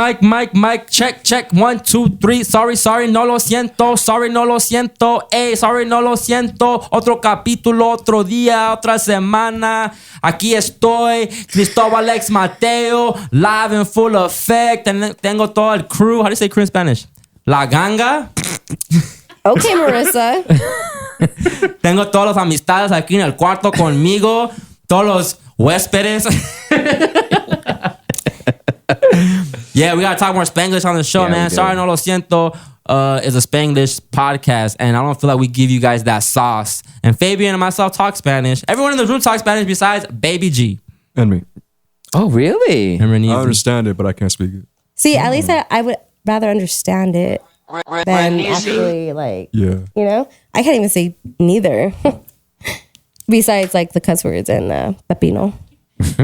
Mic, check, 1, 2, 3, sorry, no lo siento, ey, sorry, no lo siento, otro capítulo, otro día, otra semana, aquí estoy, Cristóbal X Mateo, live in full effect, tengo todo el crew, how do you say crew in Spanish? La ganga. Okay, Marissa. Tengo todas las amistades aquí en el cuarto conmigo, todos los huéspedes. Yeah, we gotta talk more Spanglish on the show, man. Sorry, no lo siento. Is a Spanglish podcast, and I don't feel like we give you guys that sauce. And Fabian and myself talk Spanish. Everyone in the room talks Spanish besides Baby G. And me. Oh, really? And Renee. I understand it, but I can't speak it. See, at least I would rather understand it than actually, like, yeah. You know? I can't even say neither. Besides, like, the cuss words and pepino.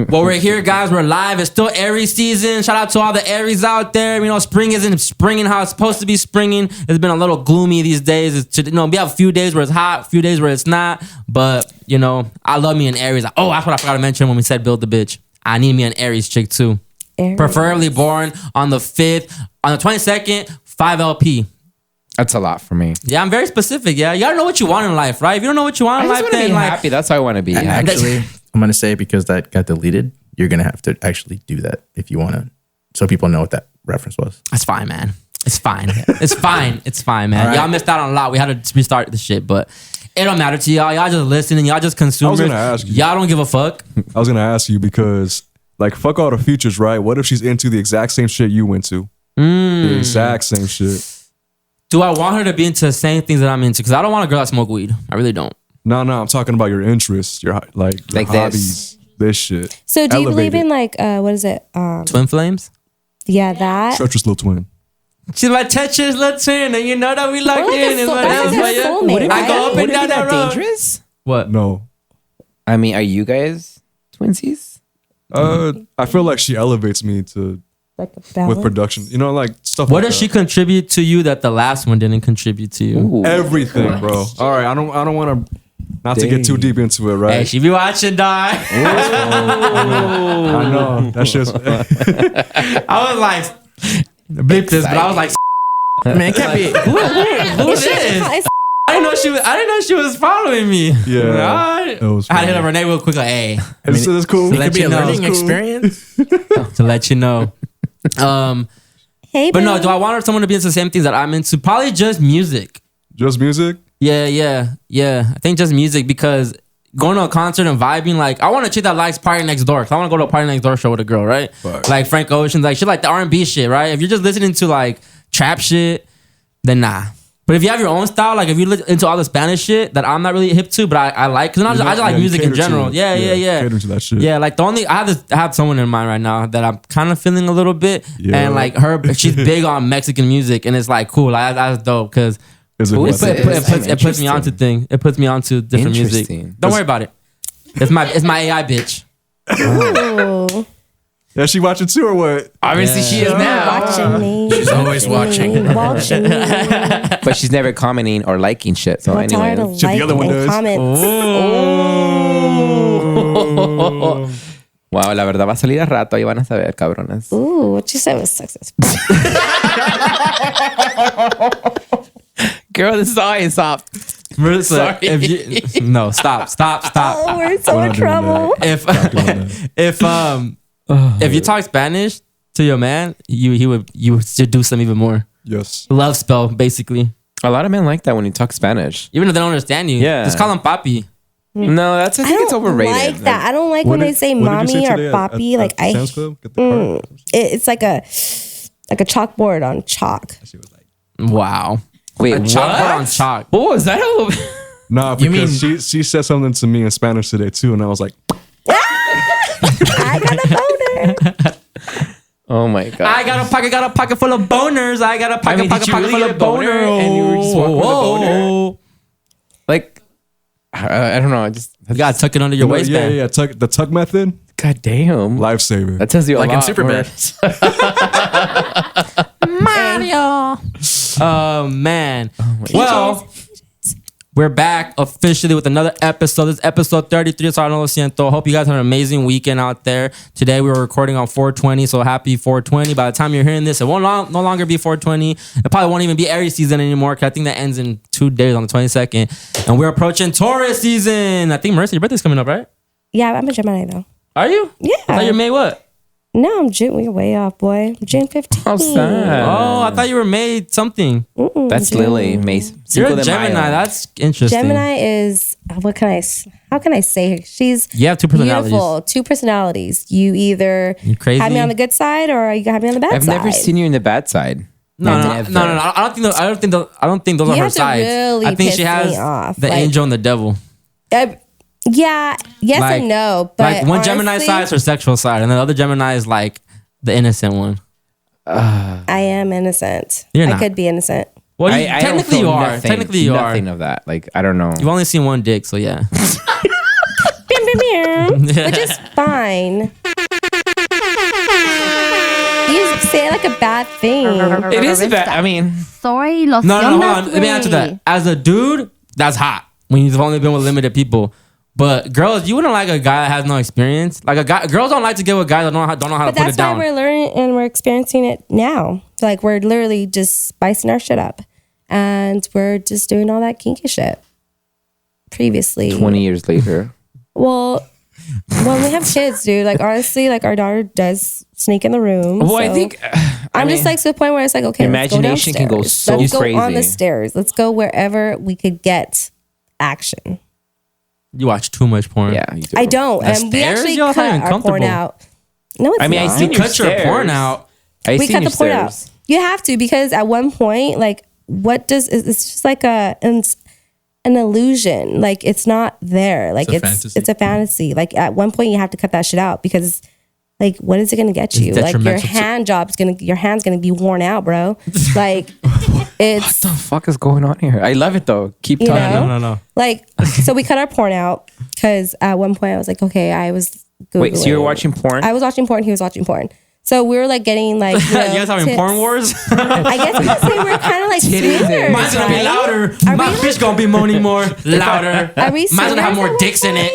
Well, we're here, guys. We're live. It's still Aries season. Shout out to all the Aries out there. You know, spring isn't springing how it's supposed to be springing. It's been a little gloomy these days. We have a few days where it's hot, a few days where it's not. But, you know, I love me an Aries. Oh, that's what I forgot to mention when we said build the bitch. I need me an Aries chick, too. Aries. Preferably born on the 5th. On the 22nd, 5 LP. That's a lot for me. Yeah, I'm very specific. Yeah, you gotta know what you want in life, right? If you don't know what you want in life, then be like happy. That's how I want to be. Actually, I'm going to say because that got deleted, you're going to have to actually do that if you want to, so people know what that reference was. It's fine, man. It's fine. It's fine. It's fine, man. Right. Y'all missed out on a lot. We had to restart the shit, but it don't matter to y'all. Y'all just listening. Y'all just consumers. I was gonna ask you. Y'all don't give a fuck. I was gonna ask you because, like, fuck all the features, right? What if she's into the exact same shit you went to? The exact same shit. Do I want her to be into the same things that I'm into? Because I don't want a girl that smoke weed. I really don't. No, I'm talking about your interests, your hobbies, this shit. So do you Elevate believe in, like, what is it? Twin flames? Yeah, that. Treacherous little twin. She's my Tetris little twin, and you know that we locked Well, in. that's It's a my soul- else, that's but a yeah. soulmate, I go up and down that road. Dangerous? What? No. I mean, are you guys twinsies? I feel like she elevates me to Like a balance. with production. You know, like stuff. What like does that. she contribute to you that the last one didn't contribute to you? Ooh. Everything, bro. All right, I don't want to. Not to get too deep into it, right? Hey, she be watching, dog. I know. That's just. I was like, bleep this, but I was like, Man, it can't be. who's this? I didn't know she was following me. Yeah. Alright. It was I had to hit funny. up Renee real quick, like, hey, It's cool. Let It could be you a know. learning It's cool. experience. to let you know. Hey, But no, babe. do I want someone to be into the same things that I'm into? Probably just music. Just music. Yeah. I think just music because going to a concert and vibing, like I want a chick that likes Party Next Door. Cause I want to go to a Party Next Door show with a girl, right? Right. Like Frank Ocean's, like shit, like the R&B shit, right? If you're just listening to like trap shit, then nah. But if you have your own style, like if you're into all the Spanish shit that I'm not really hip to, but I like, cause I just like you music in cater to general. it. Yeah. Catering to that shit. Yeah, like I have someone in mind right now that I'm kind of feeling a little bit, Yeah. and like she's big on Mexican music, and it's like cool, like that's dope because Is it? Who it, is put- it? it puts me onto things. It puts me onto different music. Interesting. Don't worry about it. It's my AI bitch. Ooh. Yeah, she watching too or what? Obviously, she is now. Watching me. She's always watching. Watching me. But she's never commenting or liking shit. So I'm tired anyway. of Shit, the other liking one and does. comments. Wow, la verdad va a salir a rato y van a saber, cabronas. Ooh, what you said was successful. Girl, this is always soft. Marissa, Sorry. if you, no, stop. Oh, we're so We're in not doing trouble. If you talk Spanish to your man, you would seduce them even more. Yes. Love spell, basically. A lot of men like that when you talk Spanish. Even if they don't understand you, Yeah. just call them papi. No, I I think it's don't overrated. like that. I don't like when they say What did you mommy say or today papi. at Like I, Sam's Club? Get the card. it's like a chalkboard on chalk. Wow. Wait, A what? chalkboard on chalk. What was that? Nah, because she said something to me in Spanish today too, and I was like, I got a boner. Oh my god. I got a pocket full of boners. I got a pocket did you full really of get a boner and you were just walking with a boner? Like, I don't know. I just You gotta tuck it under your waistband. yeah. The tuck method, God damn. lifesaver. That tells you a Like in lot. Superbad. Mario. Oh man. Well, We're back officially with another episode. This is episode 33 of Sorry No Lo Siento. Hope you guys had an amazing weekend out there. Today we were recording on 420, so happy 420. By the time you're hearing this, it won't no longer be 420. It probably won't even be Aries season anymore, because I think that ends in 2 days on the 22nd. And we're approaching Taurus season. I think, Marissa, your birthday's coming up, right? Yeah, I'm a Gemini though. Are you? Yeah. I thought you're May what? No, I'm June. We're way off, boy. June 15th. How sad. Oh, I thought you were May something. That's June. Lily. You're a Gemini. That's interesting. Gemini is, how can I say her? She's You have two personalities. beautiful. 2 personalities. You either You crazy? have me on the good side or you have me on the bad I've side. never seen you in the bad side. No. Never. I don't think those You are her have to sides. really I think she piss has me off. the Like- angel and the devil. Yeah, yes Like- and no. But Like one Gemini honestly, side is her sexual side, and the other Gemini is like the innocent one. I am innocent. You're I not. could be innocent. Well, I don't technically feel you are. nothing- Technically you are. Nothing of that. Like, I don't know. You've only seen one dick, so yeah. Which is fine. You say like a bad thing. It is bad. I mean, Sorry, lo No, siento. hold on. Let me answer that. As a dude, that's hot when you've only been with limited people. But girls, you wouldn't like a guy that has no experience. Like a guy, girls don't like to get with guys that don't know how to But put that's it why down. we're learning and we're experiencing it now. Like we're literally just spicing our shit up. And we're just doing all that kinky shit. Previously. 20 years later. Well, when we have kids, dude, like honestly, like our daughter does sneak in the room. Well, I so think I'm just like to the point where it's like, okay, imagination let's go can go downstairs. so let's go on the crazy. stairs. Let's go wherever we could get action. You watch too much porn. Yeah. You do. I don't. The And we stairs? actually Y'all cut sound our porn uncomfortable. out. No, it's I mean, I not. seen You your cut your stairs. porn out. I We seen cut your the porn stairs. out. You have to, because at one point, like, it's just like an illusion. Like it's not there. Like It's a fantasy. it's a fantasy. Like at one point you have to cut that shit out because like what is it gonna get you? Like your detrimental to- your hand's gonna be worn out, bro. Like it's What the fuck is going on here? I love it though. Keep You talking. know? No. like so we cut our porn out because at one point I was like, okay, I was Googling. Wait, so you were watching porn? I was watching porn, he was watching porn. So we were like getting like You guys having tips. porn wars? I guess you could say we're kind of like swingers. Mine's gonna be right? louder. Are My we bitch gonna be moaning more louder. Are we Mine's gonna have swingers more at dicks in it.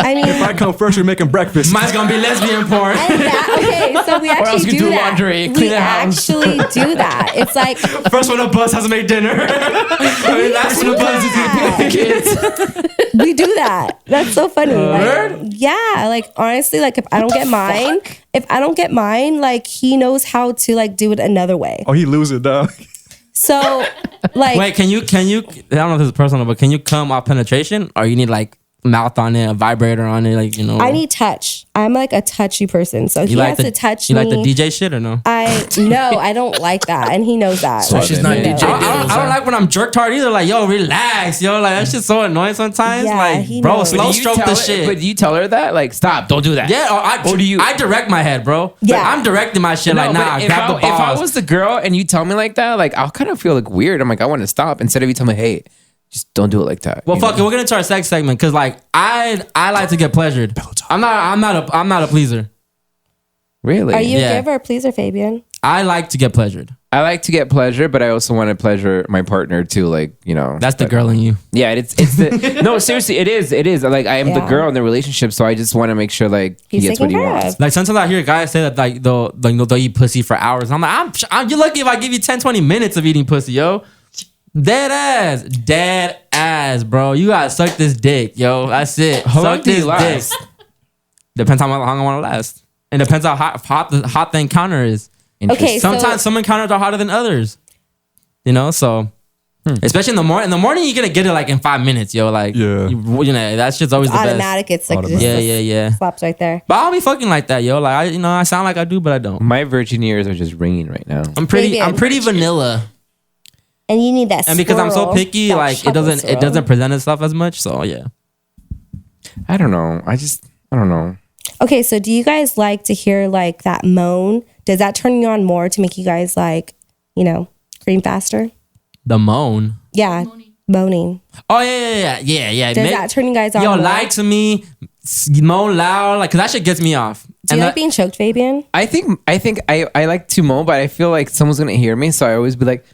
I mean, If I come first, you're making breakfast. Mine's gonna be lesbian porn. and that, okay, so we else actually you do do that. laundry, We clean the house. actually do that. It's like First one to bus has to make dinner. Last one to bus is that. kids. We do that. That's so funny. Word? Like, yeah, like honestly, like if I don't get mine, like he knows how to like do it another way. Oh, he lose it, dog. So like Wait, can you? I don't know if this is personal, but can you come off penetration, or you need like mouth on it, a vibrator on it, like I need touch. I'm like a touchy person, so he you like has the to touch You me. like the DJ shit or no? I don't like that, and he knows that. So she's not he knows. DJ I don't like when I'm jerked hard either. Like, yo, relax, yo. Like that shit's so annoying sometimes. Yeah, like, he bro, knows. slow But Do you stroke tell the her- shit. But do you tell her that? Like, stop, don't do that. Yeah, Or do you? I direct my head, bro. Yeah. Like, I'm directing my shit. Like, No, nah, but grab the if I balls. was the girl and you tell me like that, like I'll kind of feel like weird. I'm like, I want to stop. Instead of you telling me, hey, just don't do it like that. Well, you fuck know? it. We're gonna into our sex segment because, like, I like to get pleasured. I'm not a pleaser. Really? Are you Yeah. a giver or pleaser, Fabian? I like to get pleasured. I like to get pleasure, but I also want to pleasure my partner too. Like, you know, That's the girl in you. Yeah, it's the no. Seriously, it is. Like I am the Yeah. girl in the relationship, so I just want to make sure like He's he gets what taken he care wants. of. Like sometimes I hear guys say that like they'll eat pussy for hours. I'm like, you're lucky if I give you 10, 20 minutes of eating pussy, yo. Dead ass, bro. You gotta suck this dick, yo. That's it. How long Suck do you this last? dick. Depends how long I want to last. And depends how hot the encounter is. Okay, so Sometimes some encounters are hotter than others. You know, so especially in the morning. In the morning, you're gonna get it like in 5 minutes, yo. Like, Yeah. you know, that shit's always the best. automatic. It's like Automatic. just Yeah. slaps right there. But I don't be fucking like that, yo. Like, I sound like I do, but I don't. My virgin ears are just ringing right now. I'm pretty vanilla. And you need that. And because I'm so swirl, picky, that like chocolate it swirl. doesn't present itself as much. So yeah. I don't know. I don't know. Okay, so do you guys like to hear like that moan? Does that turn you on more to make you guys like, you know, scream faster? The moan. Yeah, moaning. Oh yeah. Does that turn you guys on? Yo, more? lie to me, moan loud, like, cause that shit gets me off. Do you like being choked, Fabian? I think I like to moan, but I feel like someone's gonna hear me, so I always be like,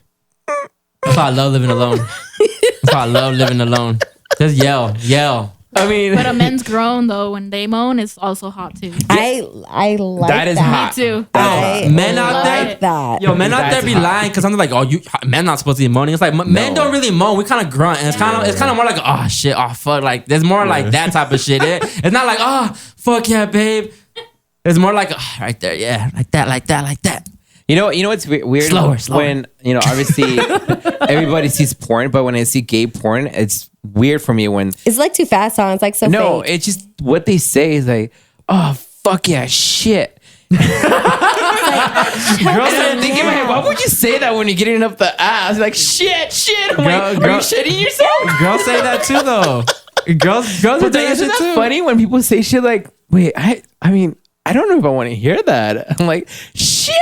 that's why I love living alone. That's called love living alone. Just yell. I mean, But a men's groan though when they moan is also hot too. I like that is Me hot. too. I Men out there, like that. yo, men out there That's be hot. lying because I'm like, oh, you men not supposed to be moaning. It's like men don't really moan. We kind of grunt, and it's kind of more like, oh shit, oh fuck, like there's more like that type of shit. It's not like, oh fuck yeah, babe. It's more like, oh, right there, yeah, like that. You know what's weird? Slower. When, obviously everybody sees porn, but when I see gay porn, it's weird for me when, It's like too fast on. It's like so no, fake. it's just what they say is like, oh, fuck yeah, shit. Girls I'm thinking in my head, why would you say that when you're getting up the ass? Like, shit. I'm like, are you shitting yourself? girls say that too though. Girls But are doing then that isn't shit that too. funny when people say shit like, wait, I mean, I don't know if I want to hear that. I'm like, shit.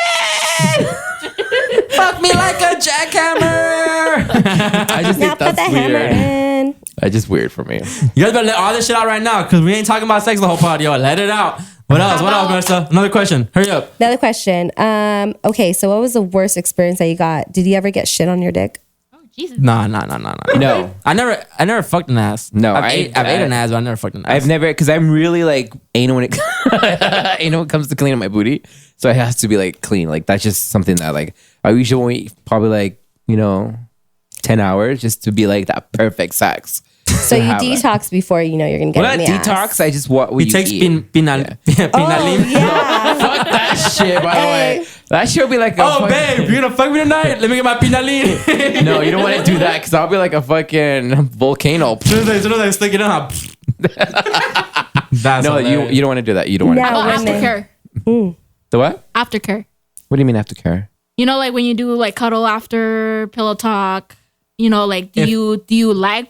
Fuck me like a jackhammer. I just now think put the that's hammer weird. in. That's just weird for me. You guys better let all this shit out right now because we ain't talking about sex the whole pod, yo. Let it out. What else, Marissa? Another question. Hurry up. Another question. Okay, so what was the worst experience that you got? Did you ever get shit on your dick? Oh Jesus. Nah. No. I never fucked an ass. No, I've ate an ass, but I never fucked an ass. I've never, because I'm really like anal when it comes to cleaning my booty. So it has to be like clean. Like that's just something that like I usually wait probably like 10 hours just to be like that perfect sex. So you have that. detox before you know you're gonna get Well, it not in the detox. ass. I just what He takes pinalin. Oh, yeah. Fuck that shit. By the way, that shit will be like. Oh, babe, you gonna fuck me tonight? Let me get my pinalin. No, you don't want to do that because I'll be like a fucking volcano. Soon as I stick it on. That's No, hilarious. you don't want to do that. You don't want to. No. How about women. aftercare? The what? Aftercare. What do you mean aftercare? You know, like when you do like cuddle after pillow talk. You know, like do you like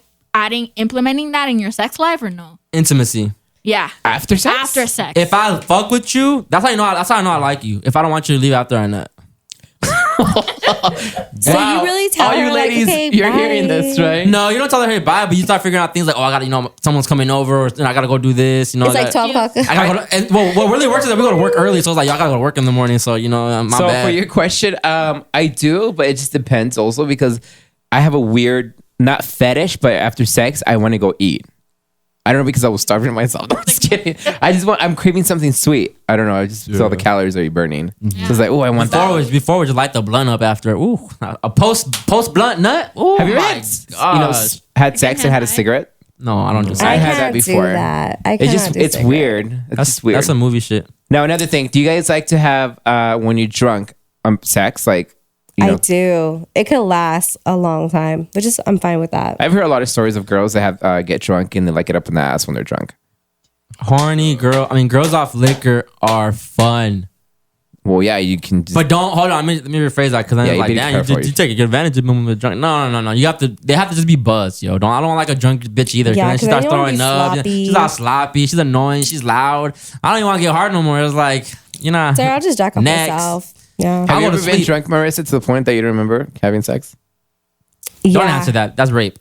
implementing that in your sex life or no? Intimacy. Yeah. After sex? After sex. If I fuck with you, that's how I know I like you. If I don't want you to leave after a nut. So you really tell all her, you like, ladies, okay, you're bye. hearing this, right? No, you don't tell her hey bye, but you start figuring out things like, oh, I gotta, someone's coming over, or I gotta go do this. It's like 12 o'clock. I gotta go to, and, well, what really works is that we go to work early, so it's like y'all gotta go to work in the morning. So my So bad. for your question, I do, but it just depends also because I have a weird, not fetish, but after sex, I want to go eat. I don't know because I was starving myself. No, I'm just kidding. I'm craving something sweet. I don't know. I just feel the calories are burning. So it's like, oh, I want that. Before we just light the blunt up after. Ooh, a post blunt nut. Ooh, Have you ever my had, gosh. had sex and had a cigarette? No, I don't do I sex. had that can't before. do that. I It's cannot just, do it's cigarette. weird. It's just weird. That's some movie shit. Now, another thing. Do you guys like to have, when you're drunk, sex? Like, I do. It could last a long time, but just I'm fine with that. I've heard a lot of stories of girls that have get drunk and they like it up in the ass when they're drunk. Horny girls off liquor are fun. Well, yeah, you can just, But don't hold on. Let me rephrase that because I'm Yeah, you like, be damn, careful. you take advantage of them when they're drunk. No. You have to. They have to just be buzzed, yo. I don't like a drunk bitch either. Yeah, Then she 'cause starts then you wanna be throwing up. sloppy. She's all sloppy. She's annoying. She's loud. I don't even want to get hard no more. It's like So I'll just jack off Next. myself. Yeah. have I'll you go to ever been sleep. drunk, Marissa, to the point that you don't remember having sex? Don't Yeah. answer that. That's rape.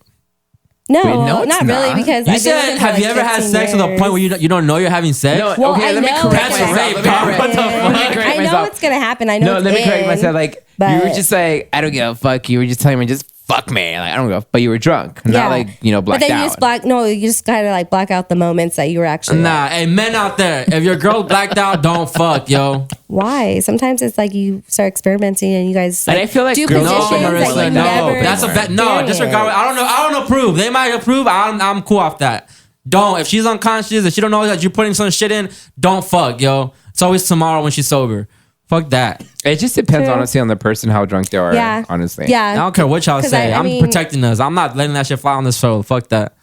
No, Wait, no, it's not really not. because You I've been with said, him for have you like ever had 15 sex to the point where years. you don't know you're having sex? No, Well, okay, I let me know correct it's That's gonna rape, myself. dog. What the happen. fuck? correct I know myself. it's gonna happen. I know. No, it's let me correct in, myself. Like, but- you were just like, I don't give a fuck. You were just telling me, just fuck me. Like, I don't give a fuck. But you were drunk. Not like, blacked but then out. you just you just kind of like black out the moments that you were actually. Nah, hey, men out there, if your girl blacked out, don't fuck, yo. Why? Sometimes it's like you start experimenting and you guys. And I feel like do girls No, positions also that Marissa, you no. never But that's a no. Disregard. I don't approve. They might approve. I'm cool off that. Don't. If she's unconscious, if she don't know that you're putting some shit in, don't fuck, yo. It's always tomorrow when she's sober. Fuck that. It just depends, True. honestly, on the person, how drunk they are. Yeah. Honestly. Yeah. I don't care what y'all 'Cause say. I I'm mean- protecting us. I'm not letting that shit fly on this show. Fuck that.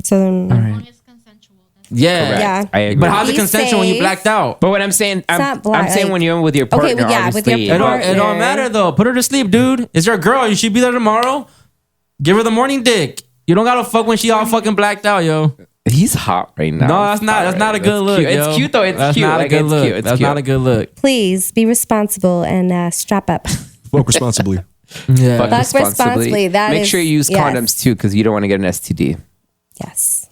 So then, As long as it's consensual. Yeah. Correct. Yeah. I agree. But how's it Be consensual when you safe. blacked out? But what I'm saying, I'm not black, saying like- when you're with your partner, Okay, well, yeah, with your obviously. It partner. don't matter though. Put her to sleep, dude. It's your girl. You should be there tomorrow. Give her the morning dick. You don't gotta fuck when she all fucking blacked out, yo. He's hot right now. No, that's not. That's not a good look. Cute. Yo. It's cute though. It's That's cute. not a Like, good it's look. cute. It's That's cute. not a good look. please be responsible and strap up. Fuck responsibly. Yeah. Fuck Fuck responsibly. That Make is- sure you use yes. condoms too, because you don't want to get an STD. Yes.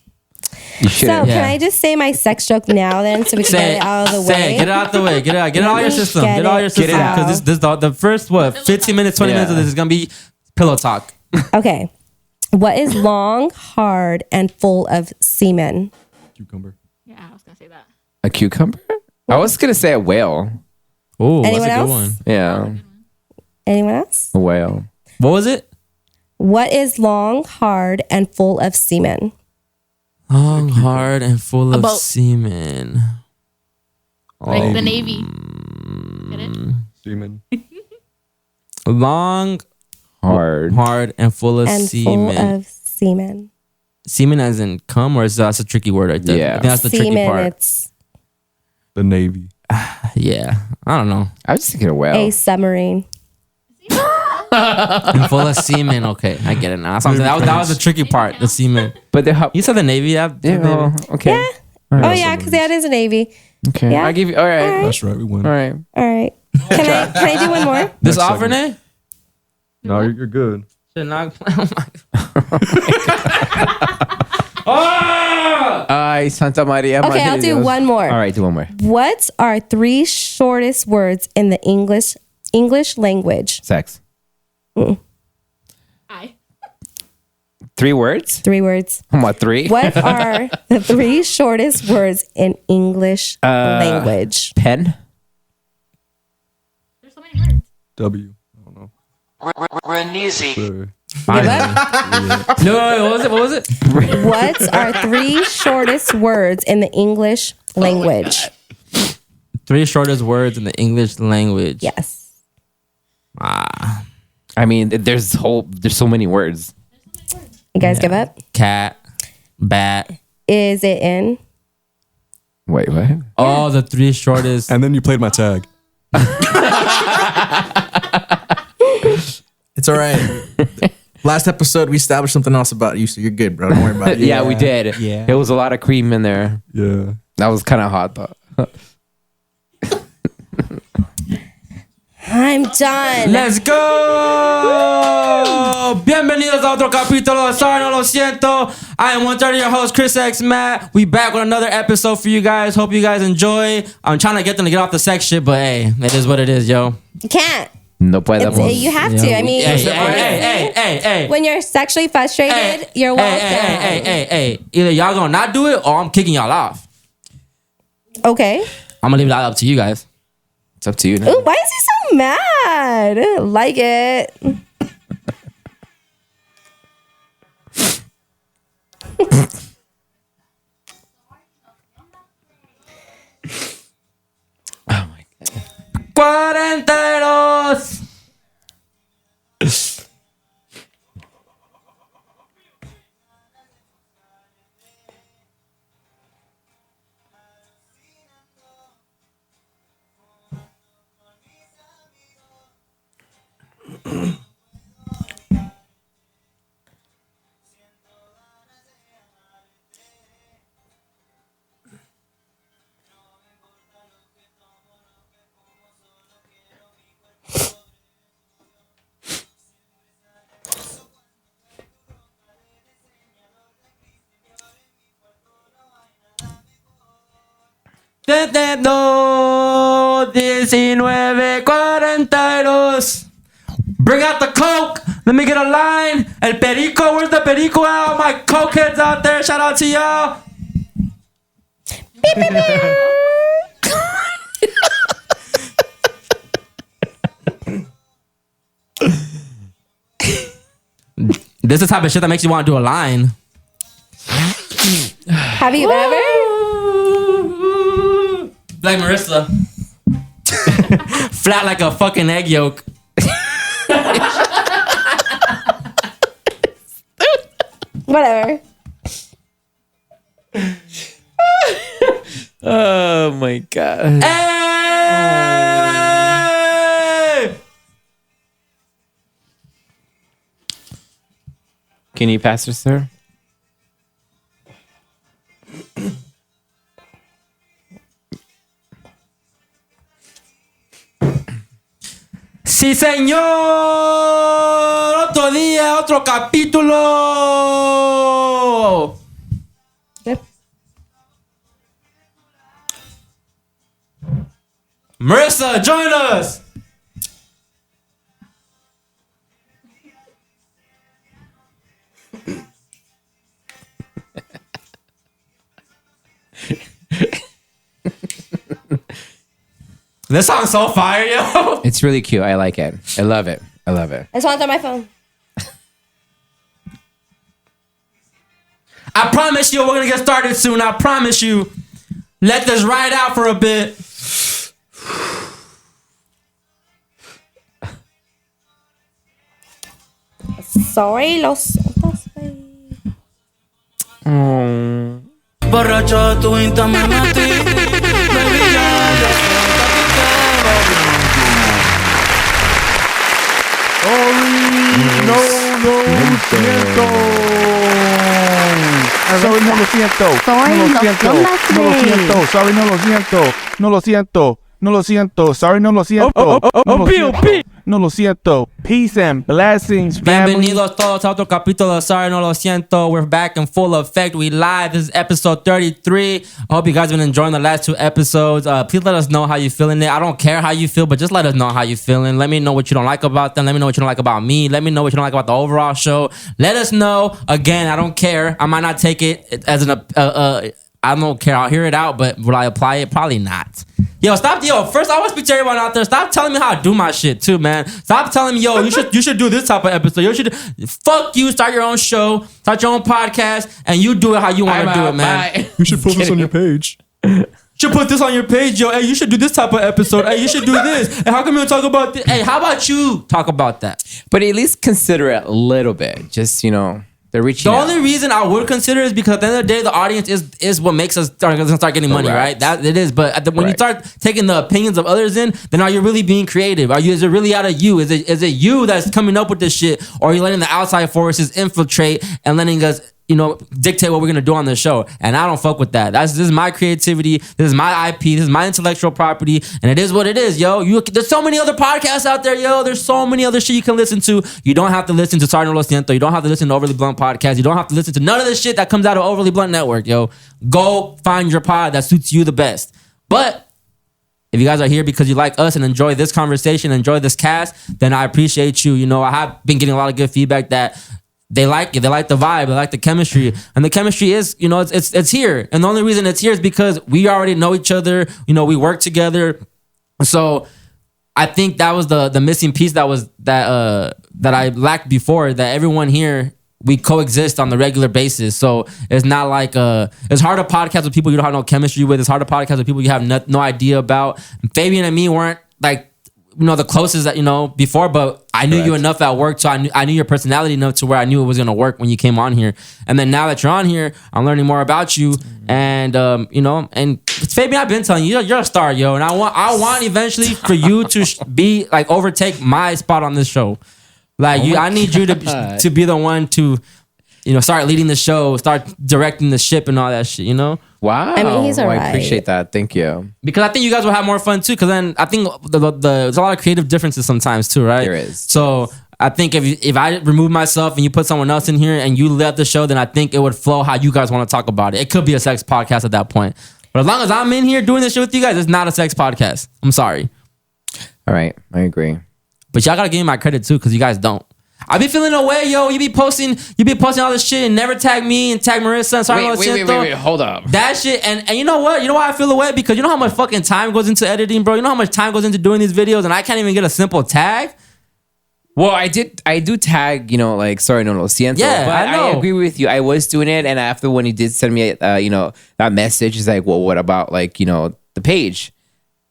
You So shouldn't. Yeah. can I just say my sex joke now then, so we can get it out of the Say way? it. Get it out the way. Get it out. Get it all your system. Get it all your Get it system. out. Because this the first 15 minutes, 20 minutes of this is gonna be pillow talk. Okay. What is long, hard, and full of semen? Cucumber. Yeah, I was gonna say that. A cucumber? I was gonna say a whale. Oh, that's Anyone a good else? one. Yeah, Anyone else? a whale. What was it? What is long, hard, and full of semen? Long, hard, and full A of boat. semen. Like the Navy. Get it? Semen. Long, Hard. hard, and full of And semen. full of semen. Semen as in cum, or is that's a tricky word right there? Yeah. I think that's the tricky Semen, part. it's The Navy. Yeah, I don't know. I was just thinking a whale. a submarine. And full of semen. Okay, I get it now. That's what I'm saying. That was the tricky part. The semen. But the You said the Navy. Yeah. yeah, oh, okay. Yeah. Oh, yeah, because that is a Navy. Okay. Yeah. I'll give you. All right. That's right. We won. All right. All right. Can I do one more? This Next offer, segment. Nay? No, you're good. Should not play. Oh! Ay, Santa Maria. Okay, Madre I'll de do Dios. one more. All right, do one more. What are 3 shortest words in the English language? Sex. I. 3 words? 3 words. What, 3? What are the 3 shortest words in English language? Pen? There's so many words. W. I don't know. Renisi. Sorry. No, wait, what was it? What are 3 shortest words in the English language? 3 shortest words in the English language. Yes. I mean, there's so many words. You guys give up? Cat, bat. Is it in? Wait, what? Oh, the 3 shortest. And then you played my tag. It's all right. Last episode, we established something else about you, so you're good, bro. Don't worry about it. Yeah, we did. Yeah. It was a lot of cream in there. Yeah. That was kind of hot, though. I'm done. Let's go! Bienvenidos a otro capítulo de Sorry, no lo siento. I am 130, your host, Chris X Matt. We back with another episode for you guys. Hope you guys enjoy. I'm trying to get them to get off the sex shit, but hey, it is what it is, yo. You can't. No podemos. You have to. I mean, Hey. when you're sexually frustrated, you're welcome. Hey. Either y'all gonna not do it or I'm kicking y'all off. Okay. I'm gonna leave that up to you guys. It's up to you now. Ooh, why is he so mad? Like it. Oh, my God. Cuarenteros. No, 1942. Bring out the coke. Let me get a line. El perico, where's the perico at? My coke heads out there. Shout out to y'all. This is the type of shit that makes you want to do a line. Have you ever? Like Marissa. Flat like a fucking egg yolk. Whatever. Oh, my God. Hey! Can you pass her, sir? Sí, señor. Otro día, otro capítulo. Marissa, join us. This song's so fire, yo. It's really cute. I like it. I love it. I love it. I just want it on my phone. I promise you, we're gonna get started soon. I promise you. Let this ride out for a bit. Sorry, lo siento. Borracho de tu Insta me metí. Baby, ya yo Sorry, no lo siento. Sorry, No lo siento. No lo siento. Sorry, no lo siento. No lo siento. No lo siento. Sorry, no lo siento. No lo siento. No lo siento. Peace and blessings, family. Bienvenidos todos a otro capítulo de Sorry No Lo Siento. We're back in full effect. We live. This is episode 33. I hope you guys have been enjoying the last two episodes. Please let us know how you feeling it. I don't care how you feel, but just let us know how you feeling. Let me know what you don't like about them. Let me know what you don't like about me. Let me know what you don't like about the overall show. Let us know. Again, I don't care. I might not take it as an I don't care. I'll hear it out, but would I apply it? Probably not. Yo, stop. Yo, first I want to speak to everyone out there. Stop telling me how I do my shit too, man. Stop telling me, yo, you should do this type of episode. You should fuck you. Start your own show. Start your own podcast, and you do it how you want to do it, man. You should put this on your page. You should put this on your page, yo. Hey, you should do this type of episode. Hey, you should do this. Hey, how come you don't talk about this? Hey, how about you talk about that? But at least consider it a little bit. Just, you know, they're reaching The out. only reason I would consider is because at the end of the day, the audience is what makes us start getting money, right? That it is. But when you start taking the opinions of others in, then are you really being creative? Is it really out of you? Is it you that's coming up with this shit, or are you letting the outside forces infiltrate and letting us, you know, dictate what we're gonna do on the show? And I don't fuck with that. This is my creativity. This is my IP. This is my intellectual property, and it is what it is, yo. There's so many other podcasts out there, yo. There's so many other shit you can listen to. You don't have to listen to Sorry No Lo Siento. You don't have to listen to Overly Blunt Podcast. You don't have to listen to none of the shit that comes out of Overly Blunt Network, yo. Go find your pod that suits you the best. But if you guys are here because you like us and enjoy this conversation, enjoy this cast, then I appreciate you. You know, I have been getting a lot of good feedback that they like it. They like the vibe. They like the chemistry. And the chemistry is, you know, it's here. And the only reason it's here is because we already know each other. You know, we work together. So I think that was the missing piece that I lacked before, that everyone here, we coexist on the regular basis. So it's not like it's hard to podcast with people you don't have no chemistry with. It's hard to podcast with people you have no idea about. Fabian and me weren't like, you know, the closest that, you know, before, but I knew you enough at work, so I knew your personality enough to where I knew it was gonna work when you came on here. And then now that you're on here, I'm learning more about you, and you know, and Fabian, I've been telling you, you're a star, yo, and I want eventually for you to be like overtake my spot on this show. Like I need you to be the one to, you know, start leading the show, start directing the ship and all that shit, you know? Wow. I mean, he's all I right. appreciate that. Thank you. Because I think you guys will have more fun too. Because then I think there's a lot of creative differences sometimes too, right? There is. So I think if I remove myself and you put someone else in here and you let the show, then I think it would flow how you guys want to talk about it. It could be a sex podcast at that point. But as long as I'm in here doing this shit with you guys, it's not a sex podcast. I'm sorry. All right. I agree. But y'all gotta give me my credit too, because you guys don't. I be feeling away, yo. You be posting all this shit and never tag me and tag Marissa and Sorry No Lo Siento. Wait, hold up. That shit, and you know what? You know why I feel away? Because you know how much fucking time goes into editing, bro? You know how much time goes into doing these videos, and I can't even get a simple tag? Well, I do tag, you know, like Sorry No Lo Siento. Yeah, but I know. I agree with you. I was doing it, and after when you did send me, you know, that message, is like, well, what about, like, you know, the page?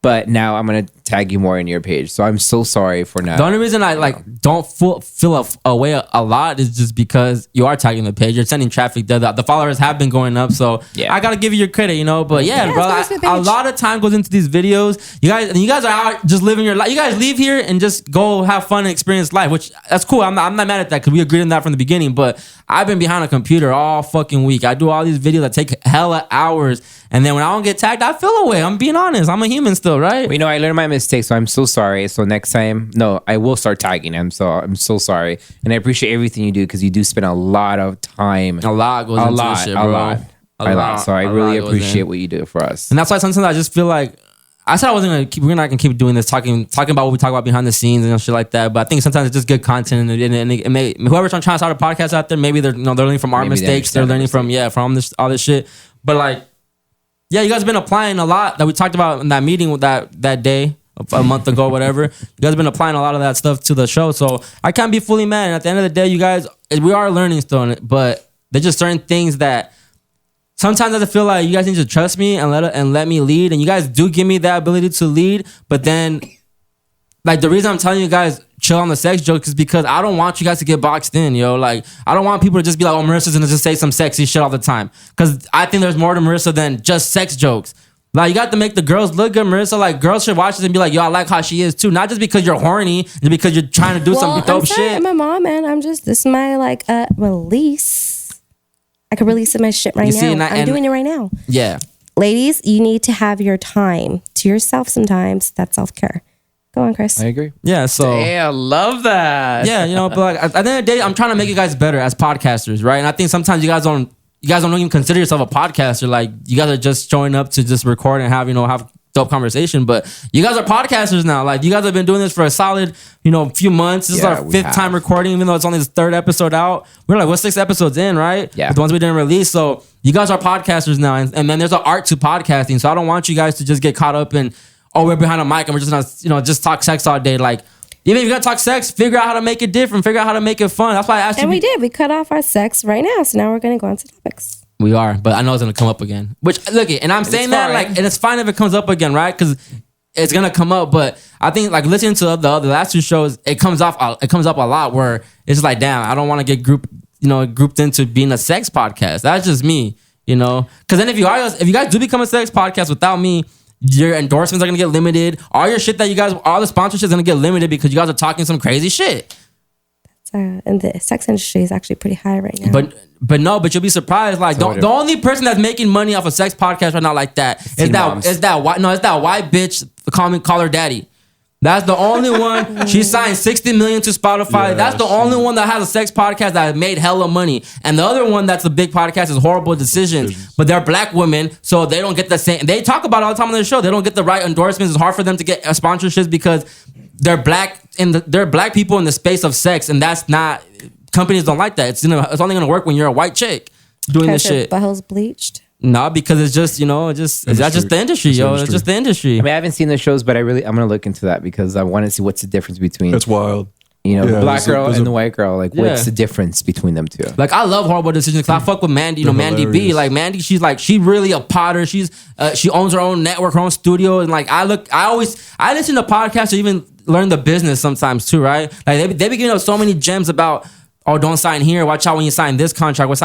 But now I'm gonna tag you more in your page, so I'm so sorry for now. The only reason I don't feel away a lot is just because you are tagging the page. You're sending traffic there. The followers have been going up, so yeah. I gotta give you your credit, you know. But yeah, bro, a lot of time goes into these videos. You guys are out just living your life. You guys leave here and just go have fun and experience life, which that's cool. I'm not mad at that because we agreed on that from the beginning. But I've been behind a computer all fucking week. I do all these videos that take hella hours. And then when I don't get tagged, I feel away. I'm being honest. I'm a human still, right? Well, you know, I learned my mistake, so I'm so sorry. So next time, no, I will start tagging him. So I'm so sorry. And I appreciate everything you do because you do spend a lot of time. A lot goes into this shit, bro. A lot. So I really appreciate what you do for us. And that's why sometimes I just feel like, I said I wasn't gonna keep. We're not gonna keep doing this, talking about what we talk about behind the scenes and shit like that. But I think sometimes it's just good content, and it may, whoever's trying to start a podcast out there, maybe they're learning from our mistakes. They're learning from all this shit. But like, yeah, you guys have been applying a lot that we talked about in that meeting with that day. a month ago, whatever. You guys have been applying a lot of that stuff to the show, so I can't be fully mad. And at the end of the day, you guys, we are learning still, but there's just certain things that sometimes I feel like you guys need to trust me and let me lead. And you guys do give me that ability to lead, but then like the reason I'm telling you guys chill on the sex jokes is because I don't want you guys to get boxed in, yo. Like I don't want people to just be like, oh, Marissa's gonna just say some sexy shit all the time. Cause I think there's more to Marissa than just sex jokes. Like you got to make the girls look good, Marissa. Like girls should watch this and be like, yo, I like how she is too. Not just because you're horny, just because you're trying to do some dope shit. I'm a mom, man. This is my like release. I could release my shit right now. I'm doing it right now. Yeah. Ladies, you need to have your time to yourself sometimes. That's self-care. Go on, Chris. I agree. Yeah, so I love that. Yeah, but like at the end of the day, I'm trying to make you guys better as podcasters, right? And I think sometimes you guys don't even consider yourself a podcaster. Like you guys are just showing up to just record and have dope conversation. But you guys are podcasters now. Like you guys have been doing this for a solid, few months. This is our 5th time recording, even though it's only the 3rd episode out. We're like, 6 episodes in, right? Yeah. With the ones we didn't release. So you guys are podcasters now. And then there's an art to podcasting. So I don't want you guys to just get caught up in, oh, we're behind a mic and we're just gonna, just talk sex all day. Like, even if you're gonna talk sex, figure out how to make it different. Figure out how to make it fun. That's why I asked you. And we did. We cut off our sex right now. So now we're gonna go on to topics. We are, but I know it's gonna come up again. Which look, and I'm saying that like, and it's fine if it comes up again, right? Because it's gonna come up. But I think like listening to the last 2 shows, it comes up a lot where it's like, damn, I don't want to get grouped into being a sex podcast. That's just me, Because then if you guys do become a sex podcast without me, your endorsements are gonna get limited. All your shit that all the sponsorships are gonna get limited because you guys are talking some crazy shit. And the sex industry is actually pretty high right now. But you'll be surprised. Like the only person that's making money off a sex podcast right now like that is that white bitch. Call her daddy. That's the only one. She signed 60 million to Spotify. That's the only one that has a sex podcast that made hella money. And the other one that's a big podcast is Horrible Decisions. But they're black women, so they don't get the same. They talk about it all the time on their show. They don't get the right endorsements. It's hard for them to get sponsorships because they're black they're black people in the space of sex, and that's not. Companies don't like that. It's only gonna work when you're a white chick doing this shit. Buttholes bleached. No, because it's just that's just the industry, yo. It's just the industry. I mean, I haven't seen the shows, but I'm gonna look into that because I want to see what's the difference between. That's wild. The black girl and the white girl. Like, what's the difference between them two? Like, I love Horrible Decisions because I fuck with Mandy. Mandy B. Like Mandy, she really a potter. She owns her own network, her own studio, and like I listen to podcasts to even learn the business sometimes too, right? Like they be giving us so many gems about. Oh, don't sign here. Watch out when you sign this contract. Watch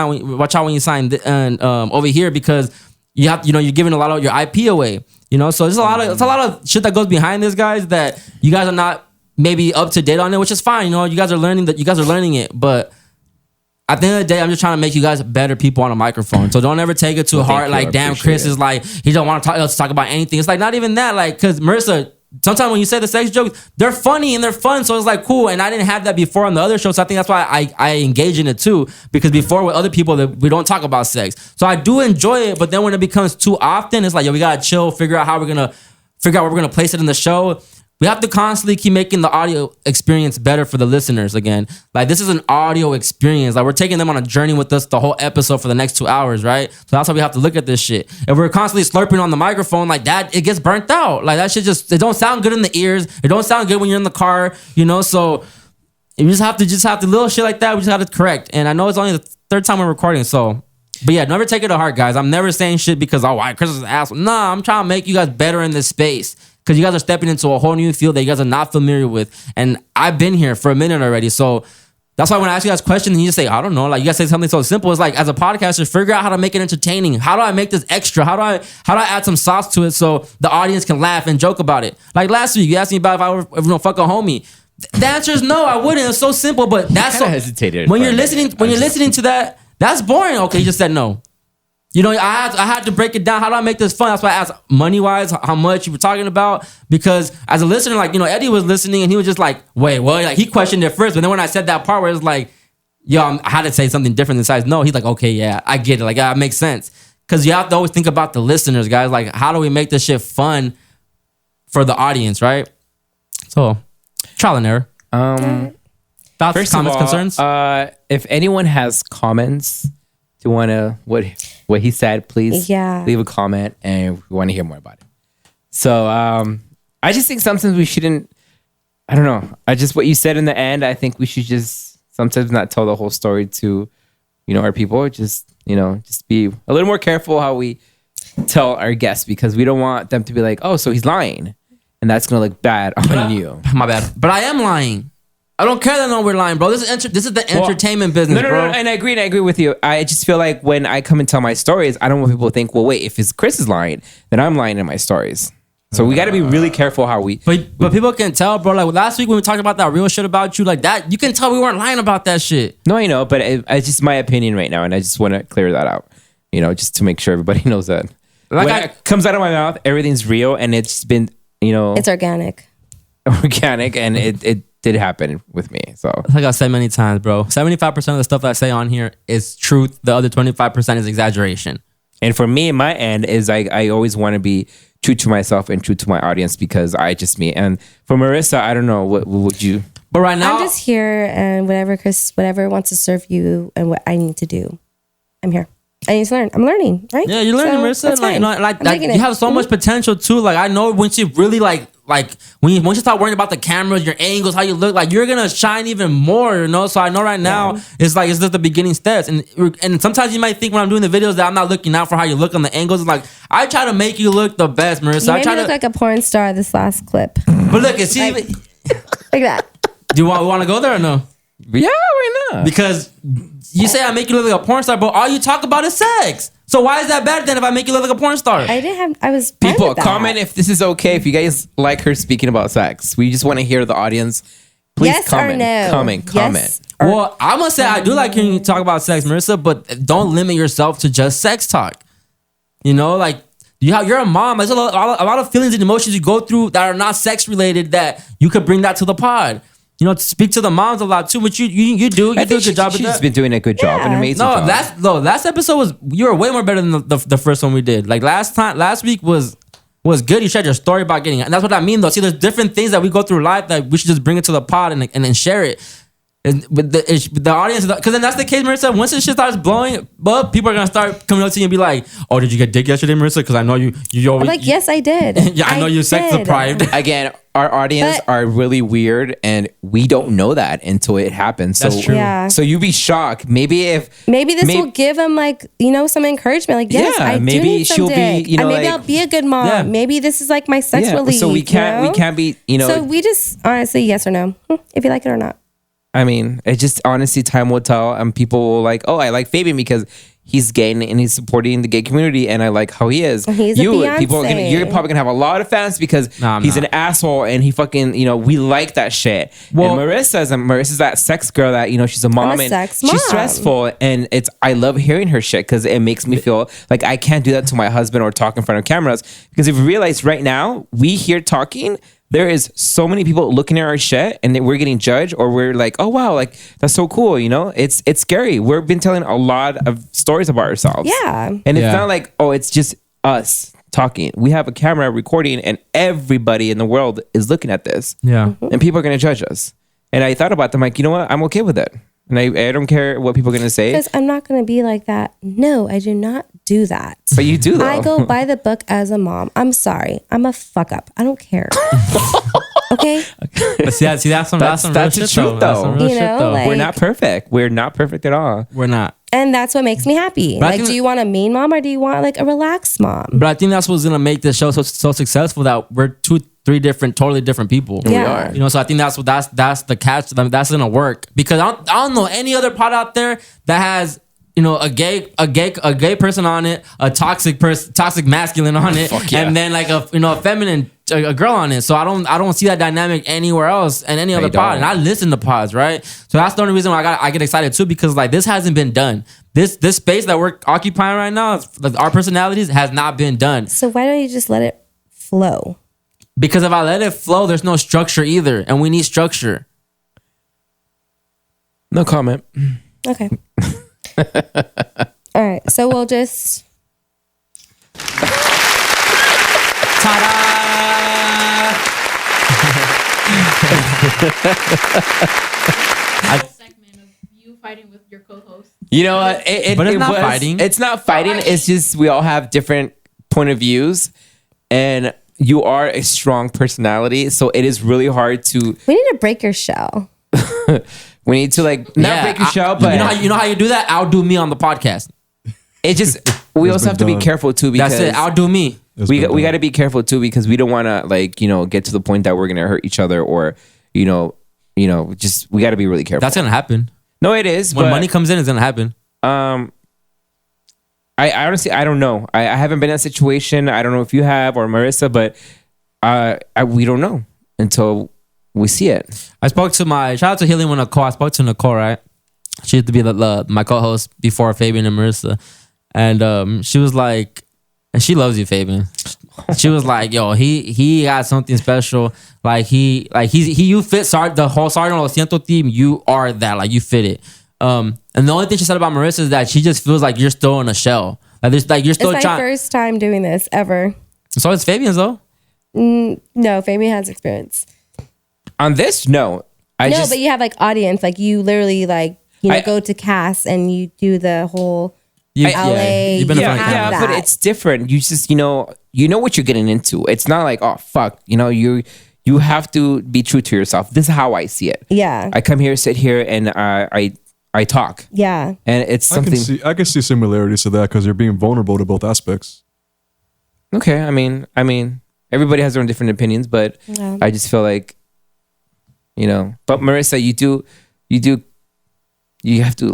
out when you sign over here because you have, you're giving a lot of your IP away. So there's a lot of shit that goes behind this, guys. That you guys are not maybe up to date on it, which is fine. You guys are learning it, but at the end of the day, I'm just trying to make you guys better people on a microphone. So don't ever take it too hard. Like, damn, Chris is like he don't want to talk about anything. It's like not even that. Like, because Marissa. Sometimes when you say the sex jokes, they're funny and they're fun. So it's like cool. And I didn't have that before on the other show. So I think that's why I engage in it too. Because before with other people, we don't talk about sex. So I do enjoy it. But then when it becomes too often, it's like, yo, we got to chill, figure out where we're going to place it in the show. We have to constantly keep making the audio experience better for the listeners again. Like this is an audio experience. Like we're taking them on a journey with us the whole episode for the next 2 hours, right? So that's how we have to look at this shit. If we're constantly slurping on the microphone like that, it gets burnt out. Like that shit it don't sound good in the ears. It don't sound good when you're in the car, So you just have to little shit like that. We just have to correct. And I know it's only the 3rd time we're recording, so. But yeah, never take it to heart, guys. I'm never saying shit because why Chris is an asshole. Nah, I'm trying to make you guys better in this space. Because you guys are stepping into a whole new field that you guys are not familiar with. And I've been here for a minute already. So that's why when I ask you guys questions and you just say, I don't know, like you guys say something so simple. It's like as a podcaster, figure out how to make it entertaining. How do I make this extra? How do I add some sauce to it so the audience can laugh and joke about it? Like last week, you asked me about if I were fuck a homie. The answer is no, I wouldn't. It's so simple, but that's so hesitated. When you're listening to that, that's boring. Okay, you just said no. I had to break it down. How do I make this fun? That's why I asked money-wise, how much you were talking about. Because as a listener, like, Eddie was listening and he was just like, wait, what? Like, he questioned it first. But then when I said that part where it's like, I had to say something different than size. No, he's like, okay, yeah, I get it. Like, that makes sense. Because you have to always think about the listeners, guys. Like, how do we make this shit fun for the audience, right? So, trial and error. Thoughts, First comments, of all, concerns? If anyone has comments to want to what he said, please leave a comment, and we want to hear more about it. So I just think sometimes we shouldn't. I don't know. What you said in the end. I think we should just sometimes not tell the whole story to, our people. Just be a little more careful how we tell our guests, because we don't want them to be like, oh, so he's lying, and that's gonna look bad on you. My bad. But I am lying. I don't care that no we're lying, bro. This is the entertainment business, bro. No, and I agree with you. I just feel like when I come and tell my stories, I don't want people to think, well, wait, if Chris is lying, then I'm lying in my stories. So we got to be really careful how we. But people can tell, bro. Like last week when we talked about that real shit about you, like that, you can tell we weren't lying about that shit. No, I know, but it's just my opinion right now, and I just want to clear that out. Just to make sure everybody knows that. Like when it comes out of my mouth, everything's real, and it's been, it's organic. Organic, and it did happen with me. So like I said many times, bro, 75% of the stuff that I say on here is truth. The other 25% is exaggeration. And for me, my end is I always want to be true to myself and true to my audience, because I just me. And for Marissa, I don't know, what would you? But right now, I'm just here, and whatever wants to serve you and what I need to do, I'm here. I need to learn. I'm learning, right? Yeah, you're learning, Marissa. That's fine. You have so much potential too. Like I know once you really like once you start worrying about the cameras, your angles, how you look, like you're gonna shine even more, So I know right now it's just the beginning steps, and sometimes you might think when I'm doing the videos that I'm not looking out for how you look on the angles. It's like I try to make you look the best, Marissa. You made me look like a porn star this last clip. But look, it's like that. Do you want to go there or no? Yeah, why not? Because you say I make you look like a porn star, but all you talk about is sex. So why is that bad then if I make you look like a porn star? I was fine People with that. comment if this is okay, if you guys like her speaking about sex. We just want to hear the audience. Please yes comment. Or no? Comment. Yes well, I'm gonna say I do like hearing you talk about sex, Marissa, but don't limit yourself to just sex talk. Like you're a mom. There's a lot of feelings and emotions you go through that are not sex related that you could bring that to the pod. To speak to the moms a lot too, which you do. You do a good job. She's been doing a good job, an amazing job. Last episode you were way more better than the first one we did. Like last week was good. You shared your story about getting it, and that's what I mean though. See, there's different things that we go through life that we should just bring it to the pod and then share it. And with the audience, because then that's the case, Marissa. Once this shit starts blowing up, people are gonna start coming up to you and be like, "Oh, did you get dick yesterday, Marissa?" Because I know you always. I'm like, yes, I did. Yeah, I know you're sex deprived. Again, our audience are really weird, and we don't know that until it happens. So, that's true. Yeah. So you be shocked. Maybe this will give them some encouragement. Like, yes, I do need some dick. And maybe I'll be a good mom. Yeah. Maybe this is like my sex relief. So we can't be. So we just honestly, yes or no, if you like it or not. I mean, it just honestly, time will tell, and people will like, oh, I like Fabian because he's gay and he's supporting the gay community, and I like how he is. He's you're probably gonna have a lot of fans because he's an asshole and he fucking, we like that shit. Well, and Marissa's that sex girl that she's a mom and she's stressful, and I love hearing her shit because it makes me feel like I can't do that to my husband or talk in front of cameras, because if you realize right now we here talking. There is so many people looking at our shit and we're getting judged, or we're like, oh wow, like that's so cool, It's scary. We've been telling a lot of stories about ourselves. Yeah. And it's not like, oh, it's just us talking. We have a camera recording and everybody in the world is looking at this. Yeah. And people are gonna judge us. And I thought about them like, you know what? I'm okay with it. And I don't care what people are gonna say. Because I'm not gonna be like that. No, I do not do that. But you do though. I go by the book as a mom. I'm sorry. I'm a fuck up. I don't care. Okay? But see that's the truth though. Like, we're not perfect. We're not perfect at all. We're not. And that's what makes me happy. But do you want a mean mom or do you want like a relaxed mom? But I think that's what's gonna make this show so successful, that we're three totally different people. Yeah. We are. So I think that's the catch. That's gonna work, because I don't know any other pod out there that has a gay person on it, a toxic masculine on it, and then like a feminine a girl on it. So I don't see that dynamic anywhere else in any other pod. And I listen to pods, right? So that's the only reason why I get excited too, because like this hasn't been done. This space that we're occupying right now, like our personalities, has not been done. So why don't you just let it flow? Because if I let it flow, there's no structure either, and we need structure. No comment. Okay. All right. So we'll just. Ta-da! Segment of you fighting with your co-host. You know what? But it's not fighting. It's not fighting. It's just we all have different point of views, and you are a strong personality, so it is really hard to. We need to break your shell. We need to like not break your shell, but you know how you do that? Outdo me on the podcast. it just we also have to be careful too because That's it. Outdo me. we got to be careful too because we don't want to like get to the point that we're gonna hurt each other or just we got to be really careful. That's gonna happen. No, it is. When but, money comes in, it's gonna happen. I honestly I don't know. I haven't been in that situation. I don't know if you have or Marissa, but we don't know until we see it. I spoke to shout out to Healing with Nicole. I spoke to Nicole, right? She used to be my co-host before Fabian and Marissa. And she was like, and she loves you, Fabian. She was like, yo, he got something special. Like you fit the whole Sorry No Lo Siento theme. You are that. Like you fit it. And the only thing she said about Marissa is that she just feels like you're still in a shell. Like you're still It's my first time doing this ever. So it's Fabian's though. No, Fabian has experience. On this, no. But you have like audience. Like you literally like go to cast and you do the whole LA. You've been in front of yeah, camera. but it's different. You just you know what you're getting into. It's not like oh fuck. You have to be true to yourself. This is how I see it. Yeah. I come here, sit here, and I talk. Yeah. And it's something. I can see similarities to that because you're being vulnerable to both aspects. Okay, I mean, everybody has their own different opinions, but I just feel like, But Marissa, you have to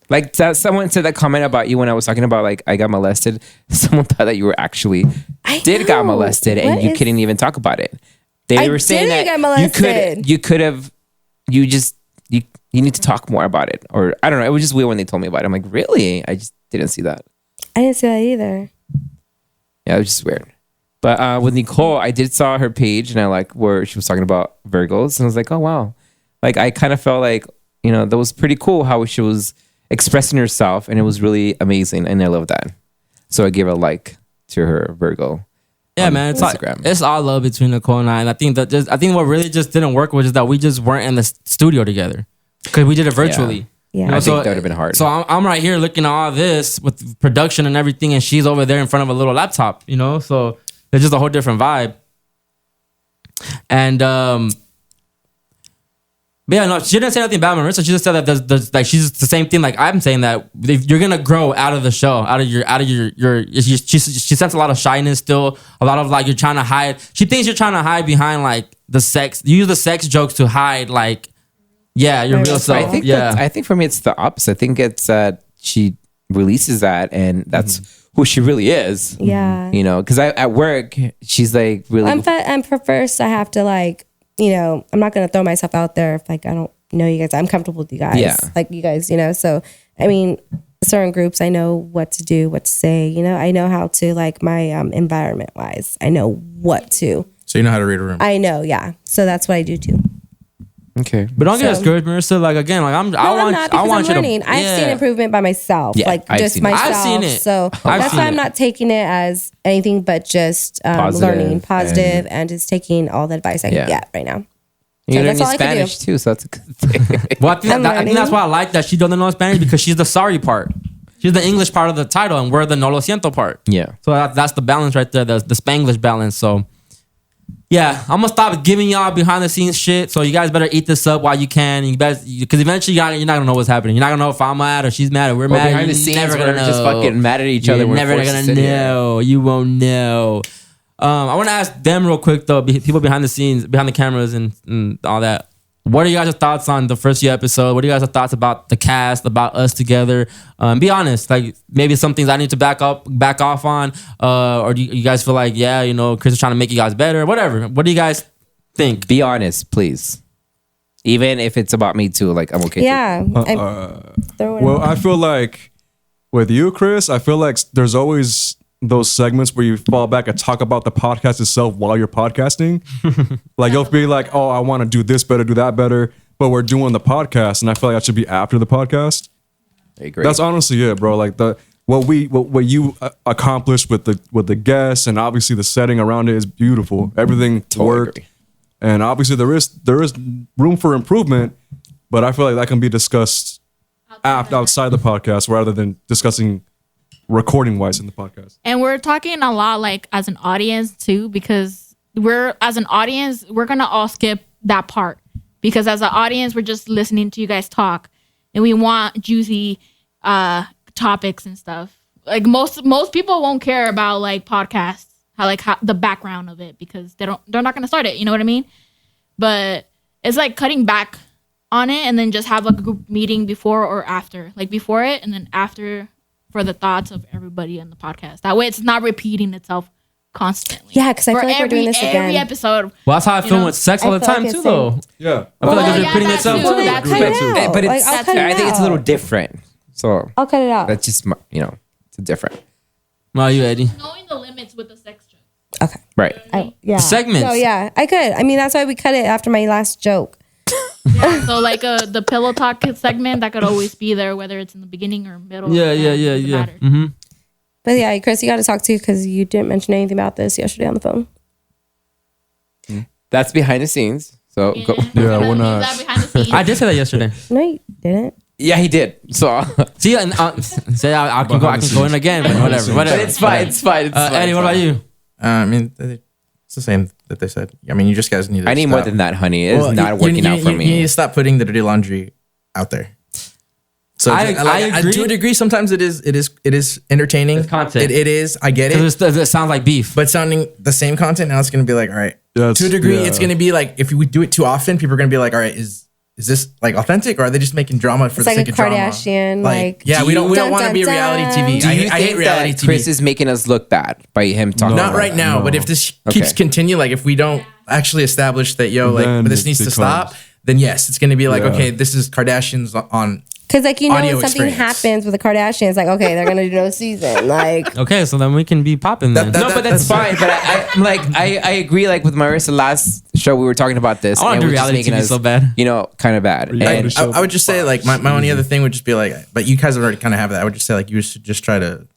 like that. Someone said that comment about you when I was talking about like I got molested. Someone thought that you were actually got molested, and you couldn't even talk about it. They were saying that get molested. you need to talk more about it, or I don't know. It was just weird when they told me about it. I'm like, really? I just didn't see that. I didn't see that either. Yeah, it was just weird. But with Nicole, I did saw her page, and I like where she was talking about Virgos, and I was like, oh wow, like I kind of felt like that was pretty cool how she was expressing herself, and it was really amazing, and I love that. So I gave a like to her Virgo. Yeah, man, it's all love between Nicole and I. And I think what really just didn't work was just that we just weren't in the studio together because we did it virtually. Yeah. I think that would have been hard. So I'm right here looking at all this with production and everything, and she's over there in front of a little laptop, So it's just a whole different vibe. And but yeah, no, she didn't say nothing about Marissa. She just said that there's like she's the same thing. Like I'm saying that if you're gonna grow out of the show, out of your. She senses a lot of shyness still. A lot of like you're trying to hide. She thinks you're trying to hide behind like the sex. You use the sex jokes to hide like, yeah, your real self. I think for me it's the opposite. I think it's she releases that, and that's who she really is. Yeah, because at work she's like really. I'm for first. I have to like. I'm not going to throw myself out there if like I don't know you guys. I'm comfortable with you guys. Yeah. Like you guys, So, I mean, certain groups, I know what to do, what to say. I know how to like my environment wise. I know what to. So you know how to read a room. I know, yeah. So that's what I do too. Okay, but don't get discouraged, Marissa. Like again, like I'm learning. I've seen improvement by myself. Yeah, like just myself. I've seen it. So that's why I'm not taking it as anything but just learning positive and just taking all the advice I can get right now. You're learning Spanish too, so that's a good thing. Well, I think that's why I like that she doesn't know Spanish because she's the sorry part. She's the English part of the title, and we're the no lo siento part. Yeah. So that's the balance right there. The Spanglish balance. So. Yeah, I'm gonna stop giving y'all behind the scenes shit. So you guys better eat this up while you can. Because eventually you're not gonna know what's happening. You're not gonna know if I'm mad or she's mad or we're mad. Behind the scenes, we're just fucking mad at each other. You're never gonna know. You won't know. I want to ask them real quick though, people behind the scenes, behind the cameras, and all that. What are you guys' thoughts on the first few episodes? What are you guys' thoughts about the cast, about us together? Be honest. Like maybe some things I need to back off on, or do you guys feel like Chris is trying to make you guys better? Whatever. What do you guys think? Be honest, please. Even if it's about me too, like I'm okay. Yeah. Well, I feel like with you, Chris, I feel like there's always those segments where you fall back and talk about the podcast itself while you're podcasting. Like you'll be like, oh, I want to do this better, do that better, but we're doing the podcast, and I feel like that should be after the podcast. I agree. That's honestly it, bro. Like what you accomplished with the guests, and obviously the setting around it is beautiful. Everything worked, and obviously there is room for improvement, but I feel like that can be discussed outside the podcast rather than discussing recording wise in the podcast. And we're talking a lot like as an audience too, because we're gonna all skip that part, because as an audience we're just listening to you guys talk, and we want juicy topics and stuff. Like most people won't care about like podcasts, how the background of it, because they're not gonna start it. You know what I mean? But it's like cutting back on it, and then just have like a group meeting before or after, like before it and then after, for the thoughts of everybody in the podcast. That way it's not repeating itself constantly. Yeah, because I feel like we're doing this again. Every episode. Well, that's how I feel with sex all the time too, though. Yeah. I feel like it's repeating itself too. That too. But Like, it's, I'll cut it I think it's a out. little different. So I'll cut it out. that's just, it's different. No, you Eddie? Knowing the limits with the sex joke. Okay. Right. Yeah. Segments. No, yeah, I could. I mean, that's why we cut it after my last joke. Yeah, so like the pillow talk segment that could always be there, whether it's in the beginning or middle. Yeah. Doesn't matter. Mm-hmm. But yeah, Chris, you got to talk to, because you didn't mention anything about this yesterday on the phone. That's behind the scenes. So Yeah, go. Yeah, Leave we're that not. behind the scenes. I did say that yesterday. No, you didn't. Yeah, he did. So See, and say I can go in again, but whatever. but it's fine. It's fine. It's fine. Eddie, what about you? I mean, it's the same that they said. I mean, you just guys need to I need stop. more than that, honey. It's Well, not you- working you- out for you me. You need to stop putting the dirty laundry out there. So I agree. to a degree, sometimes it is entertaining. It's content. It is. I get it. Because it sounds like beef. But sounding the same content, now it's going to be like, all right. Yeah, To a degree, yeah. it's going to be like, if we do it too often, people are going to be like, all right, is this like authentic, or are they just making drama for It's the like sake a of drama? Kardashian, like, yeah, we don't dun, want to dun, be dun. reality TV. Do you I hate think reality that TV. Chris is making us look bad by him talking? Not about right that? now, No. but if this keeps Okay. continue, like if we don't actually establish that, Then this it needs to becomes- stop, then yes, it's going to be like, Yeah. okay, this is Kardashians on. Because like, when Audio something experience. happens with the Kardashians, like, okay, they're gonna do no season. Like, Okay, so then we can be popping then. That- No, but that's fine. But I agree. Like with Marissa last show, we were talking about this. I wanna and do it was just reality making TV us, so bad. kind of bad. Reality And show. I would just say like my only other thing would just be like, but you guys already kind of have that. I would just say like you should just try to,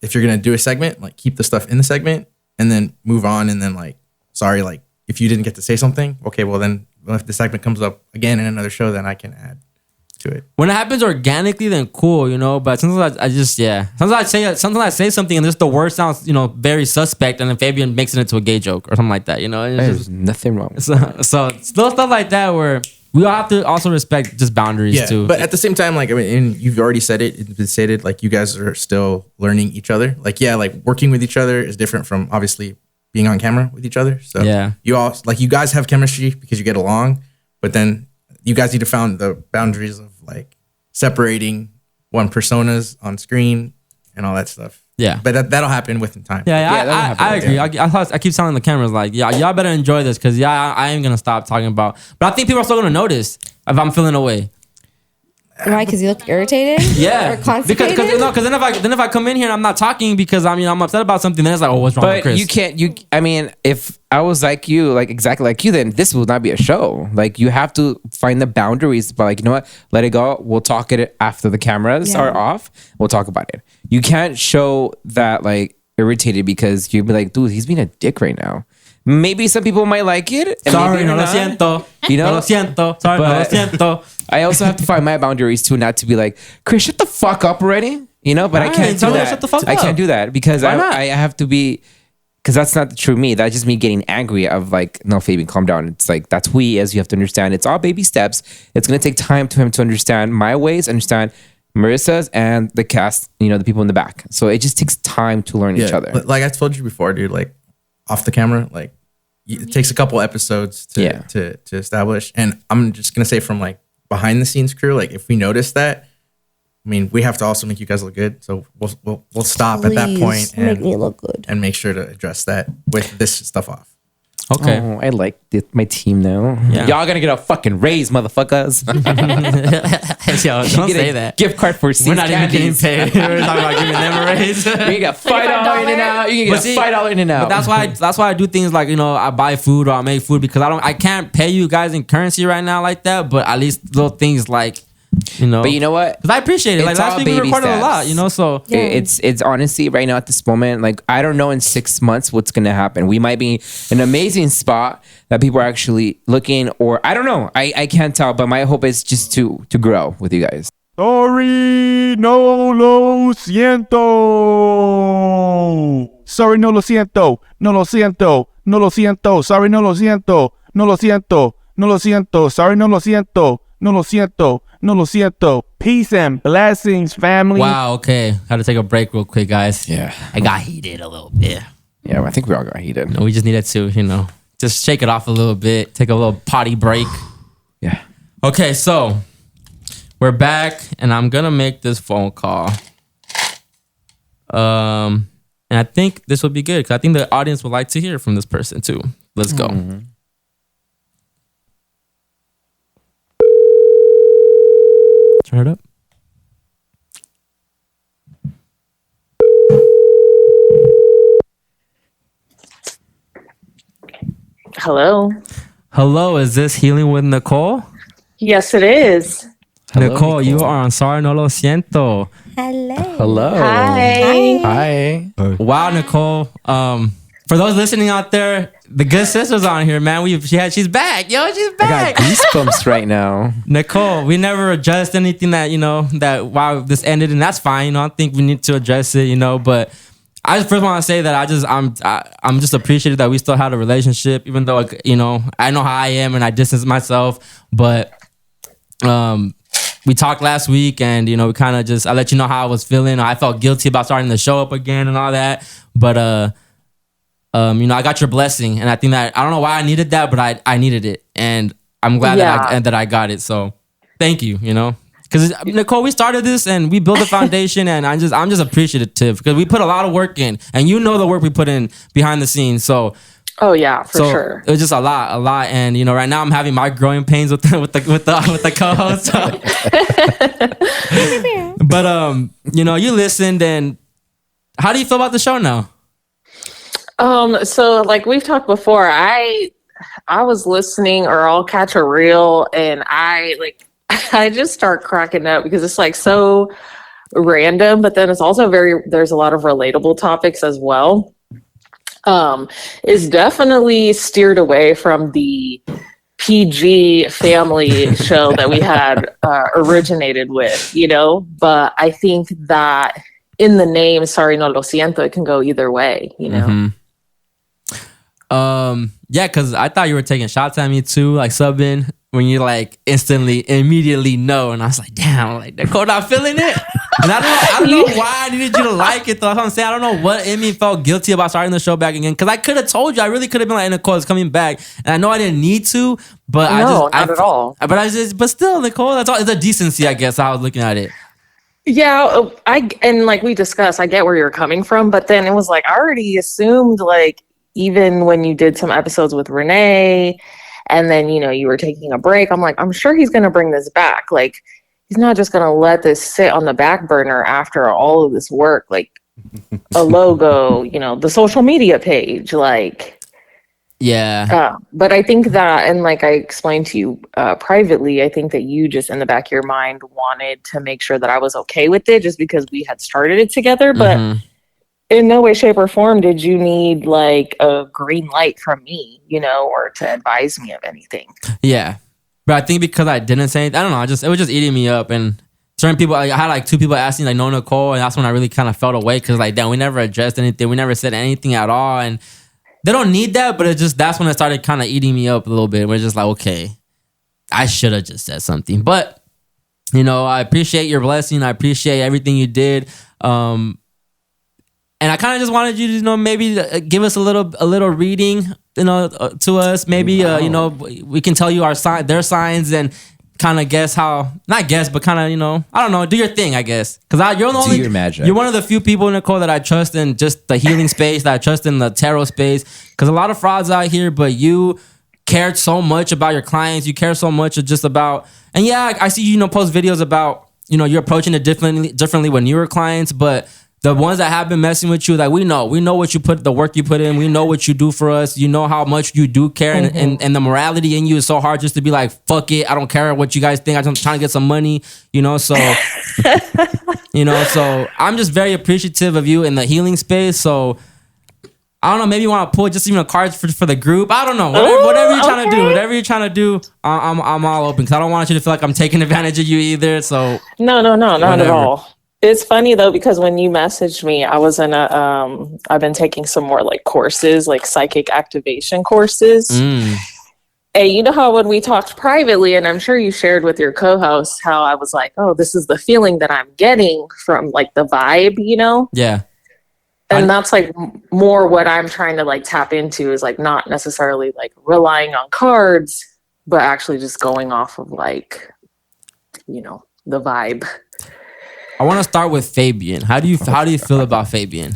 if you're gonna do a segment, like keep the stuff in the segment and then move on, and then like, sorry, like if you didn't get to say something, okay, well then if the segment comes up again in another show, then I can add to it. When it happens organically, then cool, But sometimes I just, Sometimes I say something and just the word sounds, very suspect, and then Fabian makes it into a gay joke or something like that, It's there's just, nothing wrong. so little stuff like that where we all have to also respect just boundaries Yeah, too. but at the same time, like I mean, and you've already said it. It's been stated. Like you guys are still learning each other. Like like working with each other is different from obviously being on camera with each other. So Yeah. you guys have chemistry because you get along, but then you guys need to find the boundaries of like separating one personas on screen and all that stuff. Yeah. but that'll happen within time. Yeah, that'll happen. I agree. I keep telling the cameras like, y'all better enjoy this because I am gonna stop talking about. But I think people are still gonna notice if I'm feeling away. why? Because you look irritated. Yeah, Or constipated. because then if I come in here and I'm not talking because I'm upset about something, then it's like, oh, what's wrong with But Chris? you can't. I mean, if I was like you, like exactly like you, then this will not be a show. Like you have to find the boundaries. But like, you know what? Let it go. We'll talk it after the cameras Yeah. are off. We'll talk about it. You can't show that like irritated because you'd be like, dude, he's being a dick right now. Maybe some people might like it. and Sorry, maybe no lo not. siento. You know? No lo siento. Sorry, no lo But- siento. I also have to find my boundaries too, not to be like, Chris, shut the fuck up already. But I Alright, can't do tell her that. shut the fuck I up. can't do that because Why not? I have to be, because that's not the true me. That's just me getting angry of like, no, Fabian, calm down. It's like, that's who he is. You have to understand. It's all baby steps. It's going to take time to him to understand my ways, understand Marissa's and the cast, the people in the back. So it just takes time to learn each other. Like I told you before, dude. Like off the camera, like it takes a couple episodes to establish. And I'm just gonna say from like behind the scenes crew, like if we notice that, I mean, we have to also make you guys look good. So we'll stop at that Please point make me look good. and make sure to address that with this stuff off. Okay. Oh, I like my team now. Yeah. Y'all gonna get a fucking raise, motherfuckers. Yo, don't Get say a that. gift card for We're not even getting paid. We're talking about giving them a raise. You got $5 in and out. You But can see, get $5 in and out. But that's why I do things like I buy food or I make food because I can't pay you guys in currency right now like that. But at least little things like But you know what? because I appreciate it. Like It's last all week we baby recorded a lot, steps. So Yeah. It's honestly right now at this moment, like I don't know in 6 months what's gonna happen. We might be in an amazing spot that people are actually looking, or I don't know. I can't tell, but my hope is just to grow with you guys. Sorry, no lo siento. Sorry, no lo siento. No lo siento. No lo siento. Sorry, no lo siento. No lo siento. No lo siento. Sorry, no lo siento. No lo siento. No lo siento. Peace and blessings, family. Wow, okay. Had to take a break real quick, guys. Yeah. I got heated a little bit. Yeah, I think we all got heated. We just needed to, just shake it off a little bit, take a little potty break. Yeah. Okay, so we're back, and I'm gonna make this phone call. And I think this will be good because I think the audience would like to hear from this person too. Let's go. Turn it up. Hello. Hello, is this Healing with Nicole? Yes, it is. Nicole, you are on Sorry No Lo Siento. Hello. Hello. Hi. Hi. Wow, Nicole. For those listening out there, the good sister's on here, man. She's back. Yo, she's I back. got goosebumps right now. Nicole, we never addressed anything that wow, this ended, and that's fine. I don't think we need to address it, but I just first want to say that I'm just appreciative that we still had a relationship, even though I know how I am and I distance myself. But we talked last week, and we kind of I let you know how I was feeling. I felt guilty about starting the show up again and all that. But I got your blessing, and I think that I don't know why I needed that, but I needed it, and I'm glad that I got it. So thank you. Because Nicole, we started this and we built a foundation, and I'm just appreciative because we put a lot of work in, and the work we put in behind the scenes. So, oh yeah, for sure. It was just a lot, and right now I'm having my growing pains with the co-host. But you listened, and how do you feel about the show now? So like we've talked before, I was listening, or I'll catch a reel, and I just start cracking up because it's like so random, but then it's also there's a lot of relatable topics as well. It's definitely steered away from the PG family show that we had originated with, but I think that in the name, Sorry No Lo Siento, it can go either way, Mm-hmm. Yeah, because I thought you were taking shots at me too, like subbing when you immediately know, and I was like, damn, Nicole not feeling it. And I don't know why I needed you to like it though. That's what I'm saying. I don't know what in me felt guilty about starting the show back again, because I could have told you. I really could have been like, Nicole is coming back, and I know I didn't need to, but not at all. But still, Nicole, that's all. It's a decency, I guess. How I was looking at it. Yeah, and like we discussed, I get where you're coming from, but then it was like I already assumed, even when you did some episodes with Renee, and then you were taking a break, I'm like, I'm sure he's gonna bring this back. Like, he's not just gonna let this sit on the back burner after all of this work, like a logo, the social media page, Yeah. But I think that, and like I explained to you privately, I think that you just in the back of your mind wanted to make sure that I was okay with it just because we had started it together. But in no way, shape, or form did you need a green light from me, or to advise me of anything. Yeah. But I think because I didn't say anything, I don't know, it was just eating me up. And certain people, I had 2 people asking, no, Nicole, and that's when I really kind of felt away because damn, we never addressed anything. We never said anything at all. And they don't need that, but that's when it started kind of eating me up a little bit. We're just like, okay, I should have just said something. But, I appreciate your blessing. I appreciate everything you did. And I kind of just wanted you to, maybe give us a little reading, to us. Maybe, we can tell you their signs and kind of guess how, not guess, but kind of, I don't know, do your thing, I guess. Because you're the only, your magic. You're one of the few people, Nicole, that I trust in just the healing space, that I trust in the tarot space. Because a lot of frauds out here, but you cared so much about your clients. You care so much just about, and yeah, I see you, post videos about, you're approaching it differently when you were clients, but the ones that have been messing with you, we know what the work you put in. We know what you do for us. You know how much you do care, and the morality in you is so hard just to be like, fuck it, I don't care what you guys think. I'm trying to get some money, so, so I'm just very appreciative of you in the healing space. So I don't know. Maybe you want to pull just even cards for the group. I don't know. Whatever you're trying to do. Whatever you're trying to do. I'm all open because I don't want you to feel like I'm taking advantage of you either. So No, not at all. It's funny though because when you messaged me, I was in I've been taking some more like courses, like psychic activation courses. And you know how when we talked privately, and I'm sure you shared with your co-host how I was like, oh, this is the feeling that I'm getting from like the vibe, you know? Yeah. And that's like more what I'm trying to like tap into is like not necessarily like relying on cards, but actually just going off of like, you know, the vibe. I want to start with Fabian. How do you feel about Fabian?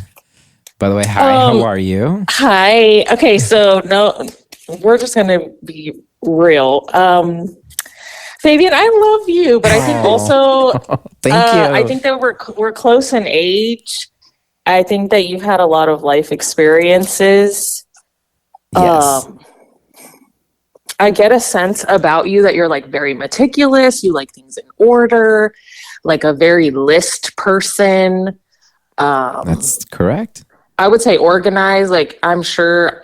By the way, hi, how are you? Hi. Okay, so no, we're just gonna be real. Fabian, I love you, but I think also Thank you. I think that we're close in age. I think that you've had a lot of life experiences. Yes. I get a sense about you that you're like very meticulous. You like things in order, like a very list person. That's correct. I would say organized. Like I'm sure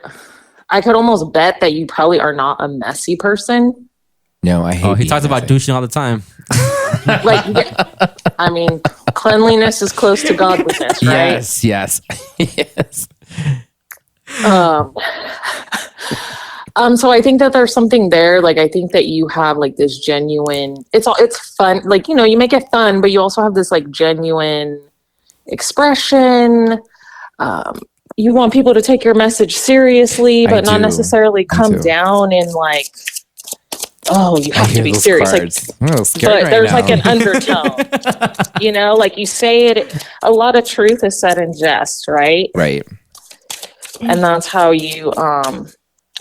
I could almost bet that you probably are not a messy person. No, I hate. He talks about douching all the time. Like, I mean, cleanliness is close to godliness, right? Yes. So I think that there's something there. Like, I think that you have like this genuine. It's fun. Like, you know, you make it fun, but you also have this like genuine expression. You want people to take your message seriously, but not necessarily come down and like, oh, you have to be serious. Like, but there's like an undertone, you know, like you say it, a lot of truth is said in jest, right? Right. And that's how you,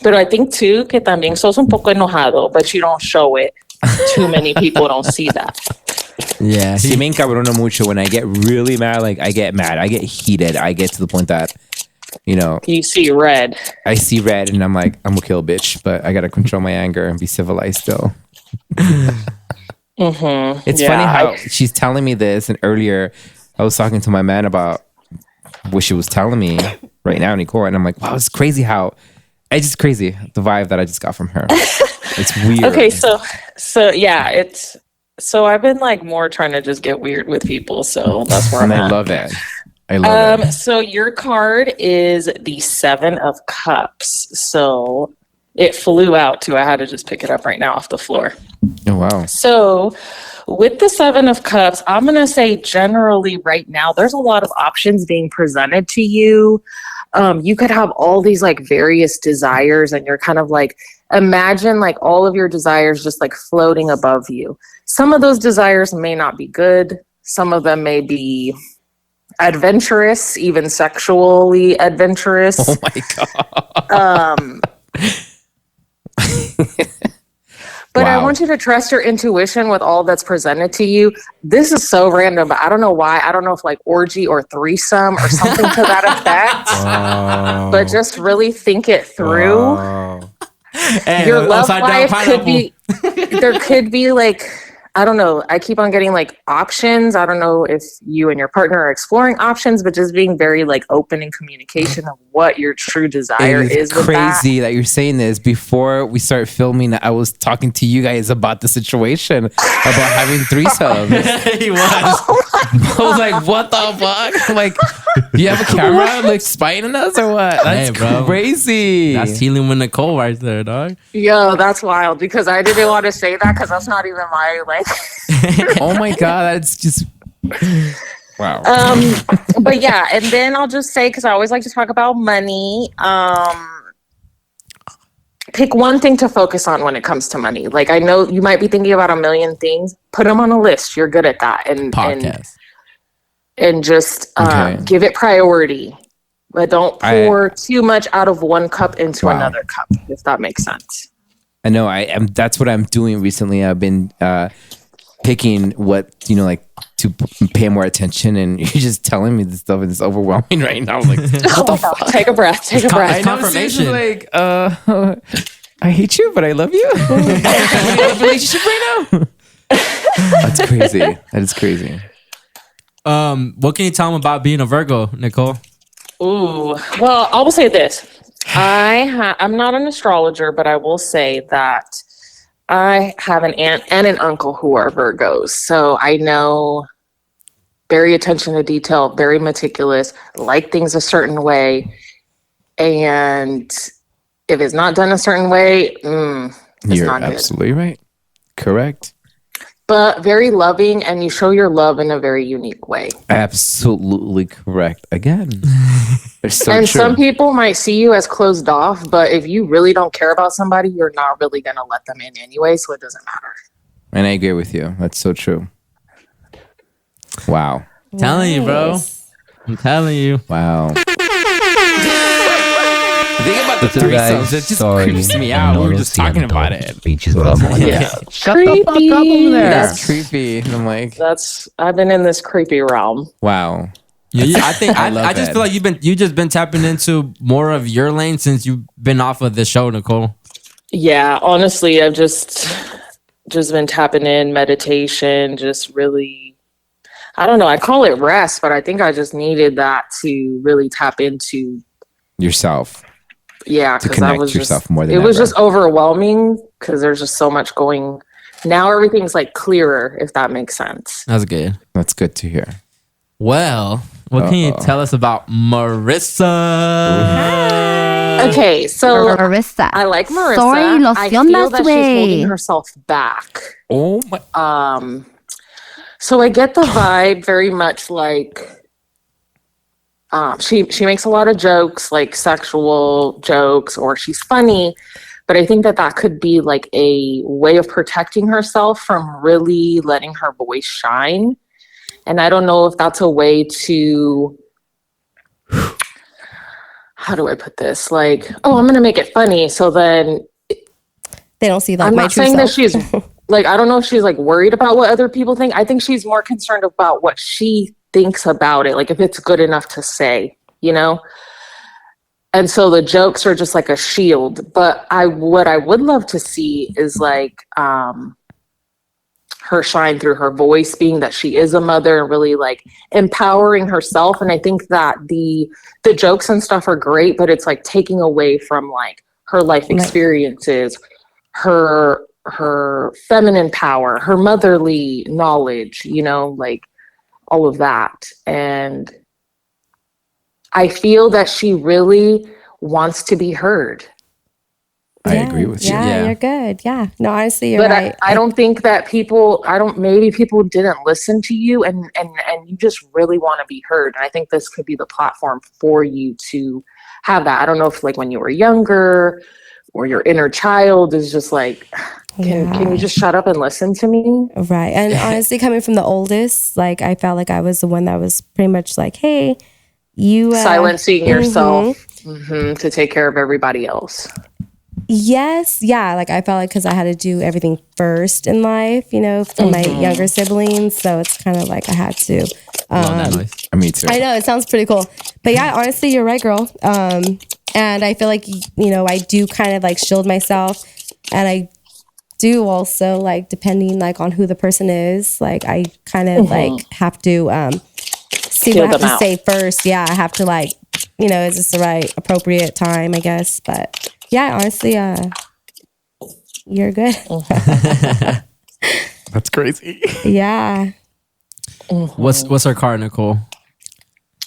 but I think too, que también sos un poco enojado, but you don't show it. Too many people don't see that. Yeah. Sí, me encabrono mucho when I get really mad. Like I get mad, I get heated. I get to the point that, you know, you see red. I see red and I'm like, I'm gonna kill a bitch, but I gotta control my anger and be civilized still. It's funny how she's telling me this, and earlier I was talking to my man about what she was telling me right now, Nicole, and I'm like, wow, it's crazy how it's just crazy the vibe that I just got from her. It's weird. Okay, so yeah, so I've been like more trying to just get weird with people, so that's where I'm at. I love it. I love it. So your card is the 7 of Cups. So it flew out too. I had to just pick it up right now off the floor. Oh, wow. So with the 7 of Cups, I'm going to say generally right now, there's a lot of options being presented to you. You could have all these like various desires and you're kind of like, imagine like all of your desires just like floating above you. Some of those desires may not be good. Some of them may be adventurous, even sexually adventurous. Oh my God. But I want you to trust your intuition with all that's presented to you. This is so random, but I don't know why. I don't know if like orgy or threesome or something to that effect. Wow. But just really think it through. Wow. Hey, Your love life could be, there could be like, I don't know. I keep on getting like options. I don't know if you and your partner are exploring options, but just being very like open in communication of what your true desire is. Crazy that you're saying this. Before we start filming, I was talking to you guys about the situation about having threesomes. He was. I was like, what the fuck? I'm like, you have a camera like spying on us or what? That's crazy. That's healing with Nicole right there, dog. Yo, that's wild because I didn't want to say that because that's not even my like. Oh my God, that's just wow. But yeah, and then I'll just say because I always like to talk about money. Pick one thing to focus on when it comes to money. Like I know you might be thinking about a million things. Put them on a list. You're good at that. And just give it priority. But don't pour too much out of one cup into another cup, if that makes sense. I know. That's what I'm doing recently. I've been picking what, you know, like to pay more attention, and you're just telling me this stuff, and it's overwhelming right now. I'm like, what the fuck? Take a breath. Take a breath. It's confirmation. Like, I hate you, but I love you. We have a relationship right now. That's crazy. That is crazy. What can you tell him about being a Virgo, Nicole? Ooh. Well, I will say this. I'm not an astrologer, but I will say that I have an aunt and an uncle who are Virgos. So I know very attention to detail, very meticulous, like things a certain way. And if it's not done a certain way, it's You're not good. absolutely right. Correct. But very loving, and you show your love in a very unique way. Absolutely correct. Again. It's so And true. some people might see you as closed off, but if you really don't care about somebody, you're not really going to let them in anyway, so it doesn't matter. And I agree with you. That's so true. Wow. I'm telling you, bro. I'm telling you. Wow. The thing about the threesomes, it just creeps me out. We were just talking about it. Yeah. Shut the fuck up over there. That's creepy. And I'm like, I've been in this creepy realm. wow. Yeah, I think I love I just it. feel like you just been tapping into more of your lane since you've been off of the show, Nicole. Yeah, honestly, I've just been tapping in meditation, just really, I don't know, I call it rest, but I think I just needed that to really tap into. Yourself. Yeah, To because I connect was yourself just, more than it was ever. just overwhelming because there's just so much going. Now everything's like clearer, if that makes sense. That's good. That's good to hear. Well, what can you tell us about Marissa? Okay, so Marissa. I like Marissa. Sorry, lo I siento feel that she's way. holding herself back. Oh my. So I get the vibe very much like she makes a lot of jokes, like sexual jokes, or she's funny, but I think that could be like a way of protecting herself from really letting her voice shine. And I don't know if that's a way to, how do I put this? Like, oh, I'm going to make it funny. So then They don't see like I'm my not true saying that self. she's like, I don't know if she's like worried about what other people think. I think she's more concerned about what she thinks about it. Like if it's good enough to say, you know? And so the jokes are just like a shield. But what I would love to see is like her shine through her voice, being that she is a mother and really like empowering herself. And I think that the jokes and stuff are great, but it's like taking away from like her life experiences, her feminine power, her motherly knowledge, you know, like all of that. And I feel that she really wants to be heard. I agree with you. Yeah, you're good. Yeah. No, honestly, you're But right. I don't think that maybe people didn't listen to you and you just really want to be heard. And I think this could be the platform for you to have that. I don't know if like when you were younger or your inner child is just like, can you just shut up and listen to me? Right. And honestly, coming from the oldest, like I felt like I was the one that was pretty much like, hey, you silencing yourself to take care of everybody else. Yes. Yeah. Like I felt like because I had to do everything first in life, you know, for my younger siblings. So it's kind of like I had to. Me too. I know it sounds pretty cool. But yeah, honestly, you're right, girl. And I feel like, you know, I do kind of like shield myself. And I do also like, depending like on who the person is, like I kind of like have to see Feel what I have them to out. say first. Yeah. I have to like, you know, is this the right appropriate time, I guess. But yeah, honestly, you're good. That's crazy. Yeah. What's her card, Nicole?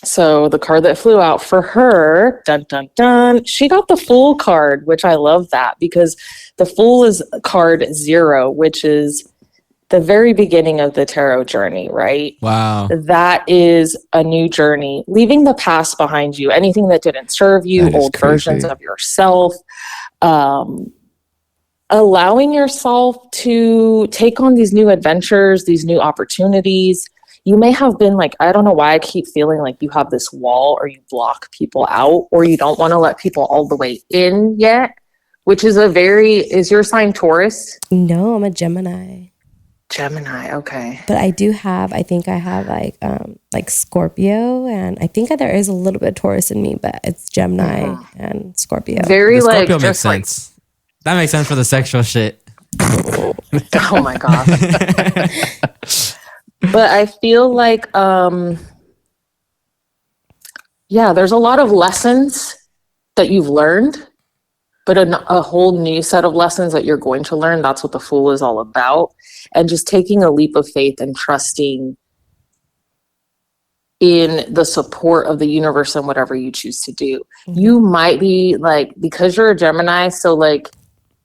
So the card that flew out for her, dun dun dun, she got the Fool card, which I love that because the Fool is card 0, which is the very beginning of the tarot journey, right? Wow. That is a new journey, leaving the past behind you, anything that didn't serve you, That is old versions crazy. of yourself, allowing yourself to take on these new adventures, these new opportunities. You may have been like, I don't know why I keep feeling like you have this wall or you block people out or you don't want to let people all the way in yet, which is is your sign Taurus? No, I'm a Gemini. Gemini, okay. But I think I have like Scorpio, and I think there is a little bit of Taurus in me, but it's Gemini and Scorpio. Very The like, Scorpio makes just like, sense. That makes sense for the sexual shit. oh my gosh. But I feel like yeah, there's a lot of lessons that you've learned, but a whole new set of lessons that you're going to learn. That's what the Fool is all about. And just taking a leap of faith and trusting in the support of the universe and whatever you choose to do. You might be like, because you're a Gemini, so like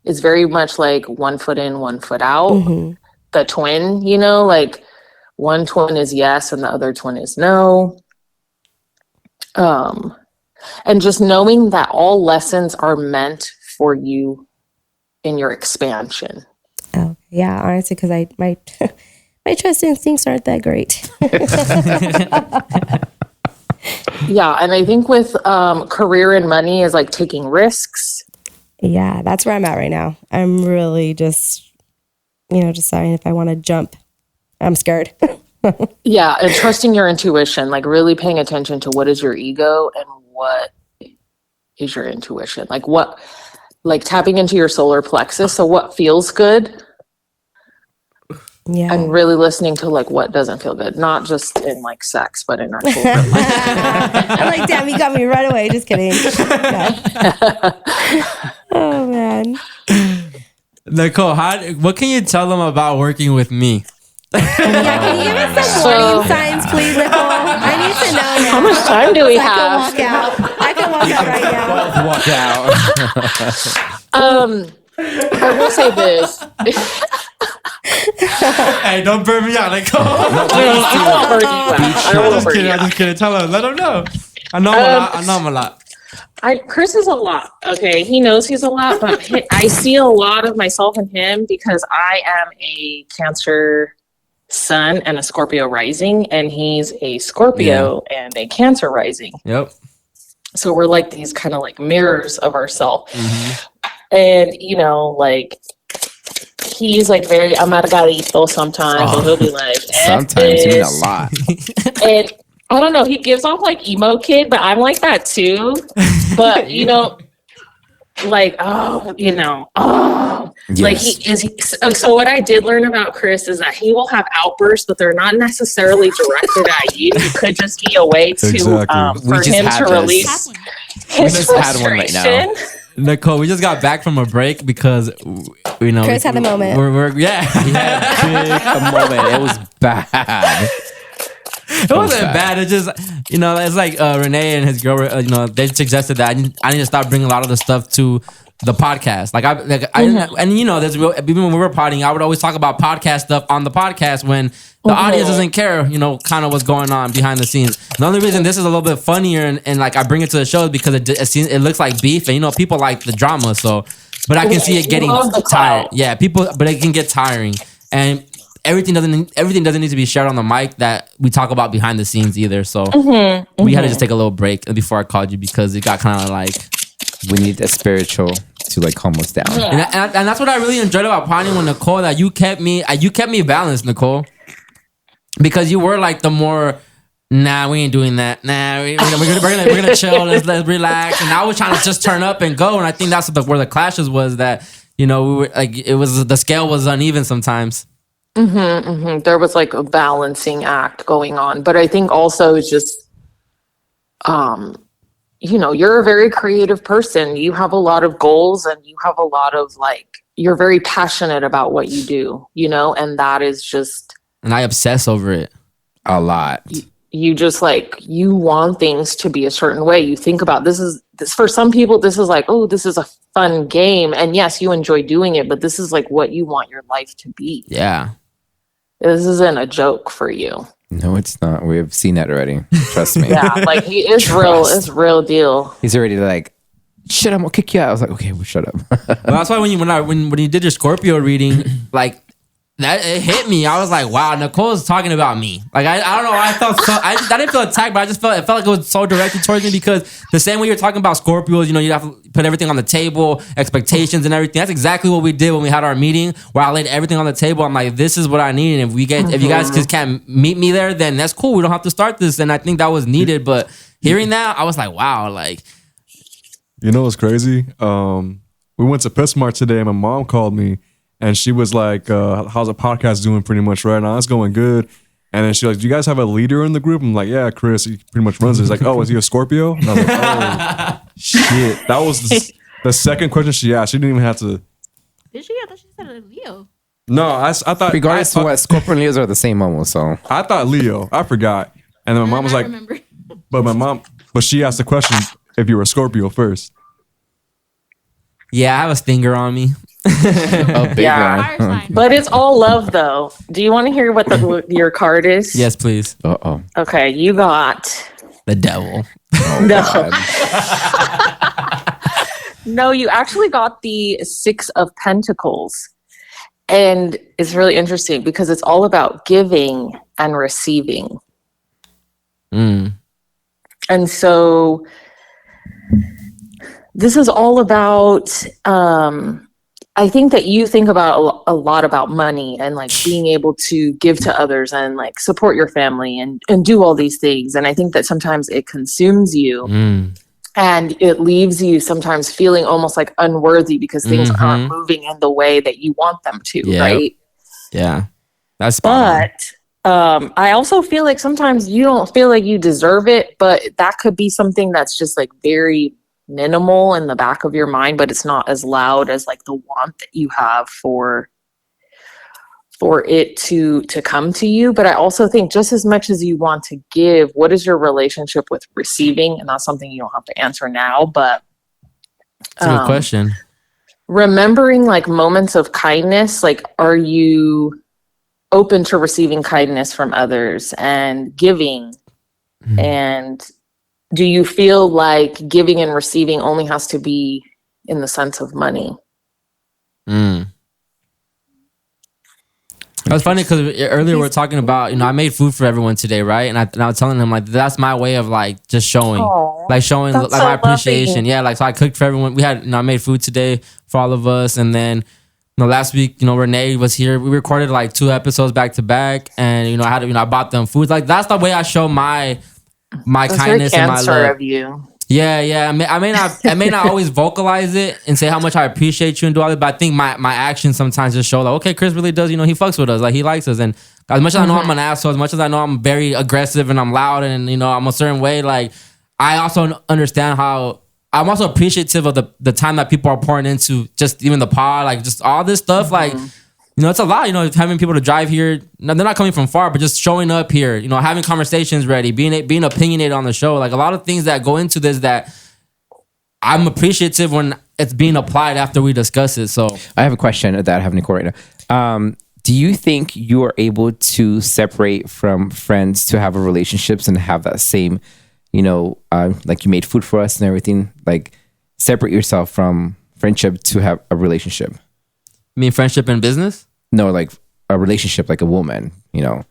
it's very much like 1 foot in, 1 foot out. The twin, you know, like one twin is yes and the other twin is no. And just knowing that all lessons are meant for you in your expansion. Oh, yeah, honestly, because my my trust instincts aren't that great. Yeah, and I think with career and money is like taking risks. Yeah, that's where I'm at right now. I'm really just, deciding if I want to jump. I'm scared. Yeah, and trusting your intuition, like really paying attention to what is your ego and what is your intuition. Like tapping into your solar plexus. So what feels good? Yeah. And really listening to like what doesn't feel good, not just in like sex, but in actual real life. I'm like, damn, you got me right away. Just kidding. Yeah. Oh man. Nicole, what can you tell them about working with me? Yeah, can you give us some warning signs, please, Nicole? I need to know now. How much time do we have? I can walk out right now. Walk out. I will say this. Hey, don't burn me out, Nicole. I'm just kidding. Tell him. Let him know. I know him a lot. Chris is a lot. Okay, he knows he's a lot, but I see a lot of myself in him because I am a Cancer sun and a Scorpio rising, and he's a Scorpio and a Cancer rising. Yep. So we're like these kind of like mirrors of ourselves. And like he's like very amargadito sometimes, and he'll be like, sometimes, you mean a lot. And I don't know, he gives off like emo kid, but I'm like that too. But like, Yes. like he is. So what I did learn about Chris is that he will have outbursts, but they're not necessarily directed at you. It could just be a way to for him to release his frustration. Nicole, we just got back from a break because Chris had a moment. He had a moment. It was bad. It wasn't bad. It just, it's like Renee and his girl, they suggested that I need to stop bringing a lot of the stuff to the podcast. There's even when we were potting, I would always talk about podcast stuff on the podcast when the audience doesn't care, kind of what's going on behind the scenes. The only reason this is a little bit funnier and like I bring it to the show is because it looks like beef and people like the drama. So, but I can see it getting tired. Yeah, but it can get tiring and. Everything doesn't need to be shared on the mic that we talk about behind the scenes either. So we had to just take a little break before I called you because it got kind of like we need a spiritual to like calm us down. And that's what I really enjoyed about potting with Nicole, that you kept me balanced, Nicole, because you were like the more. Nah, we ain't doing that. Nah, we're gonna chill. Let's relax. And I was trying to just turn up and go. And I think that's where the clashes was, that we were like the scale was uneven sometimes. There was like a balancing act going on, but I think also it's just, you're a very creative person. You have a lot of goals and you have a lot of you're very passionate about what you do, and that is just. And I obsess over it a lot. You just you want things to be a certain way. You think about this for some people, this is like, oh, this is a fun game. And yes, you enjoy doing it, but this is like what you want your life to be. Yeah. This isn't a joke for you. No, it's not. We've seen that already. Trust me. Yeah, he is real. It's real deal. He's already like, shit, I'm gonna kick you out. I was like, okay, well, shut up. Well, that's why when you did your Scorpio reading, that it hit me. I was like, wow, Nicole's talking about me. I don't know. I felt I didn't feel attacked, but it felt like it was so directed towards me because the same way you're talking about Scorpios, you have to put everything on the table, expectations and everything. That's exactly what we did when we had our meeting, where I laid everything on the table. I'm like, this is what I need. And if you guys just can't meet me there, then that's cool. We don't have to start this. And I think that was needed. But hearing that, I was like, wow, what's crazy? We went to PetSmart today and my mom called me. And she was like, how's the podcast doing pretty much right now? It's going good. And then she's like, do you guys have a leader in the group? I'm like, yeah, Chris, he pretty much runs it. He's like, oh, is he a Scorpio? And I was like, oh, shit. That was the second question she asked. She didn't even have to. Did she? I thought she said a Leo. No, I thought. Regardless of what, Scorpio and Leos are the same almost, so. I thought Leo. I forgot. And then my mom was like, remember. but she asked the question if you were a Scorpio first. Yeah, I have a stinger on me. A big Yeah. one. But it's all love, though. Do you want to hear what your card is? Yes, please. Uh-oh. Okay, you got. The devil. No. No, you actually got the Six of Pentacles. And it's really interesting because it's all about giving and receiving. Mm. And so this is all about, I think that you think about a lot about money and like being able to give to others and like support your family and do all these things. And I think that sometimes it consumes you and it leaves you sometimes feeling almost like unworthy because things aren't moving in the way that you want them to, right? Yeah. That's spot on. But I also feel like sometimes you don't feel like you deserve it, but that could be something that's just like very minimal in the back of your mind, but it's not as loud as like the want that you have for it to come to you. But I also think just as much as you want to give, what is your relationship with receiving? And that's something you don't have to answer now, but That's a good question. remembering like moments of kindness, like are you open to receiving kindness from others and giving? And do you feel like giving and receiving only has to be in the sense of money? That's funny because earlier we were talking about, I made food for everyone today, right? And I was telling them like that's my way of like just showing, like showing like so my appreciation. lovely. Yeah, like so I cooked for everyone. We had, I made food today for all of us, and then last week, Renee was here. We recorded like 2 episodes back to back, and I bought them food. Like that's the way I show my That's kindness very and my Cancer love. of you. Yeah. I may not always vocalize it and say how much I appreciate you and do all that, but I think my actions sometimes just show like, okay, Chris really does, he fucks with us, like he likes us. And as much as I know I'm an asshole, as much as I know I'm very aggressive and I'm loud and I'm a certain way, like I also understand how I'm also appreciative of the time that people are pouring into just even the pod, like just all this stuff, like it's a lot, having people to drive here. They're not coming from far, but just showing up here, having conversations ready, being opinionated on the show. Like a lot of things that go into this that I'm appreciative when it's being applied after we discuss it. So I have a question that I have Nicole right now. Do you think you are able to separate from friends to have a relationships and have that same, like you made food for us and everything, like separate yourself from friendship to have a relationship? You mean friendship and business? No, like a relationship, like a woman, will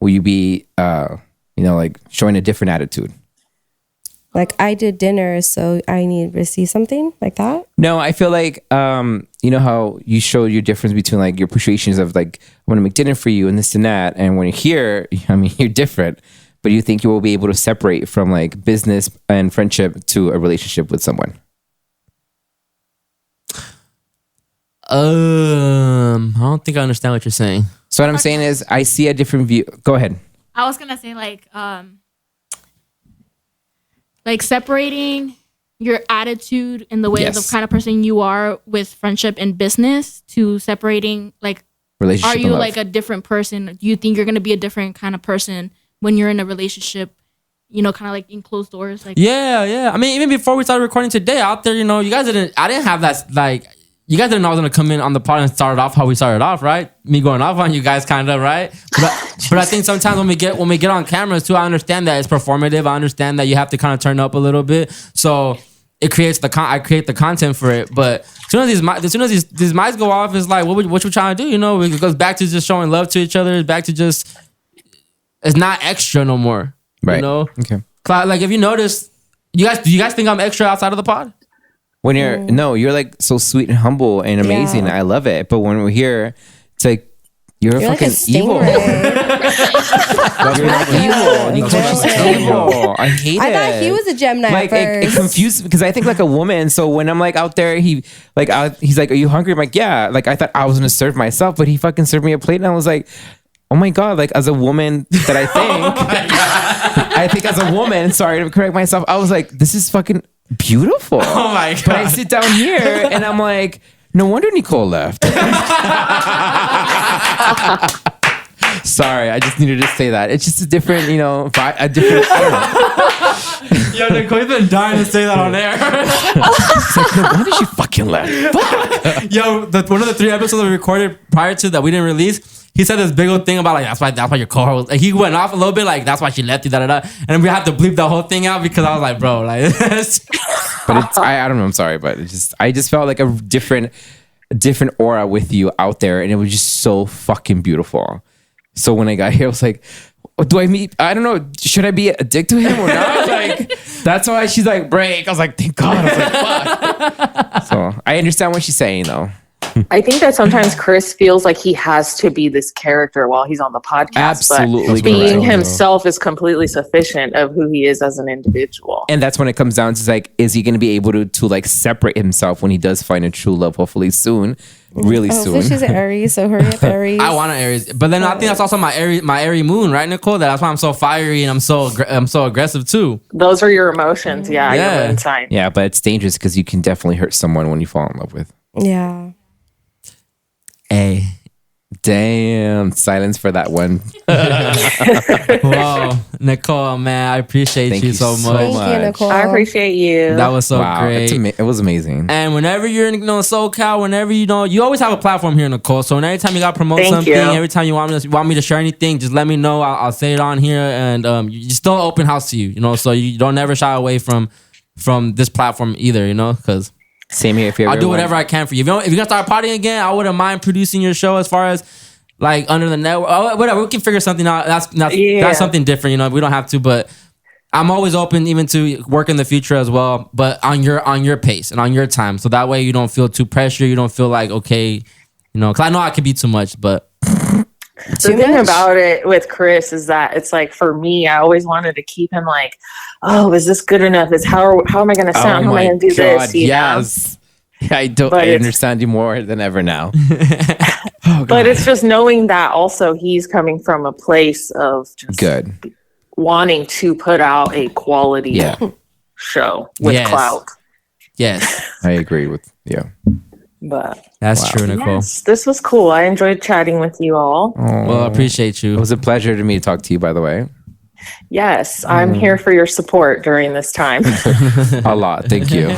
you be, like showing a different attitude? Like I did dinner, so I need to receive something like that. No, I feel like, how you show your difference between like your appreciations of like, I want to make dinner for you and this and that. And when you're here, you're different, but you think you will be able to separate from like business and friendship to a relationship with someone? I don't think I understand what you're saying. So what I'm saying is I see a different view. Go ahead. I was gonna say like separating your attitude and the way of the kind of person you are with friendship and business to separating like Relationship are you and love. like a different person? Do you think you're gonna be a different kind of person when you're in a relationship? Kind of like in closed doors. Like Yeah. I mean, even before we started recording today, out there, you guys I didn't have that like. You guys didn't know I was gonna come in on the pod and start off how we started off, right? Me going off on you guys, kind of, right? But I think sometimes when we get on cameras too, I understand that it's performative. I understand that you have to kind of turn up a little bit, so it creates I create the content for it. But as soon as these mics go off, it's like what you trying to do? It goes back to just showing love to each other. It's back to just it's not extra no more, Right. Okay. Like if you notice, do you guys think I'm extra outside of the pod? When you're like so sweet and humble and amazing. I love it. But when we're here, it's like you're fucking like evil. a You're not evil. Nicole's evil. I hate it. I thought he was a Gemini like at it first. confused because I think like a woman. So when I'm like out there, he's like, "Are you hungry?" I'm like, "Yeah." Like I thought I was gonna serve myself, but he fucking served me a plate, and I was like, oh my God, like as a woman that I think, I think as a woman, sorry to correct myself, I was like, this is fucking beautiful. Oh my God. But I sit down here and I'm like, no wonder Nicole left. Sorry, I just needed to say that. It's just a different, you know, a different. I don't know. Yo, Nicole, you've been dying to say that on air. It's like, no wonder she fucking left. Fuck. Yo, one of the 3 episodes that we recorded prior to that we didn't release, he said this big old thing about like that's why your co-host. Like, he went off a little bit like that's why she left you, da da da. And then we had to bleep the whole thing out because I was like, bro, like. But it's, I don't know. I'm sorry, but I just felt like a different aura with you out there, and it was just so fucking beautiful. So when I got here, I was like, I don't know, should I be a dick to him or not? Like, that's why she's like, break. I was like, thank God. I was like, fuck. So I understand what she's saying, though. I think that sometimes Chris feels like he has to be this character while he's on the podcast. Absolutely But being correct. himself is completely sufficient of who he is as an individual. And that's when it comes down to like, is he going to be able to like separate himself when he does find a true love, hopefully soon, really So soon. she's an Aries, so hurry up, Aries. I want an Aries, but then I think that's also my Aries moon, right, Nicole? That's why I'm so fiery and I'm so aggressive too. Those are your emotions. Yeah. Yeah. Your moon sign. Yeah, but it's dangerous because you can definitely hurt someone when you fall in love with. Yeah. Hey. Damn, silence for that one. Whoa, Nicole, man, I appreciate Thank you you so so much. Thank much. you, Nicole. I appreciate you. That was so Wow, great. it was amazing. And whenever you're in SoCal, whenever you always have a platform here, Nicole. So every time you got to promote Thank something, you. every time you want me to share anything, just let me know. I'll say it on here, and you're still open house to you. So you don't never shy away from this platform either, because Same here. If you I'll ever do want- whatever I can for you. If you're gonna start partying again, I wouldn't mind producing your show as far as like under the network. Oh, whatever, we can figure something out. That's something different. We don't have to, but I'm always open even to work in the future as well, but on your pace and on your time. So that way you don't feel too pressured. You don't feel like, okay, because I know I could be too much, but The thing about it with Chris is that it's like, for me, I always wanted to keep him like, oh, is this good enough? How am I going to sound? How am I going to do this? You know? Yes. I But it's- understand you more than ever now. But it's just knowing that also he's coming from a place of just Good. wanting to put out a quality Yeah. show with Yes. clout. yes, I agree with you. But that's true, Nicole. yes, this was cool. I enjoyed chatting with you all. Well, I appreciate It you. was a pleasure to me to talk to you, by the way. Yes, I'm here for your support during this time. A lot. Thank you.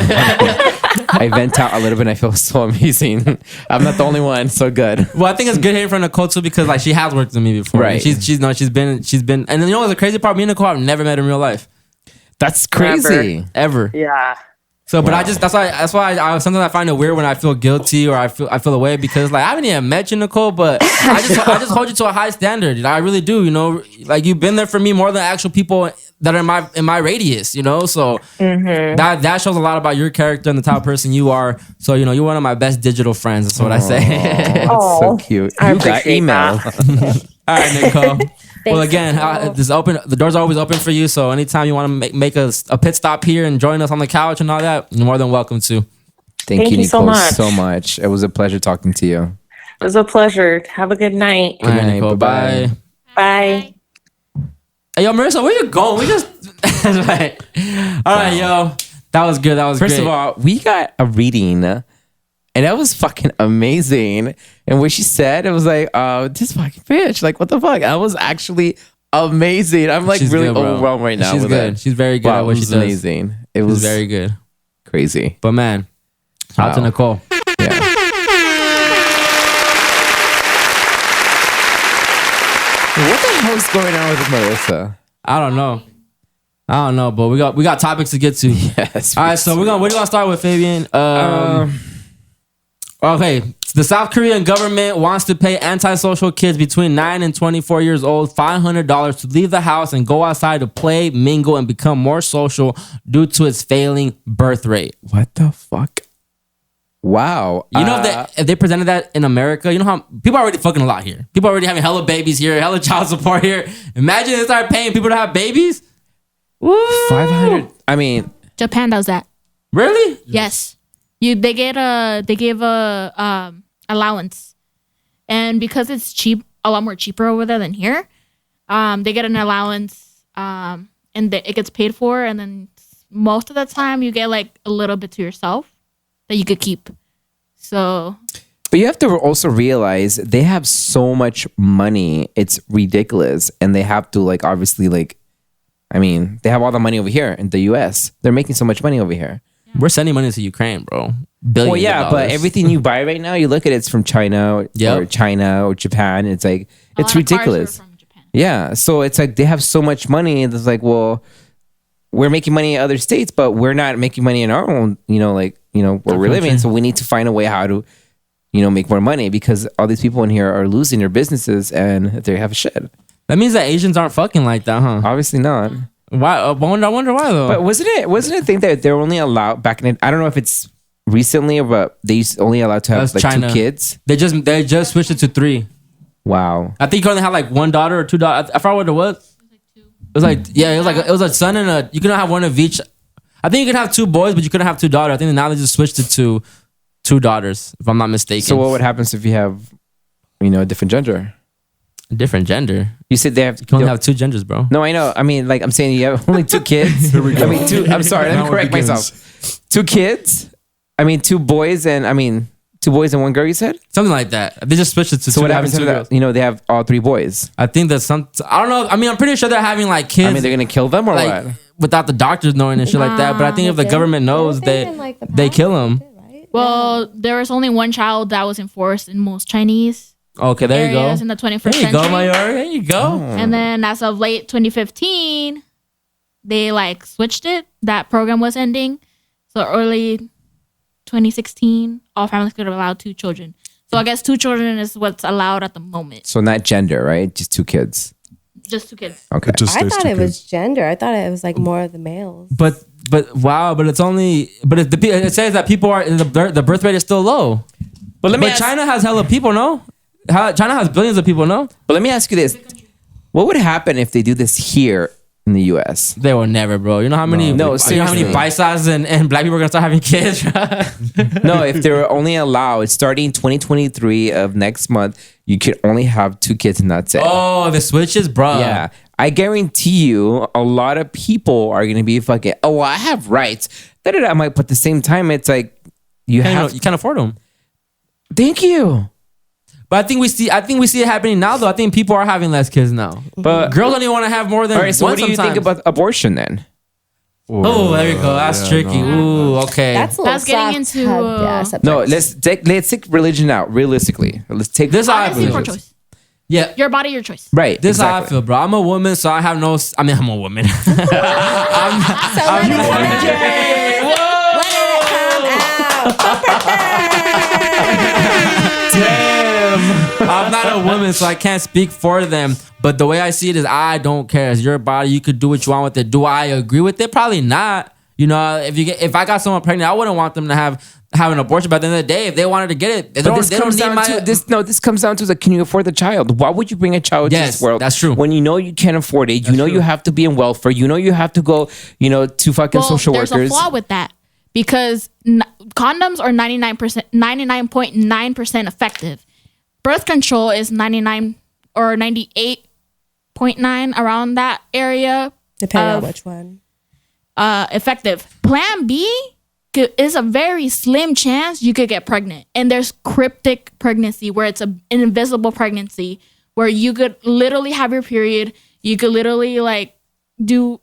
I vent out a little bit and I feel so amazing. I'm not the only one. So good. Well, I think it's good hearing from Nicole too because like she has worked with me before. Right. And she's been, and then what's the crazy part? Me and Nicole I've never met in real life That's crazy. ever. Yeah. So, but that's why I sometimes I find it weird when I feel guilty or I feel away because like I haven't even met you, Nicole, but I just hold you to a high standard. I really do. Like you've been there for me more than actual people that are in my radius. So that shows a lot about your character and the type of person you are. So you're one of my best digital friends. That's what I say. That's Oh, so cute. I You got appreciate email. that. All right, Nicole. Well, Thanks, again, Nicole. this open. The doors are always open for you. So anytime you want to make a pit stop here and join us on the couch and all that, you're more than welcome to. Thank you, you so Nicole, much. so much. It was a pleasure talking to you. It was a pleasure. Have a good night. All right, night. Nicole. Bye-bye. Bye. Bye. Hey, yo, Marissa, where you going? We just. That's right. All right, yo. That was good. That was First great. of all, we got a reading and that was fucking amazing. And what she said, it was like, this fucking bitch. Like, what the fuck? I was actually amazing. I'm like She's really good, bro. overwhelmed right now. She's with good. it. She's very good Wow, at what it she was does. amazing. It She's was very good. crazy. But man, shout out to Wow. Nicole. Yeah. What the hell's going on with Melissa? I don't know, but we got topics to get to. Yes. All right, so what are you gonna start with, Fabian? Okay, the South Korean government wants to pay antisocial kids between 9 and 24 years old $500 to leave the house and go outside to play, mingle, and become more social due to its failing birth rate. What the fuck? Wow. If they presented that in America, you know how people are already fucking a lot here. People are already having hella babies here, hella child support here. Imagine they start paying people to have babies. Woo! 500. I mean, Japan does that. Really? Yes. They give a allowance. And because it's cheap, a lot more cheaper over there than here. They get an allowance, and it gets paid for, and then most of the time you get like a little bit to yourself that you could keep. So, but you have to also realize they have so much money, it's ridiculous, and they have to like obviously like, I mean, they have all the money over here in the U.S. They're making so much money over here. We're sending money to Ukraine, bro. Billions. Well, yeah, but everything you buy right now, you look at it's from China or Japan. It's like it's ridiculous. Yeah, so it's like they have so much money, and it's like, well, we're making money in other states, but we're not making money in our own, where we're living. So we need to find a way how to, make more money because all these people in here are losing their businesses and they have shit. That means that Asians aren't fucking like that, huh? Obviously not. Why? I wonder why though. But wasn't it a thing that they're only allowed back in? I don't know if it's recently, but they only allowed to have like China. 2 kids. They just switched it to 3. Wow. I think you only have like 1 daughter or 2 daughters. I forgot what it was. It was a son and a. You couldn't have one of each. I think you could have 2 boys, but you couldn't have 2 daughters. I think now they just switched it to 2 daughters, if I'm not mistaken. So what would happen if you have, a different gender? A different gender? You said you can only have 2 genders, bro. No, I know. I mean, like I'm saying, you have only 2 kids. Here we go. I mean, 2. I'm sorry. Let me correct myself. 2 kids. I mean, 2 boys and 2 boys and 1 girl. You said something like that. They just switched it to. So what happens to that? They have all 3 boys. I think that's some. I don't know. I mean, I'm pretty sure they're having like kids. I mean, they're gonna kill them or like, what? Without the doctors knowing and shit like that. But I think if the government knows, they kill them. Well, there was only 1 child that was enforced in most Chinese. Okay, there you go. In the 21st century. There you go, Mayor. There you go. And then as of late 2015, they like switched it. That program was ending. So early 2016, all families could allow 2 children. So I guess 2 children is what's allowed at the moment. So not gender, right? Just 2 kids. Just 2 kids. Okay. I thought it was gender. I thought it was like more of the males. But it's only. But it says that people are the birth rate is still low. But China has hella people, no? China has billions of people, no? But let me ask you this: what would happen if they do this here in the U.S.? They will never, bro. You know how many? No, you know how many paisas and black people are gonna start having kids? No, if they're only allowed starting 2023 of next month, you can only have 2 kids and that's it. Oh, the switches, bro. Yeah, I guarantee you, a lot of people are gonna be fucking. Oh, well, I have rights. But at the same time, it's like you can't afford them. Thank you. But I think we see it happening now, though. I think people are having less kids now. But girls don't even want to have more than. All right, so what do you think about abortion then? Oh, there you go. That's tricky. No. Ooh, okay. That's getting into. No, let's take religion out. Realistically, let's take this. Honestly, for choice. Yeah, your body, your choice. Right. This is how I feel, bro. I'm a woman, so I have no. I mean, I'm a woman. I'm I'm not a woman, so I can't speak for them. But the way I see it is, I don't care. It's your body. You could do what you want with it. Do I agree with it? Probably not. If I got someone pregnant, I wouldn't want them to have an abortion. But at the end of the day, if they wanted to get it, this comes down to can you afford the child? Why would you bring a child to this world? That's true. When you know you can't afford it, you have to be in welfare. You have to go, to fucking social workers. There's a flaw with that because condoms are 99.9% effective. Birth control is 99 or 98.9 around that area. Depending on which one. Effective. Plan B is a very slim chance you could get pregnant. And there's cryptic pregnancy where it's an invisible pregnancy where you could literally have your period. You could literally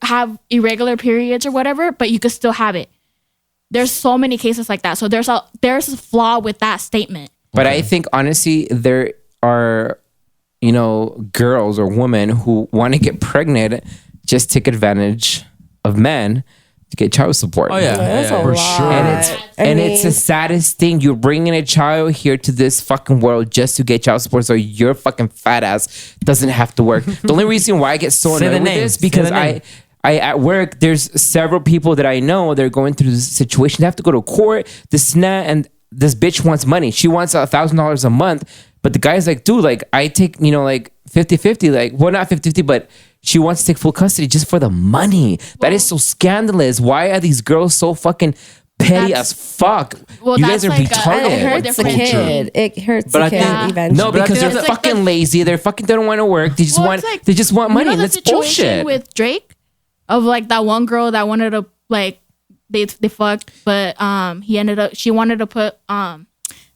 have irregular periods or whatever, but you could still have it. There's so many cases like that. So there's a flaw with that statement. But I think honestly, there are, girls or women who want to get pregnant, just take advantage of men to get child support. Oh yeah, for sure. And it's the saddest thing. You're bringing a child here to this fucking world just to get child support, so your fucking fat ass doesn't have to work. The only reason why I get so annoyed with this because I at work, there's several people that I know they're going through this situation. They have to go to court, this and that, and this bitch wants money. She wants $1,000 a month. But the guy's like, dude, I take, 50-50, well, not 50-50, but she wants to take full custody just for the money. That is so scandalous. Why are these girls so fucking petty as fuck. Well, You guys are that's like retarded. It hurts the kid. It hurts But the I kid think- eventually. No, because they're It's like fucking the- lazy. They're fucking. They don't want to work. They just Well, want. it's like- They just want money. You know the That's situation bullshit. with Drake, of like that one girl that wanted to like they fucked, but she wanted to put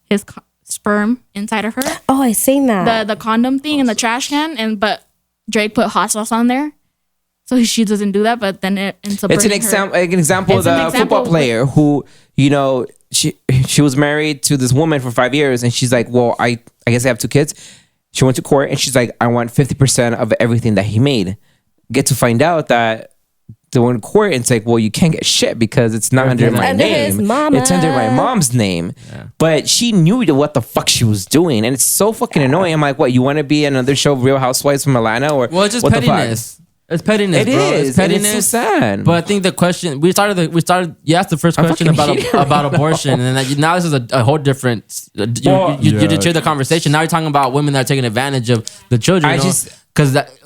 his sperm inside of her, Oh, I seen that. the condom thing in the trash can, but Drake put hot sauce on there, so she doesn't do that. But then it ends up It's an burning her. example of It's an the example football of- player who, you know, she was married to this woman for 5 years, and she's like, well, I guess I have 2 kids. She went to court, and she's like, I want 50% of everything that he made. Get to find out that they went to court, and it's like, well, you can't get shit because it's not under my under his name. mama. It's under my mom's name. But she knew what the fuck she was doing, and it's so fucking annoying. I'm like, what? You want to be another show, Real Housewives from Atlanta, or Well, it's just what the fuck? pettiness. It's pettiness, It bro. is, It's and pettiness. it's so sad. But I think the question we started. You asked the first I'm question fucking about heated. about abortion, and then now this is a whole different. You just changed the conversation. Now you're talking about women that are taking advantage of the children.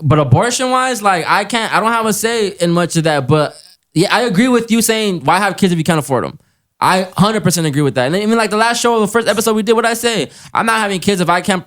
But abortion wise, like I don't have a say in much of that. But yeah, I agree with you saying why have kids if you can't afford them. I 100% agree with that. And even like the last show, the first episode we did, what I say? I'm not having kids if I can't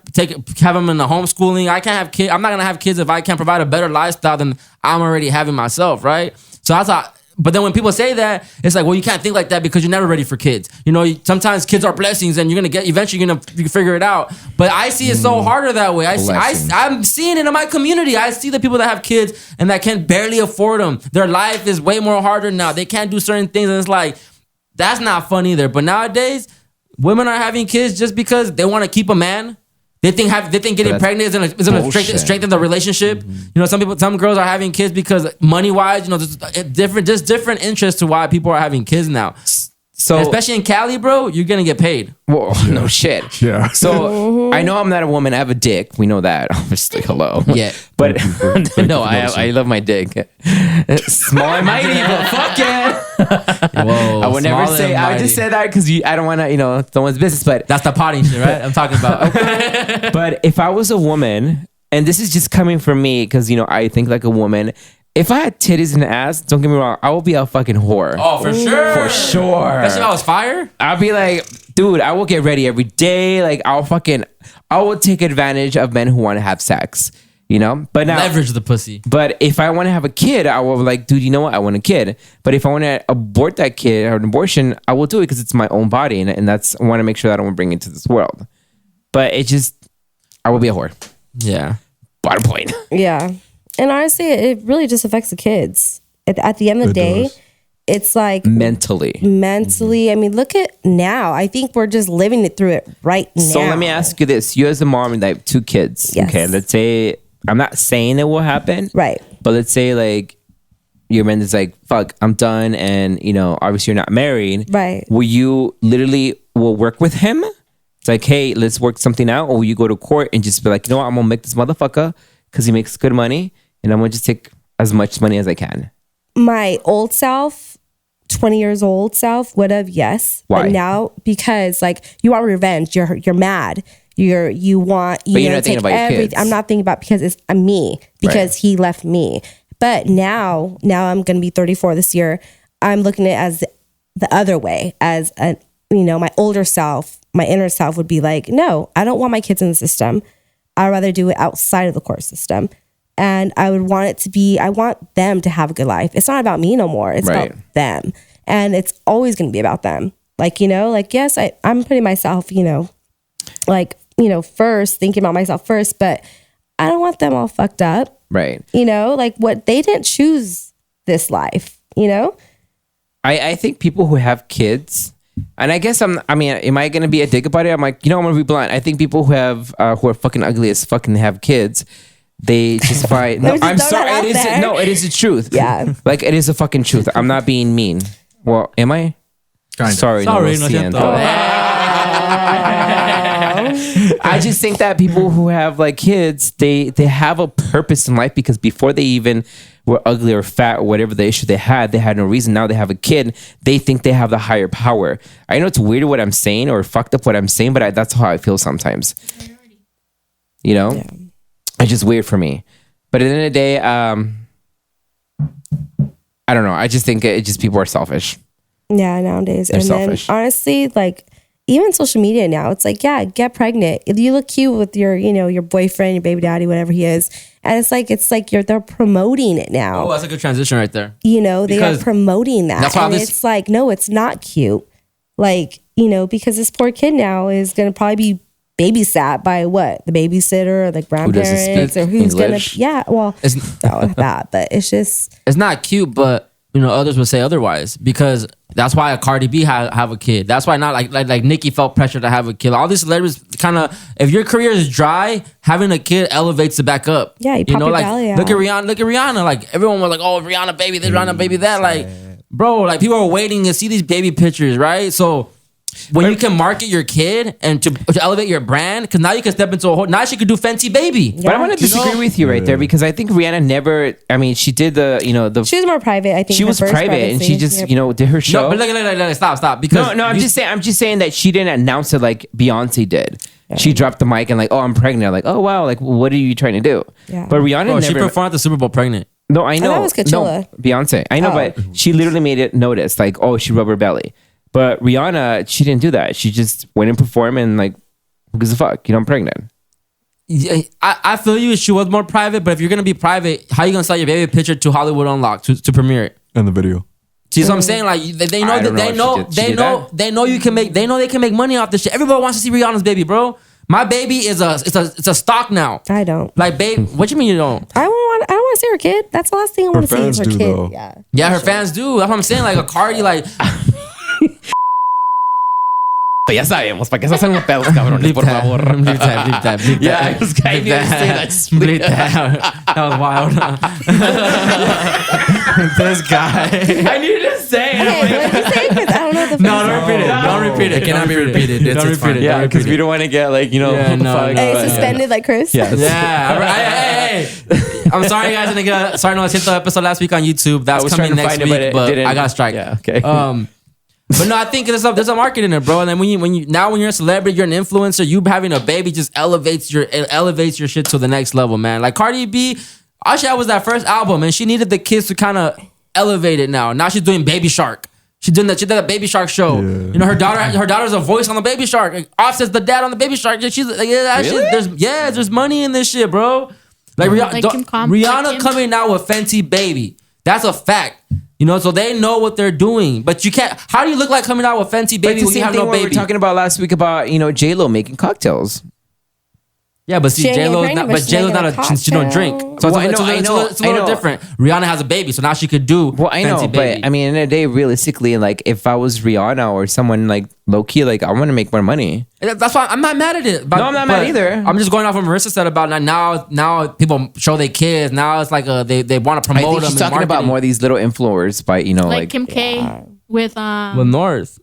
have them in the homeschooling. I can't have kids. I'm not gonna have kids if I can't provide a better lifestyle than I'm already having myself, right? So I thought. But then when people say that, it's like, well, you can't think like that because you're never ready for kids. You know, sometimes kids are blessings, and eventually you can figure it out. But I see it so harder that way. I'm seeing it in my community. I see the people that have kids and that can barely afford them. Their life is way more harder now. They can't do certain things, and it's like. That's not fun either. But nowadays, women are having kids just because they want to keep a man. They think getting pregnant is gonna strengthen the relationship. You know, some girls are having kids because money wise, you know, there's different interests to why people are having kids now. So especially in Cali, bro, you're gonna get paid. Whoa, no shit. Yeah. So I know I'm not a woman. I have a dick. We know that. Obviously, hello. Yeah. But no, I love my dick. Small and mighty, but fuck yeah. Whoa, I would never small say. and I just mighty. said that because I don't want to, someone's business. But That's the potting shit, right? I'm talking about. but if I was a woman, and this is just coming from me because I think like a woman. If I had titties and ass, don't get me wrong, I will be a fucking whore. Oh, for sure. For sure. Especially if I was fire. I'll be like, dude, I will get ready every day. Like, I will take advantage of men who want to have sex, But now, Leverage the pussy. but if I want to have a kid, I will like, dude, you know what? I want a kid. But if I want to abort that kid or an abortion, I will do it because it's my own body, and that's I want to make sure that I don't bring it into this world. But I will be a whore. Yeah. Bottom point. Yeah. And honestly, it really just affects the kids. At the end of the day, it's like Mentally. I mean, look at now. I think we're just living it through it right now. So let me ask you this: you as a mom and like 2 kids, Yes. okay? Let's say I'm not saying it will happen, Right. But let's say like your man is like, "Fuck, I'm done," and obviously you're not married, Right. Will you literally work with him? It's like, hey, let's work something out, or will you go to court and just be like, you know what, I'm gonna make this motherfucker because he makes good money, and I'm gonna just take as much money as I can. My old self, 20 years old self would have, yes. Why? But now, because like you want revenge, you're mad. You want But you're to not thinking take about your everything. kids. I'm not thinking about because it's me because he left me. But now I'm gonna be 34 this year. I'm looking at it as the other way, as my older self, my inner self would be like, no, I don't want my kids in the system. I'd rather do it outside of the court system. And I would want it to be, I want them to have a good life. It's not about me no more. It's Right. about them. And it's always going to be about them. Like, yes, I'm putting myself, first, thinking about myself first, but I don't want them all fucked up. Right. Like what they didn't choose this life, I think people who have kids, and I guess am I gonna be a dick about it? I'm like, I'm gonna be blunt. I think people who are fucking ugly as fucking have kids, they just find. No, Let me just I'm throw that sorry. out there. It is the truth. Yeah. Like it is the fucking truth. I'm not being mean. Well, am I? Kind of. Sorry, Sorry, no no siento. I just think that people who have like kids, they have a purpose in life because before they even were ugly or fat or whatever the issue they had no reason. Now they have a kid. They think they have the higher power. I know it's weird what I'm saying or fucked up what I'm saying, but that's how I feel sometimes. It's just weird for me. But at the end of the day, I don't know. I just think it just people are selfish. Yeah, nowadays. They're and selfish. then honestly, like even social media now, it's like, yeah, get pregnant. If you look cute with your, your boyfriend, your baby daddy, whatever he is. And it's like they're promoting it now. Oh, that's a good transition right there. They are Because promoting that. that's why And it's like, no, it's not cute. Like, because this poor kid now is going to probably be babysat by what? The babysitter or the grandparents or who's going to, It's that. But it's just, it's not cute, but others would say otherwise because that's why a Cardi B have a kid. That's why not like Nicki felt pressure to have a kid. All these celebrities kind of, if your career is dry, having a kid elevates it back up. Yeah, you pop your like belly out. look at Rihanna. Like everyone was like, oh, Rihanna baby this, Rihanna baby that. Like, bro, like people are waiting to see these baby pictures, right? So when you can market your kid and to elevate your brand, because now you can step into a whole. Now she could do Fenty Baby. But I want to disagree with you right there because I think Rihanna never. I mean, she did the she was more private. I think she was private and she just did her show. No, but look, stop. Because I'm just saying that she didn't announce it like Beyonce did. Yeah. She dropped the mic and like, oh, I'm pregnant. Like, oh wow, like what are you trying to do? Yeah. But Rihanna never. She performed at the Super Bowl pregnant. No, I know. that was Coachella. No, Beyonce. I know, but she literally made it notice. Like, oh, she rubbed her belly. But Rihanna, she didn't do that. She just went and performed and like, who gives a fuck? I'm pregnant. Yeah, I feel you. She was more private, but if you're gonna be private, how you gonna sell your baby picture to Hollywood Unlocked to premiere it? And the video. See what I'm saying? Like they know you can make. They know they can make money off this shit. Everybody wants to see Rihanna's baby, bro. My baby is it's a stock now. I don't. Like, babe, what you mean you don't? I don't want to see her kid. That's the last thing I want to see is her kid. Though. Yeah, her fans do. That's what I'm saying. Like a Cardi, like. Ya sabemos, ¿para qué se hacen los pedos, cabrones? Por favor. Bleep that. Yeah, this guy needed to say that. Bleep that. That was wild. This guy. I needed to say it. Okay, what did you say? Because I don't know the No, don't repeat it. Don't repeat it. It cannot be repeated. It's fine. Yeah, because we don't want to get like, Hey, suspended like Chris? Yes. Yeah. Hey. I'm sorry, guys. I didn't get a Sorry No Siento episode last week on YouTube. That's coming next week, but I got a strike. Yeah, okay. But no, I think there's a market in it, bro. And then when you're a celebrity, you're an influencer, you having a baby just elevates your shit to the next level, man. Like Cardi B, all she had was that first album, and she needed the kids to kind of elevate it now. Now she's doing Baby Shark. She did that Baby Shark show. Yeah. Her daughter's a voice on the Baby Shark. Like, Offset's the dad on the Baby Shark. She's like, there's money in this shit, bro. Like Rihanna coming out with Fenty Baby. That's a fact. So they know what they're doing. But you can't. How do you look like coming out with Fenty Baby when you have no baby? We were talking about last week about J-Lo making cocktails. Yeah, but see, J-Lo's not. She don't drink. So it's a little different. Rihanna has a baby, so now she could do. Well, I know, Fenty Baby. but I mean, in a day, realistically, like if I was Rihanna or someone like low key, like I want to make more money. That's why I'm not mad at it. No, I'm not mad either. I'm just going off what Marissa said about now people show their kids. Now it's like they want to promote them. I think she's talking about more of these little influencers by like Kim K with North.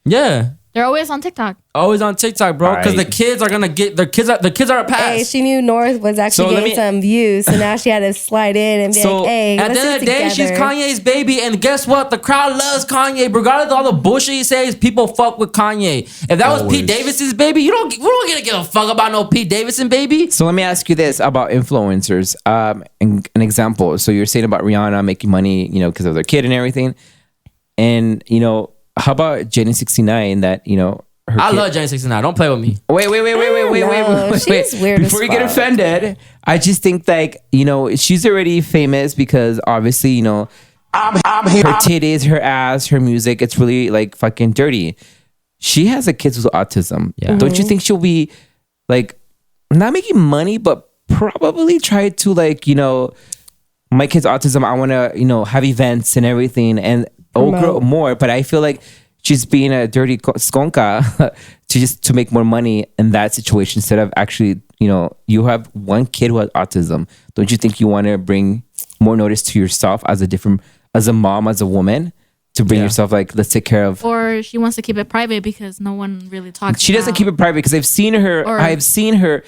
Yeah. They're always on TikTok. Always on TikTok, bro. Because the kids are gonna get their kids are a pass. Hey, she knew North was actually getting some views, so now she had to slide in and be like, "Hey, at the end of the day, she's Kanye's baby, and guess what? The crowd loves Kanye, regardless of all the bullshit he says. People fuck with Kanye. If that was Pete Davidson's baby, we don't gonna give a fuck about no Pete Davidson baby. So let me ask you this about influencers. An example. So you're saying about Rihanna making money, because of their kid and everything, and how about Jenny 69 that I love Jenny 69. Don't play with me. Wait. She's weird. Before you get offended, I just think like she's already famous because obviously her titties, her ass, her music, it's really like fucking dirty. She has a kid with autism. Yeah. Don't you think she'll be like not making money, but probably try to like my kid's autism. I want to have events and everything and. Grow more, but I feel like she's being a dirty skonka to make more money in that situation instead of actually, you have one kid who has autism. Don't you think you want to bring more notice to yourself as a mom, as a woman, to bring yourself like, let's take care of. Or she wants to keep it private because no one really talks. She doesn't keep it private because I've seen her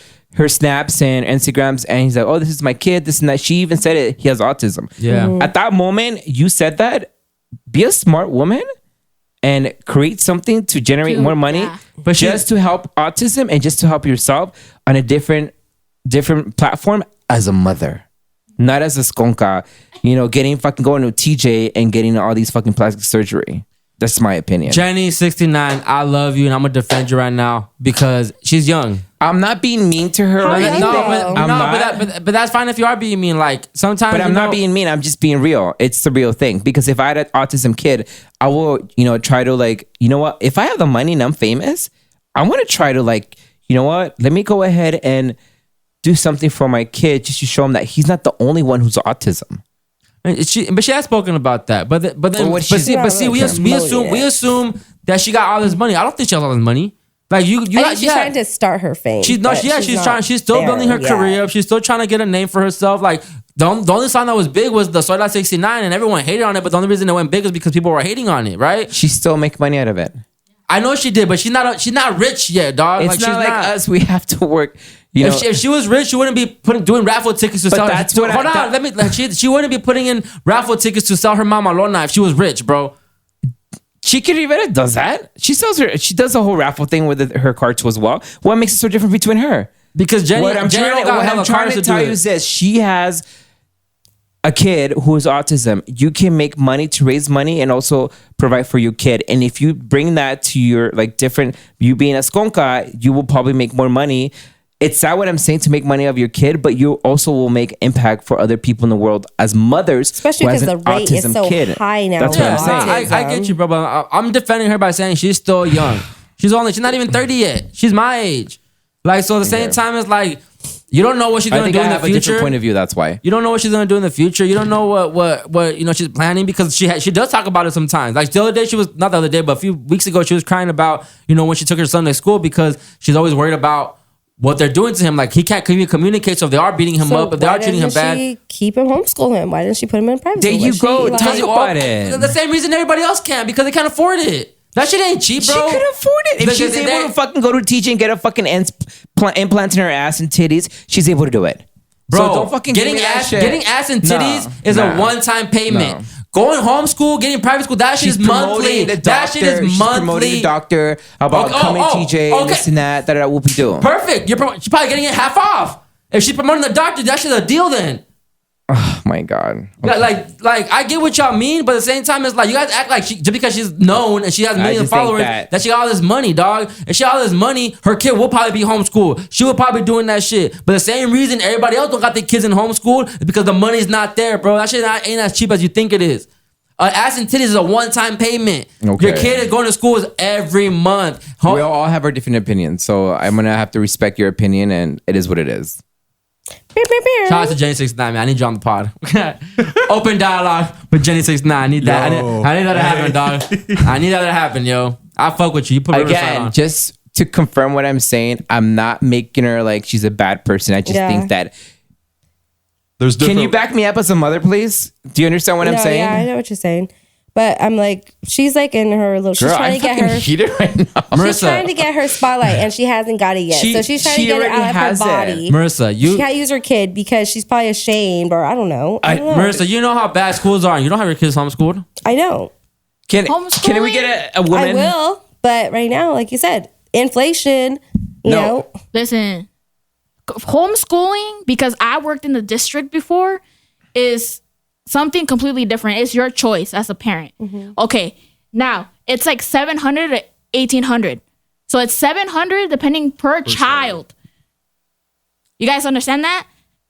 snaps and Instagrams, and he's like, oh, this is my kid, this and that. She even said it. He has autism. Yeah. Mm-hmm. At that moment, you said that. Be a smart woman and create something to generate more money, but just to help autism and just to help yourself on a different platform as a mother, not as a skonka, getting fucking going to TJ and getting all these fucking plastic surgery. That's my opinion. Jenny 69, I love you, and I'm gonna defend you right now because she's young. I'm not being mean to her. How Right? young, No, though? but that's fine if you are being mean. Like sometimes, But I'm not being mean. I'm just being real. It's the real thing. Because if I had an autism kid, I will, try to what? If I have the money and I'm famous, I want to try to you know what? Let me go ahead and do something for my kid just to show him that he's not the only one who's autism. But she has spoken about that. But then, Well, we assume that she got all this money. I don't think she has all this money. Like you I think she's trying to start her fame. She's but trying. She's still there building her yet. career up. She's still trying to get a name for herself. Like the only song that was big was the Socialize 69, and everyone hated on it. But the only reason it went big is because people were hating on it, right? She still make money out of it. I know she did, but she's not rich yet, dog. It's not like us. We have to work. If she was rich, she wouldn't be doing raffle tickets to But sell. that's what hold on, let me. She wouldn't be putting in raffle tickets to sell her mama lona if she was rich, bro. Chica Rivera does that. She does the whole raffle thing with her car too as well. What makes it so different between her? Because Jenny, What I'm Jenny trying to tell you is this: she has a kid who is autism. You can make money to raise money and also provide for your kid. And if you bring that to your you being a skonka, you will probably make more money. It's sad what I'm saying to make money of your kid, but you also will make impact for other people in the world as mothers, Especially who has because an the rate is autism so kid. high now. That's what I'm for saying. I get you, bro. But I'm defending her by saying she's still young. She's not even 30 yet. She's my age. Like, so at the same time, it's like, you don't know what she's I going to think do I in the have a different future. point of view. That's why. You don't know what she's going to do in the future. You don't know what she's planning because she does talk about it sometimes. Like the other day, not the other day, but a few weeks ago, she was crying about, when she took her son to school because she's always worried about what they're doing to him. Like he can't even communicate. So if they are beating him up, if they are treating him bad, she keep him, homeschool him? Why didn't she put him in private There school? you Was go. she, Tell you about it. the same reason everybody else can because they can't afford it. That shit ain't cheap, bro. She could afford it. If Because she's they- able to fucking go to teaching and get a fucking implant in her ass and titties, she's able to do it. Bro, So don't fucking give me that shit. getting ass and titties is a one-time payment. No. Going homeschool, getting private school, that shit is monthly. That shit is She's promoting monthly. the doctor about Okay, coming TJ and this and that we'll be doing. Perfect. She's probably getting it half off. If she's promoting the doctor, that shit's a deal then. Oh my God. Like I get what y'all mean, but at the same time, it's like you guys act like just because she's known and she has millions of just think followers that- she got all this money, dog. If she got all this money, her kid will probably be homeschooled. She will probably be doing that shit. But the same reason everybody else don't got their kids in homeschool is because the money's not there, bro. That shit ain't as cheap as you think it is. Ass and titties is a one-time payment. Okay. Your kid is going to school every month. We all have our different opinions, so I'm gonna have to respect your opinion, and it is what it is. Shout out to Jenny 69, man. I need you on the pod. Open dialogue with Jenny 69. I need that. I need that to happen, dog. I need that to happen, yo. I fuck with you. You put Riverside Again, on. just to confirm what I'm saying, I'm not making her like she's a bad person. I just think that. There's Can different. you back me up as a mother, please? Do you understand what I'm saying? Yeah, I know what you're saying. But I'm like, she's like in her little. She's Girl, trying I'm to get fucking her. heated right now. She's trying to get her spotlight, and she hasn't got it yet. So she's trying to get it already out of her has it. body. Marissa, She can't use her kid because she's probably ashamed, or I don't know. I don't know. Marissa, you know how bad schools are. And you don't have your kids homeschooled. I know. Can we get a woman? I will, but right now, like you said, inflation. You know, Listen, homeschooling, because I worked in the district before, is something completely different. It's your choice as a parent. Okay, now it's like $700 to $1,800. So it's $700 depending per child. You guys understand that?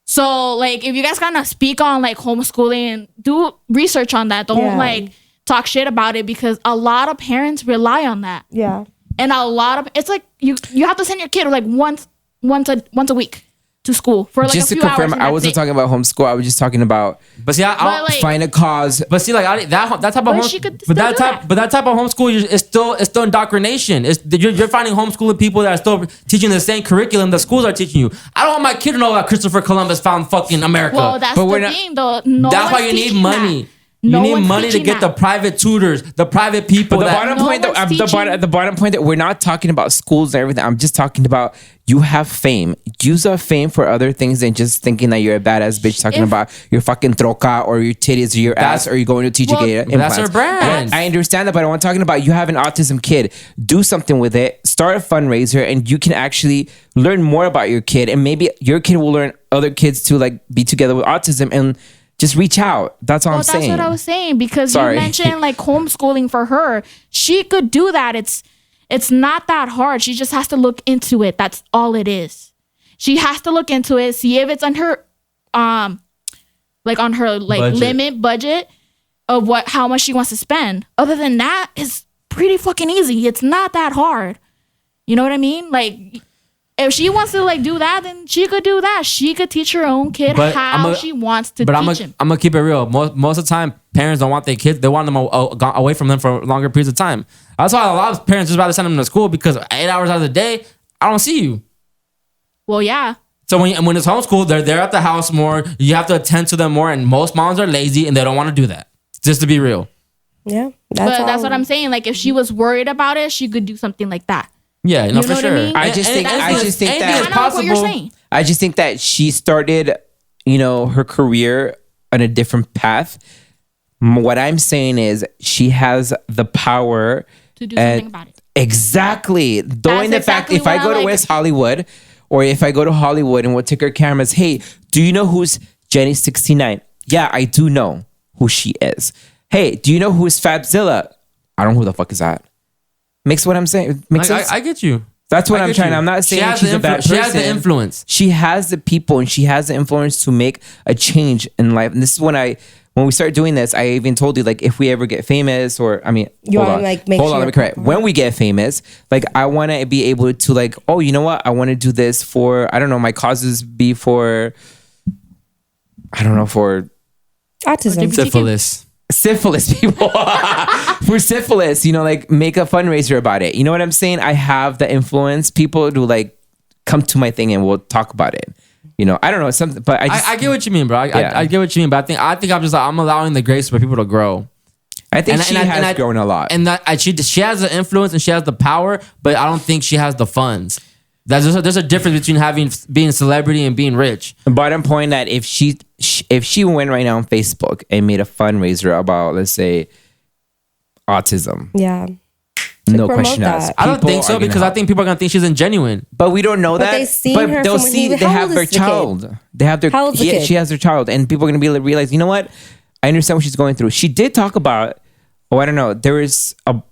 So like, if you guys gonna speak on like homeschooling, do research on that. Don't like talk shit about it because a lot of parents rely on that. Yeah. And a lot of it's like you have to send your kid like once a week to school for like Just a to few confirm, hours. and I that's wasn't it. talking about homeschool. I was just talking about But see, I'll like- find a cause. But see, like that type of But home, she could but still do that type of homeschool is still indoctrination. You're finding homeschooling people that are still teaching the same curriculum that schools are teaching you. I don't want my kid to know that Christopher Columbus found fucking America. Well, that's But the we're not- thing, though. No That's why one's you need teaching money. that. You No need one's money to teaching get the that. private tutors, the private people. But the that, bottom No point, one's the bottom point that we're not talking about schools and everything. I'm just talking about you have fame. Use that fame for other things than just thinking that you're a badass bitch talking about your fucking troca or your titties or your ass or you're going to teach Well, a gay but that's implants. her brand. I understand that, but I'm talking about you have an autism kid. Do something with it. Start a fundraiser, and you can actually learn more about your kid, and maybe your kid will learn other kids to like be together with autism and Just reach out. That's all I'm That's saying. what I was saying, because Sorry. you mentioned like homeschooling for her. She could do that. It's not that hard. She just has to look into it. That's all it is. She has to look into it, see if it's on her limit budget of how much she wants to spend. Other than that, it's pretty fucking easy. It's not that hard. You know what I mean? Like, if she wants to like do that, then she could do that. She could teach her own kid how she wants to teach him. I'm gonna keep it real. Most of the time, parents don't want their kids. They want them away from them for longer periods of time. That's why a lot of parents just rather send them to school, because 8 hours out of the day, I don't see you. Well, yeah. So when it's homeschooled, they're at the house more. You have to attend to them more, and most moms are lazy and they don't want to do that. Just to be real. Yeah, that's what I'm saying. Like, if she was worried about it, she could do something like that. Yeah, no, for sure. I just think that what you're saying. I just think that she started, her career on a different path. What I'm saying is she has the power to do something about it. Exactly. Knowing the fact, if I go to West Hollywood, or if I go to Hollywood and we'll take our cameras, hey, do you know who's Jenny 69? Yeah, I do know who she is. Hey, do you know who's Fabzilla? I don't know who the fuck is that. Makes what I'm saying. Makes sense? I get you. That's what I'm trying. I'm not saying she's a bad person. She has the influence. She has the people, and she has the influence to make a change in life. And this is when we start doing this, I even told you, like, if we ever get famous, or hold on, let me correct. When we get famous, like, I want to be able to, like, oh, you know what? I want to do this for, I don't know, my causes be for, I don't know, for autism, syphilis people. For syphilis, like, make a fundraiser about it. You know what I'm saying? I have the influence. People to, like, come to my thing and we'll talk about it. I don't know, something, but I get what you mean, bro. I get what you mean, but I think I'm allowing the grace for people to grow. I think she has grown a lot, and that she has the influence and she has the power, but I don't think she has the funds. There's a difference between being a celebrity and being rich. But I'm pointing that if she went right now on Facebook and made a fundraiser about, let's say, autism, yeah. No question asked. I don't think so, because I think people are gonna think she's ingenuine. But we don't know that. But they'll see they have their child. They have their kid. She has their child, and people are gonna be able to realize, you know what? I understand what she's going through. She did talk about. I don't know. There was a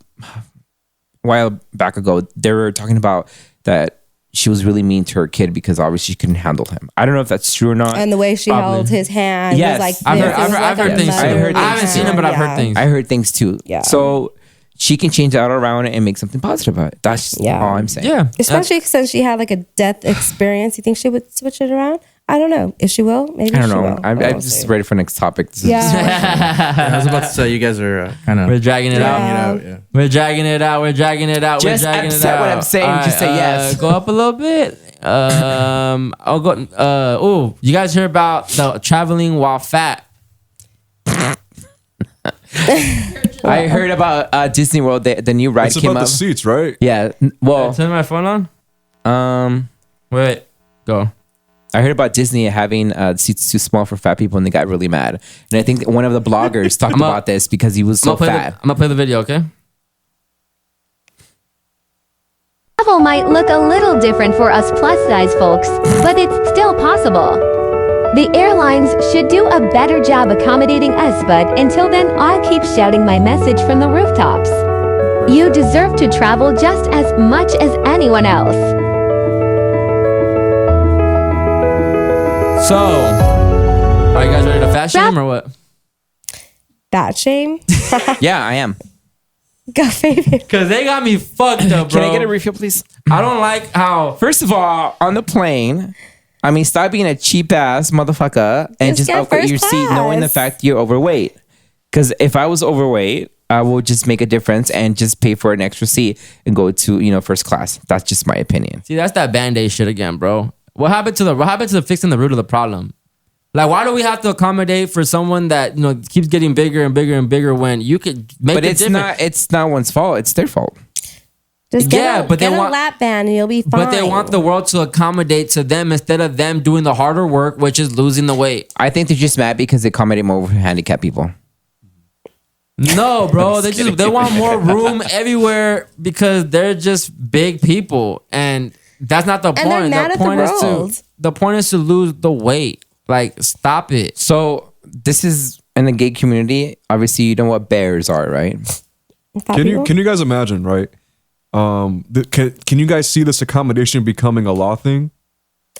while back ago. They were talking about that she was really mean to her kid because obviously she couldn't handle him. I don't know if that's true or not. And the way she held his hand. Yes, was like I've heard things too. I haven't seen him, but I've heard things. I heard things too. Yeah. So she can change that all around and make something positive about it. That's all I'm saying. Yeah. Especially since she had like a death experience. You think she would switch it around? I don't know. If she will, maybe I don't she know. will. I'm just ready for next topic. Yeah. I was about to say, you guys are kind of... We're dragging it out. Yeah. We're dragging it out. We're dragging it out. Just we're dragging accept it out. what I'm saying. All Just say yes. Go up a little bit. I'll go. You guys hear about the traveling while fat? I heard about Disney World. The new ride It's came about up. the seats, right? Yeah. Well, Turn my phone on. Wait. Go. I heard about Disney having seats too small for fat people, and they got really mad. And I think that one of the bloggers talked about this because he was so fat. I'm gonna play the video, okay? Travel might look a little different for us plus-size folks, but it's still possible. The airlines should do a better job accommodating us, but until then, I'll keep shouting my message from the rooftops. You deserve to travel just as much as anyone else. So, are you guys ready to fat shame or what? Fat shame? Yeah, I am. Go, baby. Because they got me fucked up, bro. Can I get a refill, please? I don't like how... First of all, on the plane, stop being a cheap ass motherfucker and just upgrade your seat knowing the fact you're overweight. Because if I was overweight, I will just make a difference and just pay for an extra seat and go to, first class. That's just my opinion. See, that's that Band-Aid shit again, bro. What happened to fixing the root of the problem? Like, why do we have to accommodate for someone that keeps getting bigger and bigger and bigger when you could make it different? It's not one's fault. It's their fault. Just get a lap band and you'll be fine. But they want the world to accommodate to them instead of them doing the harder work, which is losing the weight. I think they're just mad because they accommodate more for handicapped people. No, bro. They want more room everywhere because they're just big people, and that's not the point. They're mad at the world. The point is to lose the weight. Like, stop it. So this is in the gay community. Obviously, you know what bears are, right? Can you guys imagine, right? Can you guys see this accommodation becoming a law thing?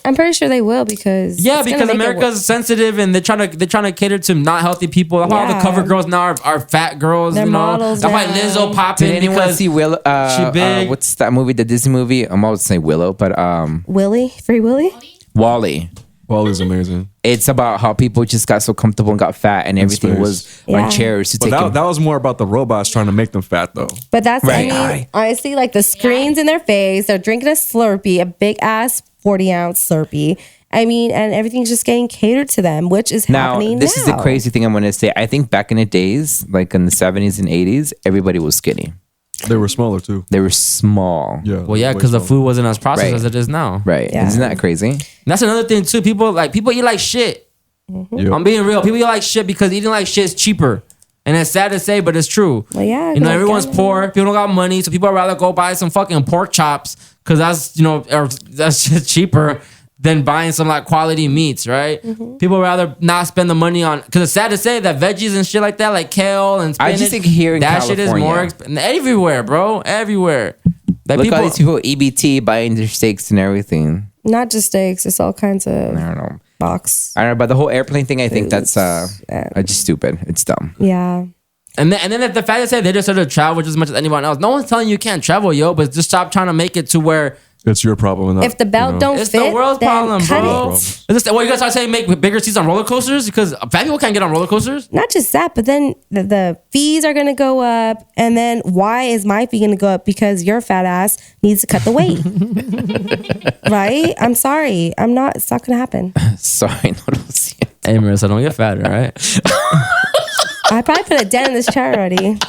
I'm pretty sure they will because because America's sensitive and they're trying to cater to not healthy people. That's why all the cover girls now are fat girls. They're models. That's why Lizzo popping. Did anyone see Willow? She big. What's that movie? The Disney movie? I'm always saying Willow, but Free Willy. Wally. Wally's amazing. It's about how people just got so comfortable and got fat, and everything was on chairs to but take. That was more about the robots trying to make them fat, though. But that's Right. I mean, honestly, like the screens in their face. They're drinking a Slurpee, a big ass 40-ounce Slurpee. I mean, and everything's just getting catered to them, which is happening now. This is the crazy thing I'm going to say. I think back in the days, like in the 70s and 80s, everybody was skinny. They were smaller too. They were small. Yeah. Well, yeah, because the food wasn't as processed as it is now. Right. Yeah. Isn't that crazy? And that's another thing too. People eat like shit. Yep. I'm being real. People eat like shit because eating like shit is cheaper. And it's sad to say, but it's true. Well, yeah. You know, everyone's poor. People don't got money. So people would rather go buy some fucking pork chops because that's just cheaper than buying some like quality meats, right? People would rather not spend the money on, because it's sad to say that veggies and shit like that, like kale and spinach, I just think here in that California, shit is more expensive. Everywhere, bro. Everywhere. That Look at all these people EBT buying their steaks and everything. Not just steaks. It's all kinds of. I don't know. Box. I don't know, but the whole airplane thing, I think that's just stupid. It's dumb. Yeah. And then the fact that they just sort of travel just as much as anyone else. No one's telling you can't travel, yo, but just stop trying to make it to where it's your problem. If the belt don't it's fit, the world's then problem, cut bro. it. You guys start saying make bigger seats on roller coasters because fat people can't get on roller coasters. Not just that, but then the fees are going to go up. And then why is my fee going to go up? Because your fat ass needs to cut the weight. Right? I'm sorry. It's not going to happen. Sorry. Hey, Marissa, don't get fatter, right? I probably put a dent in this chair already.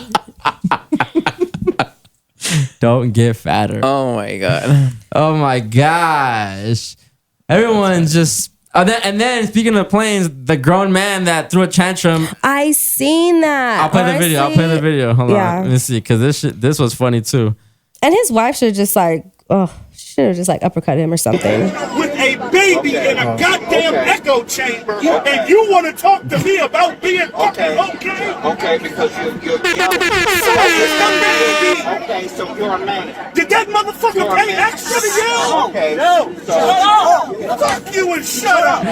Don't get fatter. Oh my god. Oh my gosh. Everyone's just. And then speaking of planes, the grown man that threw a tantrum. I seen that. I'll play the video. Hold Yeah. on. Let me see, because this was funny too. And his wife should have just uppercut him or something. With a baby in a goddamn echo chamber, and you want to talk to me about being fucking okay? Okay, because you're okay, so you're a man. Did that motherfucker pay extra to yell? Okay. No. Shut up. Fuck you and shut up.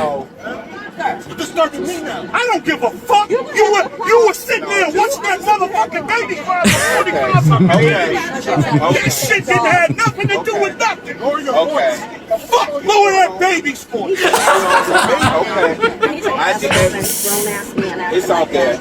You're disturbing me now. I don't give a fuck. You were sitting there watching that motherfucking baby cry for 45 minutes. This shit didn't have nothing to do with nothing. Okay. Fuck, lower that baby's voice. Okay. I see that. It's out there.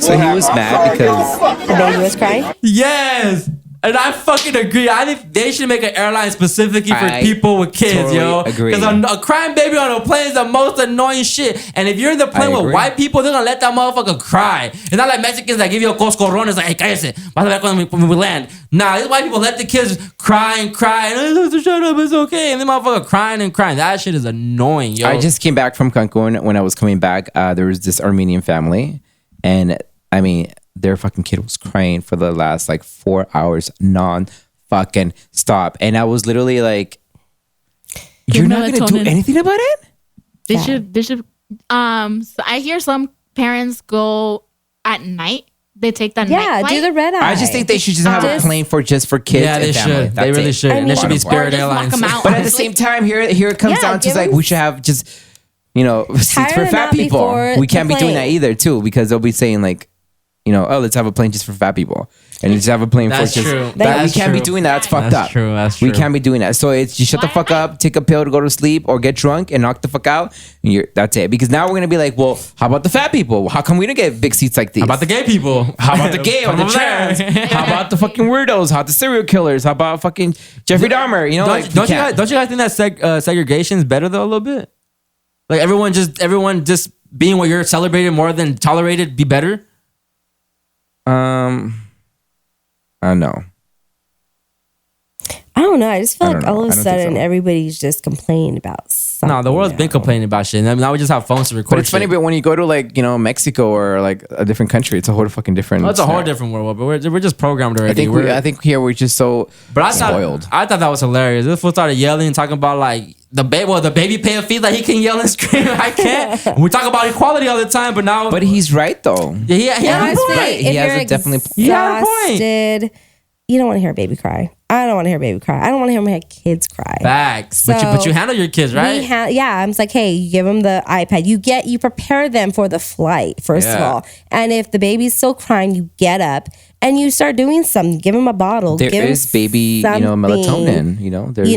So he was mad because the baby was crying? Yes. And I fucking agree. I think they should make an airline specifically for people with kids, yo. Because a crying baby on a plane is the most annoying shit. And if you're in the plane with white people, they're gonna let that motherfucker cry. It's not like Mexicans that give you a coscorron. It's like, hey, cállese. Vas a ver when we land. Nah, these white people let the kids cry and cry. And shut up, it's okay. And then motherfucker crying and crying. That shit is annoying, yo. I just came back from Cancun. When I was coming back, there was this Armenian family. And I mean, their fucking kid was crying for the last 4 hours non-fucking stop. And I was literally like, you're not going to do anything about it? They should, so I hear some parents go at night. They take the night flight. Do the red eye. I just think they should just have a plane for kids. Yeah, they and family. should. They really should. And there should be Spirit Airlines. But at the same time, here it comes down to we should have just, seats for fat people. We can't be doing that either, too, because they'll be saying let's have a plane just for fat people. And just have a plane for just... we can't be doing that. That's fucked up. That's true. We can't be doing that. So it's just shut the fuck up, take a pill to go to sleep, or get drunk and knock the fuck out. And that's it. Because now we're going to be like, well, how about the fat people? How come we don't get big seats like these? How about the gay people? How about the gay or the trans? How about the fucking weirdos? How about the serial killers? How about fucking Jeffrey Dahmer? Don't you guys think that segregation is better though a little bit? Like everyone just being what you're celebrated more than tolerated be better? No. I don't know. I just feel like all of a sudden everybody's just complaining about something. No, the world's been complaining about shit. I mean, now we just have phones to record. But it's funny, but when you go to Mexico or a different country, it's a whole fucking different. It's a whole different world. But we're just programmed already. I think here we're just so spoiled. I thought that was hilarious. This fool started yelling, talking about the baby pay a fee that he can yell and scream. I can't. We talk about equality all the time, but now. But he's right though. Yeah, he had a point. Right. He has a definitely. He had a point. Exhausted. You don't want to hear a baby cry. I don't want to hear a baby cry. I don't want to hear my kids cry. Facts. So but you handle your kids, right? I'm just like, hey, you give them the iPad. You prepare them for the flight, first of all. And if the baby's still crying, you get up and you start doing something. Give them a bottle. There is baby, melatonin. There's,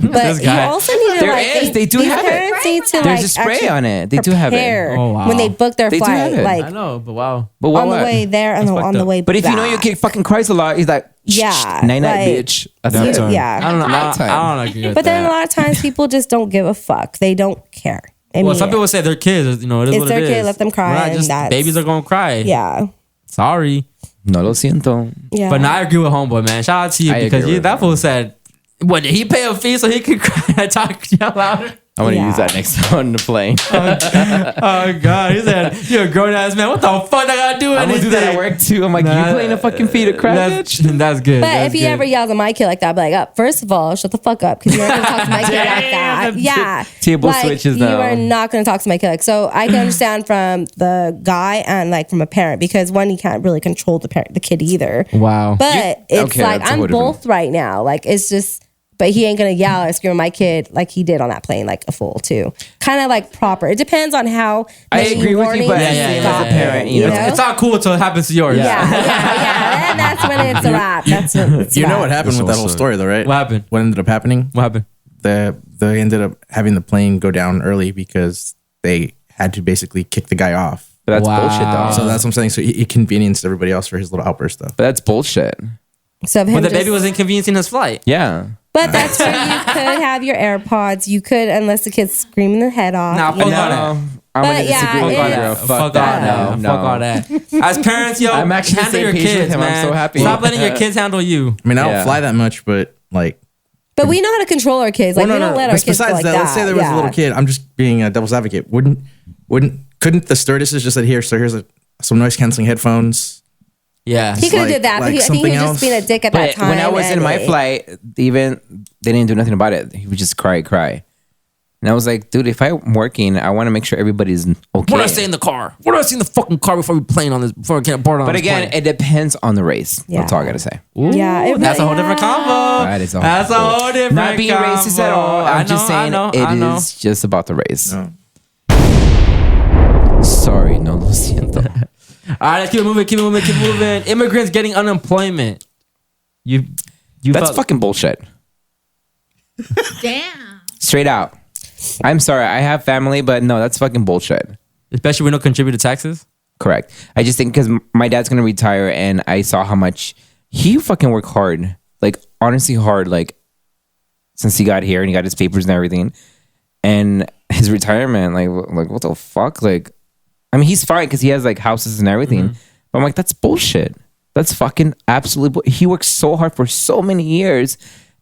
but you also need to They do have parents it. Need to, there's a spray on it. They do have it. Oh, wow. When they book their flight, like I know, but wow. But on the way there and on the way back. But if you know your kid fucking cries a lot, he's like, night night, bitch. I don't know. But then a lot of times people just don't give a fuck. They don't care. Some people say their kids, it is it's what their it kid, is. let them cry. Babies are gonna cry. Yeah. Sorry. No lo siento. Yeah. But now I agree with homeboy, man. Shout out to you because that fool said, what, did he pay a fee so he could cry and talk louder? I want to use that next time on the plane. Oh God, he said, "You're a grown ass man. What the fuck I gotta do?" I'm gonna do that at work too. I'm like, you playing a fucking fee to cry, bitch? That's good. But if he ever yells at my kid like that, I'll be like, first of all, shut the fuck up because you're not gonna talk to my kid like that. Yeah, table switches now. You are not gonna talk to my kid like. So I can understand from the guy and like from a parent because one, you can't really control the kid either. Wow. But it's like I'm both right now. Like it's just. But he ain't gonna yell or scream at my kid like he did on that plane, like a fool too. Kind of like proper. It depends on how. I agree with you, but as a parent, it's not cool until it happens to yours. Yeah. And that's when it's a wrap. That's when it's you know what happened with that whole story, though, right? What happened? What ended up happening? What happened? They ended up having the plane go down early because they had to basically kick the guy off. But that's bullshit, though. So that's what I'm saying. So he inconvenienced everybody else for his little outburst, though. But that's bullshit. So but the baby was inconveniencing his flight. Yeah. But that's where you could have your AirPods. You could, unless the kid's screaming their head off. Nah, fuck all that. I'm gonna disagree with you, girl. Fuck all that. Fuck all that. As parents, yo, I'm actually handle your patient with kids, him. man. I'm so happy. Stop letting your kids handle you. I mean, I don't fly that much, but like. But we know how to control our kids. Like we don't let our kids go like that. Let's say there was a little kid. I'm just being a devil's advocate. Couldn't the stewardesses just said here's some noise canceling headphones? Yeah, he could have did that, but I think he was just being a dick at that time. When I was in my flight, they didn't do nothing about it. He would just cry. And I was like, dude, if I'm working, I want to make sure everybody's okay. What do I say in the car? What do I say in the fucking car before we plane on this? Before we get board on But this again, plane? it depends on the race. Yeah. That's all I gotta say. Yeah, that's a whole different combo. That is a whole different. Not being combo. racist at all. I'm just saying it is just about the race. No. Sorry, no lo siento. All right, let's keep it moving. Immigrants getting unemployment. That's fucking bullshit. Damn. Straight out. I'm sorry, I have family, but no, that's fucking bullshit. Especially when we don't contribute to taxes. Correct. I just think because my dad's gonna retire, and I saw how much he fucking worked hard, like honestly hard, like since he got here and he got his papers and everything, and his retirement, like what the fuck, like. I mean, he's fine because he has like houses and everything. But I'm like, that's bullshit. That's fucking absolutely. He worked so hard for so many years,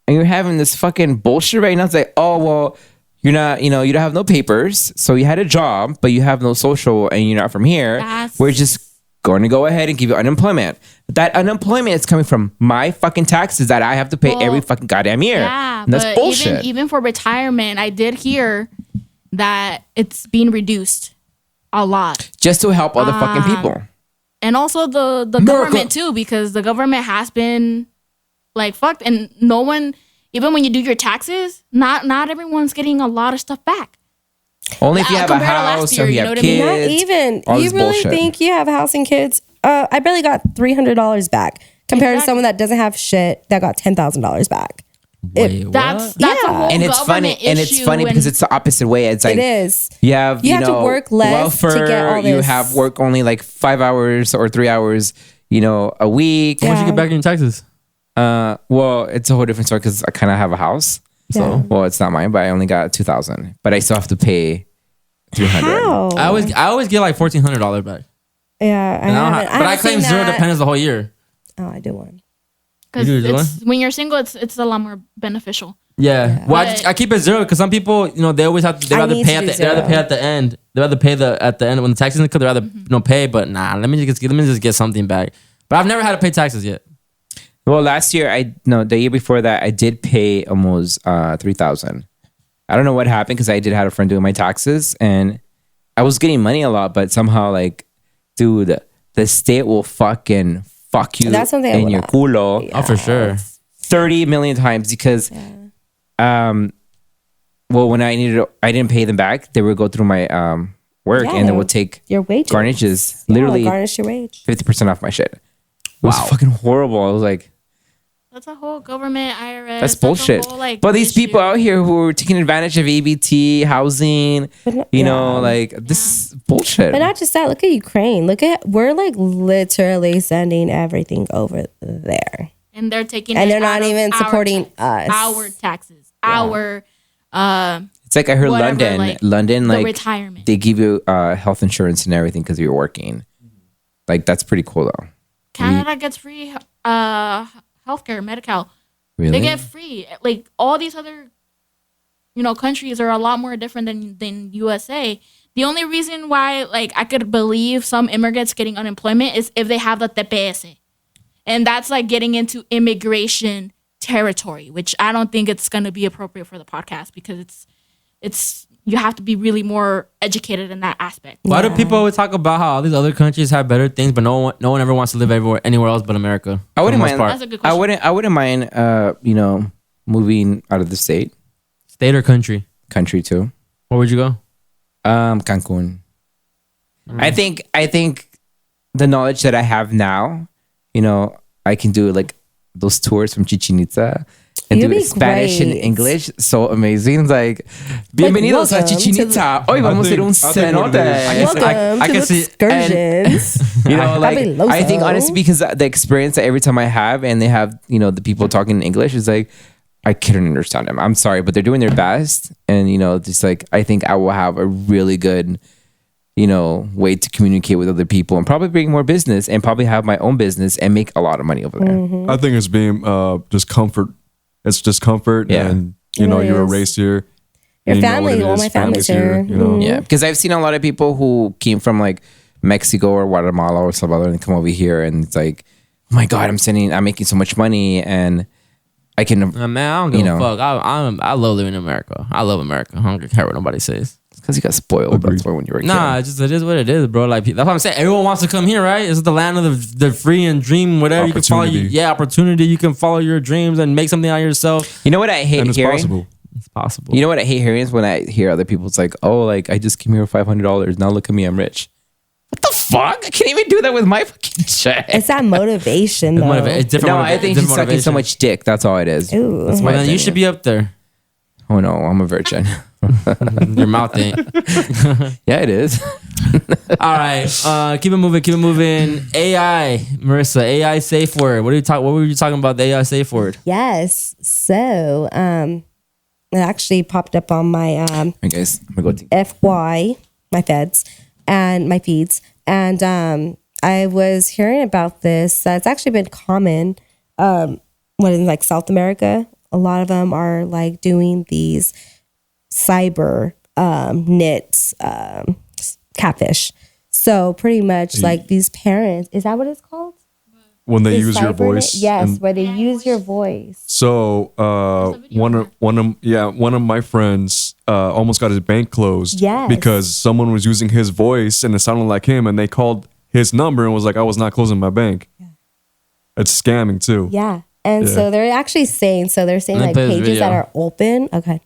and you're having this fucking bullshit right now. It's like, oh well, you're not, you don't have no papers, so you had a job, but you have no social, and you're not from here. We're just going to go ahead and give you unemployment. But that unemployment is coming from my fucking taxes that I have to pay every fucking goddamn year. Yeah, and that's but bullshit. Even for retirement, I did hear that it's being reduced a lot, just to help other fucking people, and also the government too, because the government has been like fucked, and no one, even when you do your taxes, not everyone's getting a lot of stuff back. Only if you have a house or you have kids. Not even. You really think you have a house and kids? I barely got $300 back compared to someone that doesn't have shit that got $10,000 back. That's a whole and it's funny, because it's the opposite way. It's like it is. You have to work less to get all this. You have work only like 5 hours or 3 hours, a week. How much you get back in your taxes? Well, it's a whole different story because I kind of have a house. So, well, it's not mine, but I only got $2,000. But I still have to pay $300. How? I always get like $1,400 back. Yeah, I claim zero dependents the whole year. Oh, I do one. Because when you're single, it's a lot more beneficial. Yeah. Well, I keep it zero because some people, they always have to. They rather pay at the end. They rather pay at the end when the taxes come. They rather pay. But nah, let me just get something back. But I've never had to pay taxes yet. Well, last year the year before that I did pay almost $3,000. I don't know what happened because I did have a friend doing my taxes and I was getting money a lot, but somehow like, dude, the state will fucking fuck you That's something in your culo. Yeah. Oh, for sure. 30 million times because, well, when I didn't pay them back, they would go through my work and they would take your wages. garnishes, Yeah, literally garnish your wage. 50% off my shit. It was fucking horrible. I was like, That's a whole government IRS. that's bullshit. A whole, like, but these issue. people out here who are taking advantage of ABT, housing, you know, like this is bullshit. But not just that. Look at Ukraine. We're like literally sending everything over there. And they're taking And it they're not out of even our supporting taxes, us. our taxes, our It's like I heard whatever, London, the like retirement. they give you health insurance and everything because you're working. Like that's pretty cool though. Canada gets free healthcare, Medi-Cal. Really? They get free. Like all these other, countries are a lot more different than USA. The only reason why, like, I could believe some immigrants getting unemployment is if they have the TPS, and that's like getting into immigration territory, which I don't think it's going to be appropriate for the podcast because it's you have to be really more educated in that aspect. Why do people always talk about how all these other countries have better things, but no one ever wants to live anywhere else but America? I wouldn't mind. That's a good question. I wouldn't mind. Moving out of the state. State or country? Country too. Where would you go? Cancun. I think the knowledge that I have now, I can do like those tours from Chichen Itza and You'd do be Spanish and great. English. So amazing. Like, bienvenidos a welcome Chichen to Itza. Hoy vamos a ir un cenote. Welcome I to can the see- excursions. Like, Fabuloso. I think honestly, because the experience that every time I have and they have, the people talking in English is like, I couldn't understand them. I'm sorry, but they're doing their best. And, just like, I think I will have a really good, way to communicate with other people and probably bring more business and probably have my own business and make a lot of money over there. Mm-hmm. I think it's being just comfort. It's just comfort. Yeah. And, It really you're is. raised here. Your and you know family, what it all is. my family's Family's here. Mhm. Yeah, because I've seen a lot of people who came from like Mexico or Guatemala or Salvador and come over here and it's like, oh my God, I'm making so much money and I can, Man, I don't give a fuck. I love living in America. I love America. I don't care what nobody says. because you got spoiled. Agreed. That's why when you were a kid. Nah, it is what it is, bro. Like that's what I'm saying. Everyone wants to come here, right? It's the land of the free and dream, whatever you can follow. Opportunity. You can follow your dreams and make something out of yourself. You know what I hate And it's hearing? possible. It's possible. You know what I hate hearing is when I hear other people. It's like, oh, like I just came here with $500. Now look at me, I'm rich. What the fuck? I can't even do that with my fucking check. It's that motivation, though. It's different. No, I think he's sucking so much dick. That's all it is. Ooh. That's my Well, then you opinion. should be up there. Oh no, I'm a virgin. Your mouth ain't. Yeah, it is. All right, keep it moving. AI, Marissa, AI safe word. What were you talking about? The AI safe word. Yes. So, it actually popped up on my Hey guys, I'm gonna go. FY, my feds, and my feeds. And I was hearing about this. It's actually been common. What in like South America, a lot of them are like doing these cyber knits catfish. So pretty much like these parents, is that what it's called? When they These use your cyber voice. yes, and- where they use your voice. So one of my friends almost got his bank closed Yes. because someone was using his voice and it sounded like him, and they called his number and was like, "I was not closing my bank." It's scamming too. Yeah. And Yeah. so they're actually saying, they're saying Let me like play this pages that video. are open. Okay.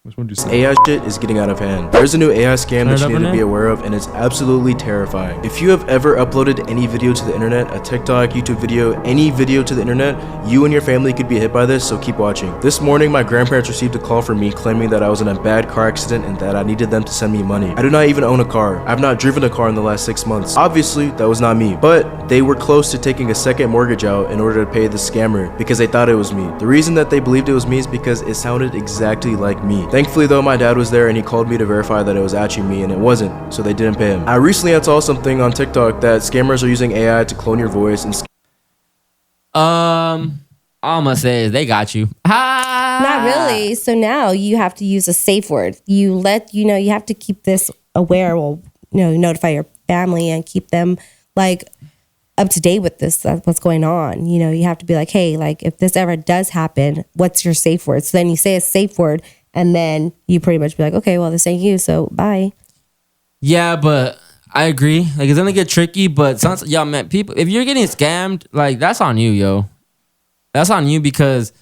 Which one did you say? AI shit is getting out of hand. There's a new AI scam that you need to be aware of, and it's absolutely terrifying. If you have ever uploaded any video to the internet, a TikTok, YouTube video, any video to the internet, you and your family could be hit by this, so keep watching. This morning, my grandparents received a call from me claiming that I was in a bad car accident and that I needed them to send me money. I do not even own a car. I've not driven a car in the last 6 months. Obviously, that was not me, but they were close to taking a second mortgage out in order to pay the scammer because they thought it was me. The reason that they believed it was me is because it sounded exactly like me. Thankfully though, my dad was there and he called me to verify that it was actually me, and it wasn't, so they didn't pay him. I recently saw something on TikTok that scammers are using AI to clone your voice and All I'm gonna say is they got you. Not really. So now you have to use a safe word. You have to keep this aware. Well, notify your family and keep them like up to date with this, what's going on. You know, you have to be like, hey, like if this ever does happen, what's your safe word? So then you say a safe word, and then you pretty much be like, okay, well, this ain't you, so bye. Yeah, but I agree. Like, it's gonna get tricky, but yo, man, people, if you're getting scammed, like, that's on you, yo. That's on you because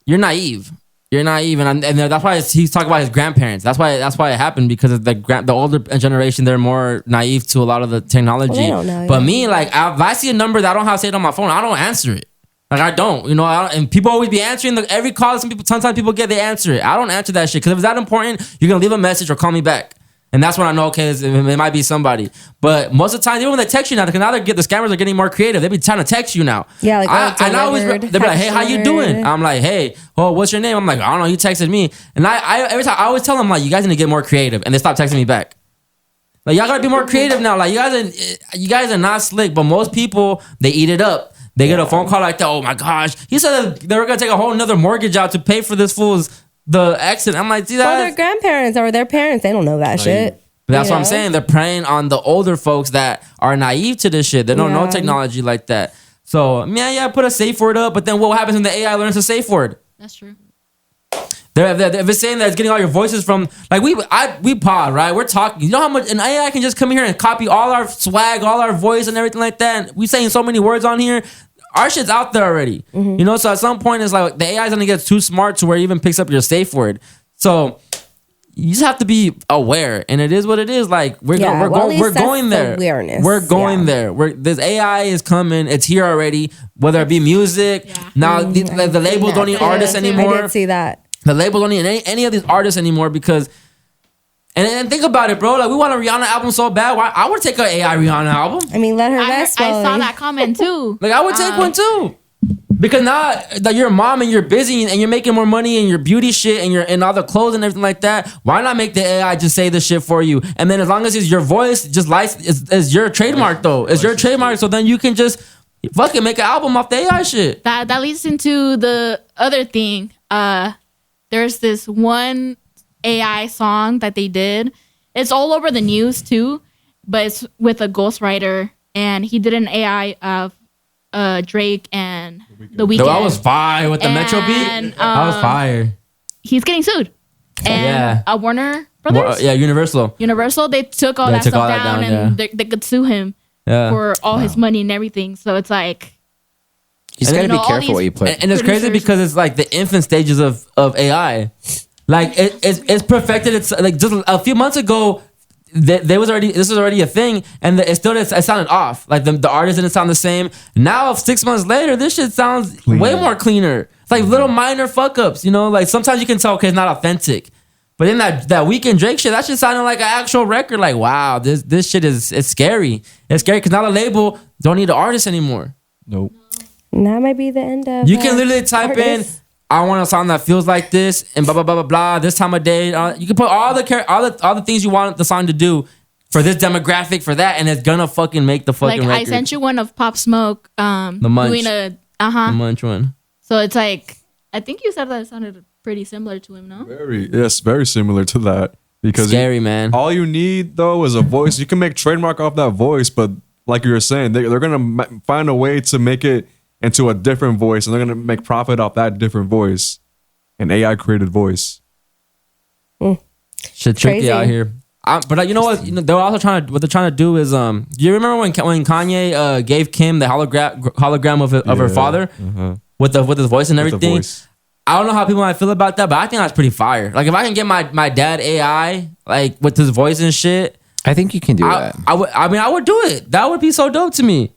you're naive. You're naive, and that's why he's talking about his grandparents. That's why it happened, because of the older generation, they're more naive to a lot of the technology. Well, they don't know, but yeah. me, like, if I see a number that I don't have saved on my phone, I don't answer it. Like, I don't, you know, and people always be answering every call. Sometimes people get, they answer it. I don't answer that shit, because if it's that important, you're gonna leave a message or call me back. And that's when I know, okay, it might be somebody. But most of the time, even when they text you now, because now the scammers are getting more creative. They be trying to text you now. Yeah, like, they be like, hey, how you doing? I'm like, hey, oh, what's your name? I'm like, I don't know, you texted me. And I every time I always tell them, like, you guys need to get more creative, and they stop texting me back. Like, y'all gotta be more creative now. Like, you guys are not slick, but most people, they eat it up. They get a phone call like that. Oh my gosh, he said they were gonna take a whole nother mortgage out to pay for this fool's the accident. I'm like, see that? Well, their grandparents or their parents, they don't know that shit. But that's what I'm saying. They're preying on the older folks that are naive to this shit. They don't know technology like that. So, yeah, put a safe word up. But then what happens when the AI learns a safe word? That's true. They're saying that it's getting all your voices from, like, we pod, right? We're talking. You know how much an AI can just come here and copy all our swag, all our voice and everything like that. And we saying so many words on here. Our shit's out there already. Mm-hmm. You know, so at some point it's like the AI is gonna get too smart to where it even picks up your safe word. So you just have to be aware, and it is what it is. Like we're going there. Awareness. We're going there. This AI is coming. It's here already. Whether it be music, now the labels don't need artists anymore. I did see that. The labels don't need any of these artists anymore because. And think about it, bro. Like, we want a Rihanna album so bad. Why? I would take an AI Rihanna album. I mean, let her rest. I saw that comment too. Like, I would take one too. Because now that you're a mom and you're busy and you're making more money and your beauty shit and you're in all the clothes and everything like that, why not make the AI just say the shit for you? And then as long as it's your voice, just is your trademark though. It's your trademark. So then you can just fucking make an album off the AI shit. That leads into the other thing. There's this one AI song that they did. It's all over the news too, but it's with a ghostwriter, and he did an AI of Drake and The Weeknd. That was fire with the Metro beat. That was fire. He's getting sued, and Warner Brothers, Universal, they took all that stuff down, and they could sue him for all his money and everything. So it's like you just gotta be careful what you put. And it's crazy because it's like the infant stages of AI. Like it's perfected. It's like just a few months ago, this was already a thing, and it sounded off. Like the artist didn't sound the same. Now 6 months later, this shit sounds way more cleaner. It's like little minor fuck ups, you know. Like sometimes you can tell, okay, it's not authentic. But in that Weeknd Drake shit, that shit sounded like an actual record. Like wow, this shit it's scary. It's scary because now the label don't need the artist anymore. Nope. And that might be the end of. You can literally type in. I want a song that feels like this and blah blah blah blah blah. This time of day, you can put all the things you want the song to do for this demographic for that, and it's gonna fucking make the fucking record. I sent you one of Pop Smoke. The Munch. Doing the Munch one. So it's like I think you said that it sounded pretty similar to him, no? Very similar to that. Because scary, man. All you need though is a voice. You can make trademark off that voice, but like you were saying, they're gonna find a way to make it into a different voice, and they're gonna make profit off that different voice, an AI created voice. Shit tricky out here. But you know what? They're also what they're trying to do is do you remember when Kanye gave Kim the hologram of her father with his voice and everything? I don't know how people might feel about that, but I think that's pretty fire. Like if I can get my dad AI like with his voice and shit, I think you can do that. I would do it. That would be so dope to me.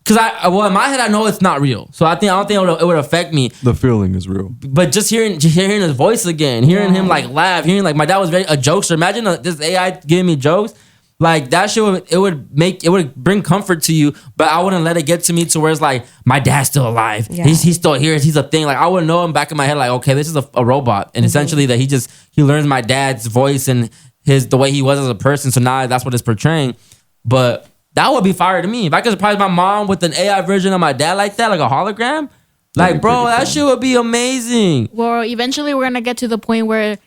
Because in my head, I know it's not real. So I don't think it would affect me. The feeling is real. But just hearing his voice again, hearing him like laugh, hearing like my dad was a jokester. Imagine this AI giving me jokes. Like that shit it would bring comfort to you, but I wouldn't let it get to me to where it's like my dad's still alive. Yeah. He's still here. He's a thing. Like I would know in back in my head, like, okay, this is a robot. And essentially that he learns my dad's voice and the way he was as a person. So now that's what it's portraying. But that would be fire to me. If I could surprise my mom with an AI version of my dad like that, like a hologram, like bro, that shit would be amazing. Well, eventually we're gonna get to the point where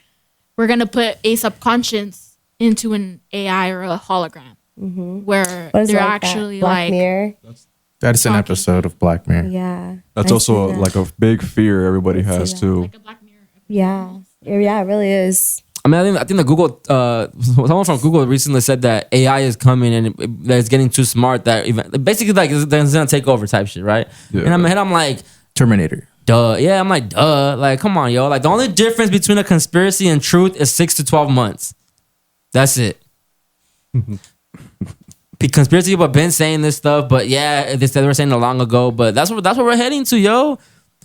we're gonna put a subconscious into an AI or a hologram, where they're like actually Black like Mirror? That's an episode of Black Mirror. Yeah. That's also like a big fear everybody has too. Like a Black Mirror. Yeah. Yeah, it really is. I mean, I think the Google, someone from Google recently said that AI is coming and that it's getting too smart that basically like it's gonna take over type shit, right? Yeah. And in my head, I'm like, Terminator. duh. Yeah, I'm like, duh. Like, come on, yo. Like, the only difference between a conspiracy and truth is 6 to 12 months. That's it. Conspiracy people have been saying this stuff, but yeah, they were saying it long ago. But that's what we're heading to, yo.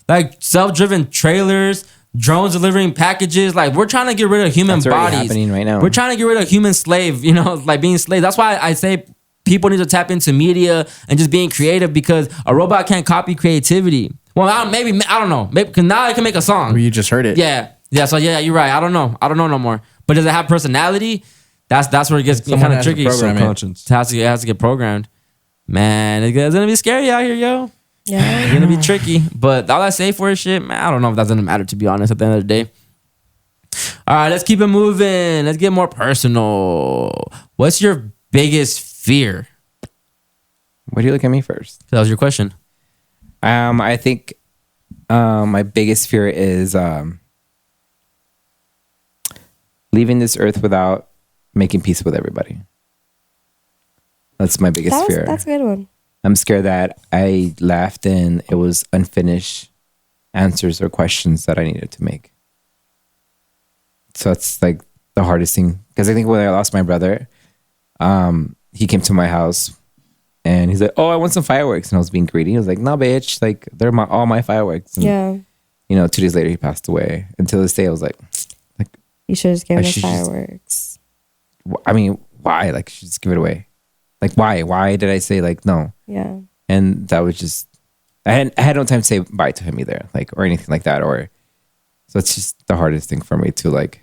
Like self-driven trailers, drones delivering packages. Like we're trying to get rid of human That's already bodies. happening right now. We're trying to get rid of human slave. You know, like being slave. That's why I say people need to tap into media and just being creative because a robot can't copy creativity. Well, I don't know. Maybe because now I can make a song. Well, you just heard it. Yeah. So yeah, you're right. I don't know no more. But does it have personality? That's where it gets kind of tricky. Subconscious. It has to get programmed. Man, it's gonna be scary out here, yo. Yeah. It's gonna be tricky. But all that safe word shit, man, I don't know if that's gonna matter, to be honest, at the end of the day. All right, let's keep it moving. Let's get more personal. What's your biggest fear? Why do you look at me first? That was your question. I think my biggest fear is leaving this earth without making peace with everybody. That's my biggest fear. That's a good one. I'm scared that I left and it was unfinished answers or questions that I needed to make. So that's like the hardest thing. Because I think when I lost my brother, he came to my house and he's like, "Oh, I want some fireworks." And I was being greedy. I was like, "No, bitch, like they're all my fireworks." And, Yeah. you know, 2 days later he passed away. Until this day, I was like, You should just give I him the should just- fireworks. I mean, why? Like, just give it away. Like, why? Why did I say like no? Yeah. And that was just, I had no time to say bye to him either, like, or anything like that. So it's just the hardest thing for me to like.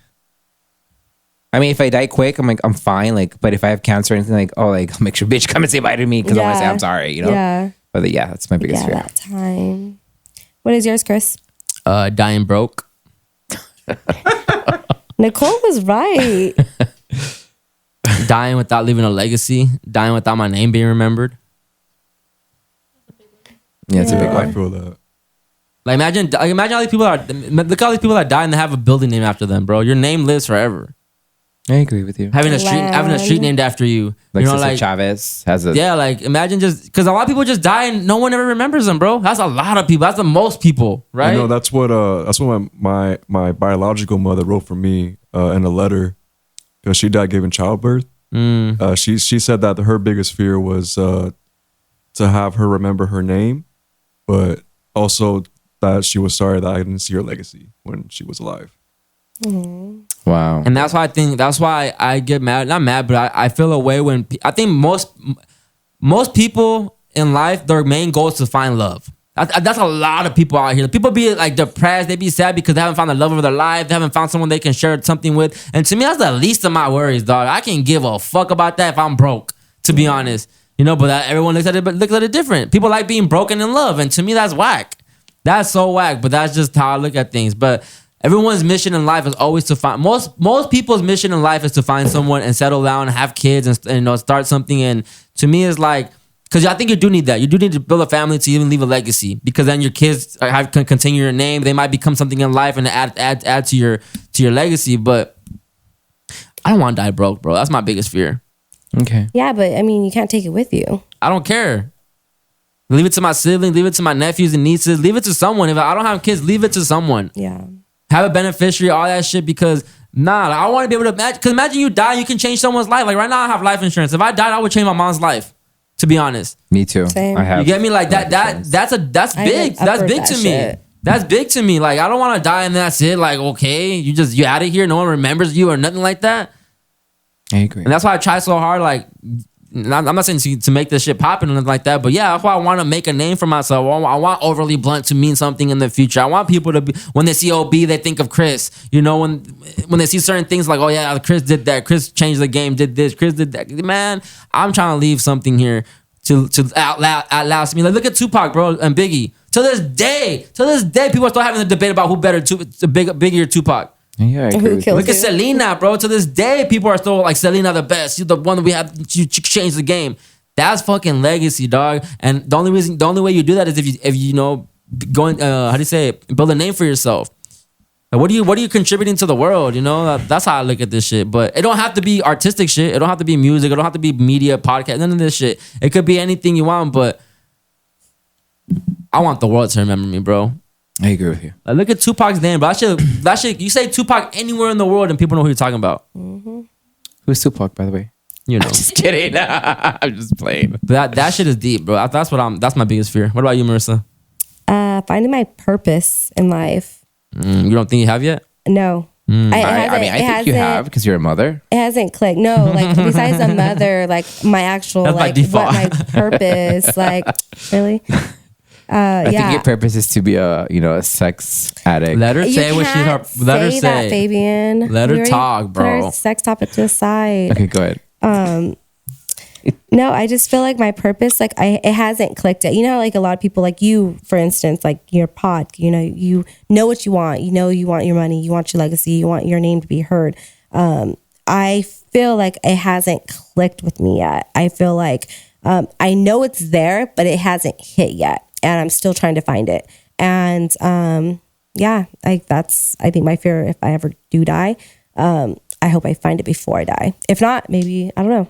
I mean, if I die quick, I'm like, I'm fine. Like, but if I have cancer or anything, like, oh, like, I'll make sure bitch come and say bye to me because I want to say I'm sorry, you know? Yeah. But yeah, that's my biggest fear. That time. What is yours, Chris? Dying broke. Nicole was right. Dying without leaving a legacy. Dying without my name being remembered. Yeah, it's a big I one. feel that. Like imagine all these people look at all these people that die and they have a building named after them, bro. Your name lives forever. I agree with you. Having a street named after you. Like, you know, Cesar like Chavez has a. yeah, like imagine just because a lot of people just die and no one ever remembers them, bro. That's a lot of people. That's the most people, right? You know, that's what my biological mother wrote for me in a letter because she died giving childbirth. She said that her biggest fear was to have her remember her name, but also that she was sorry that I didn't see her legacy when she was alive. Wow. And that's why I get mad. Not mad, but I feel a way when I think most people in life, their main goal is to find love. That's a lot of people out here. People be like depressed. They be sad because they haven't found the love of their life. They haven't found someone they can share something with. And to me, that's the least of my worries, dog. I can give a fuck about that if I'm broke, to be honest. You know, but everyone looks at it different. People like being broken in love. And to me, that's whack. That's so whack. But that's just how I look at things. But everyone's mission in life is always to find most people's mission in life is to find someone and settle down and have kids and you know, start something. And to me, it's like, because I think you do need that. You do need to build a family to even leave a legacy, because then your kids can continue your name. They might become something in life and add to your legacy. But I don't want to die broke, bro. That's my biggest fear. Okay. Yeah, but I mean, you can't take it with you. I don't care. Leave it to my siblings. Leave it to my nephews and nieces. Leave it to someone. If I don't have kids, leave it to someone. Yeah. Have a beneficiary, all that shit, because I want to be able to imagine. Because imagine you die, you can change someone's life. Like right now, I have life insurance. If I died, I would change my mom's life. To be honest, me too. Same. I have. You get me? Like that's big. That's big to me. Shit. That's big to me. Like I don't want to die and that's it. Like okay, you out of here. No one remembers you or nothing like that. I agree. And that's why I try so hard. Like I'm not saying to make this shit popping or nothing like that, but yeah, that's why I want to make a name for myself. I want Overly Blunt to mean something in the future. I want people to be, when they see OB, they think of Chris. You know, when they see certain things like, oh yeah, Chris did that. Chris changed the game. Did this. Chris did that. Man, I'm trying to leave something here to outlast me. Like look at Tupac, bro, and Biggie. To this day, people are still having a debate about who better, Biggie or Tupac. Yeah, I agree with you. Look at Selena, bro. To this day, people are still like Selena the best. She's the one that we have. She changed the game. That's fucking legacy, dog. And the only way you do that is if you know, going, how do you say it? Build a name for yourself. Like, what are you contributing to the world? You know, that's how I look at this shit. But it don't have to be artistic shit. It don't have to be music. It don't have to be media, podcast, none of this shit. It could be anything you want, but I want the world to remember me, bro. I agree with you. Like, look at Tupac's name, bro. That shit, you say Tupac anywhere in the world and people know who you're talking about. Mm-hmm. Who's Tupac, by the way? You know. Just kidding. I'm just playing. But that shit is deep, bro. That's my biggest fear. What about you, Marissa? Finding my purpose in life. You don't think you have yet? No. I think you have because you're a mother. It hasn't clicked. No, like besides a mother, like my actual, that's like what my purpose, like really. I think your purpose is to be a sex addict. Let her say what she's. Let her say that, Fabian. Let her talk, bro. Put our sex topic to the side. Okay, go ahead. No, I just feel like my purpose, like it hasn't clicked yet. You know, like a lot of people, like you, for instance, like your pod, you know what you want. You know, you want your money, you want your legacy, you want your name to be heard. I feel like it hasn't clicked with me yet. I feel like I know it's there, but it hasn't hit yet, and I'm still trying to find it. And I think my fear. If I ever do die, I hope I find it before I die. If not, maybe I don't know.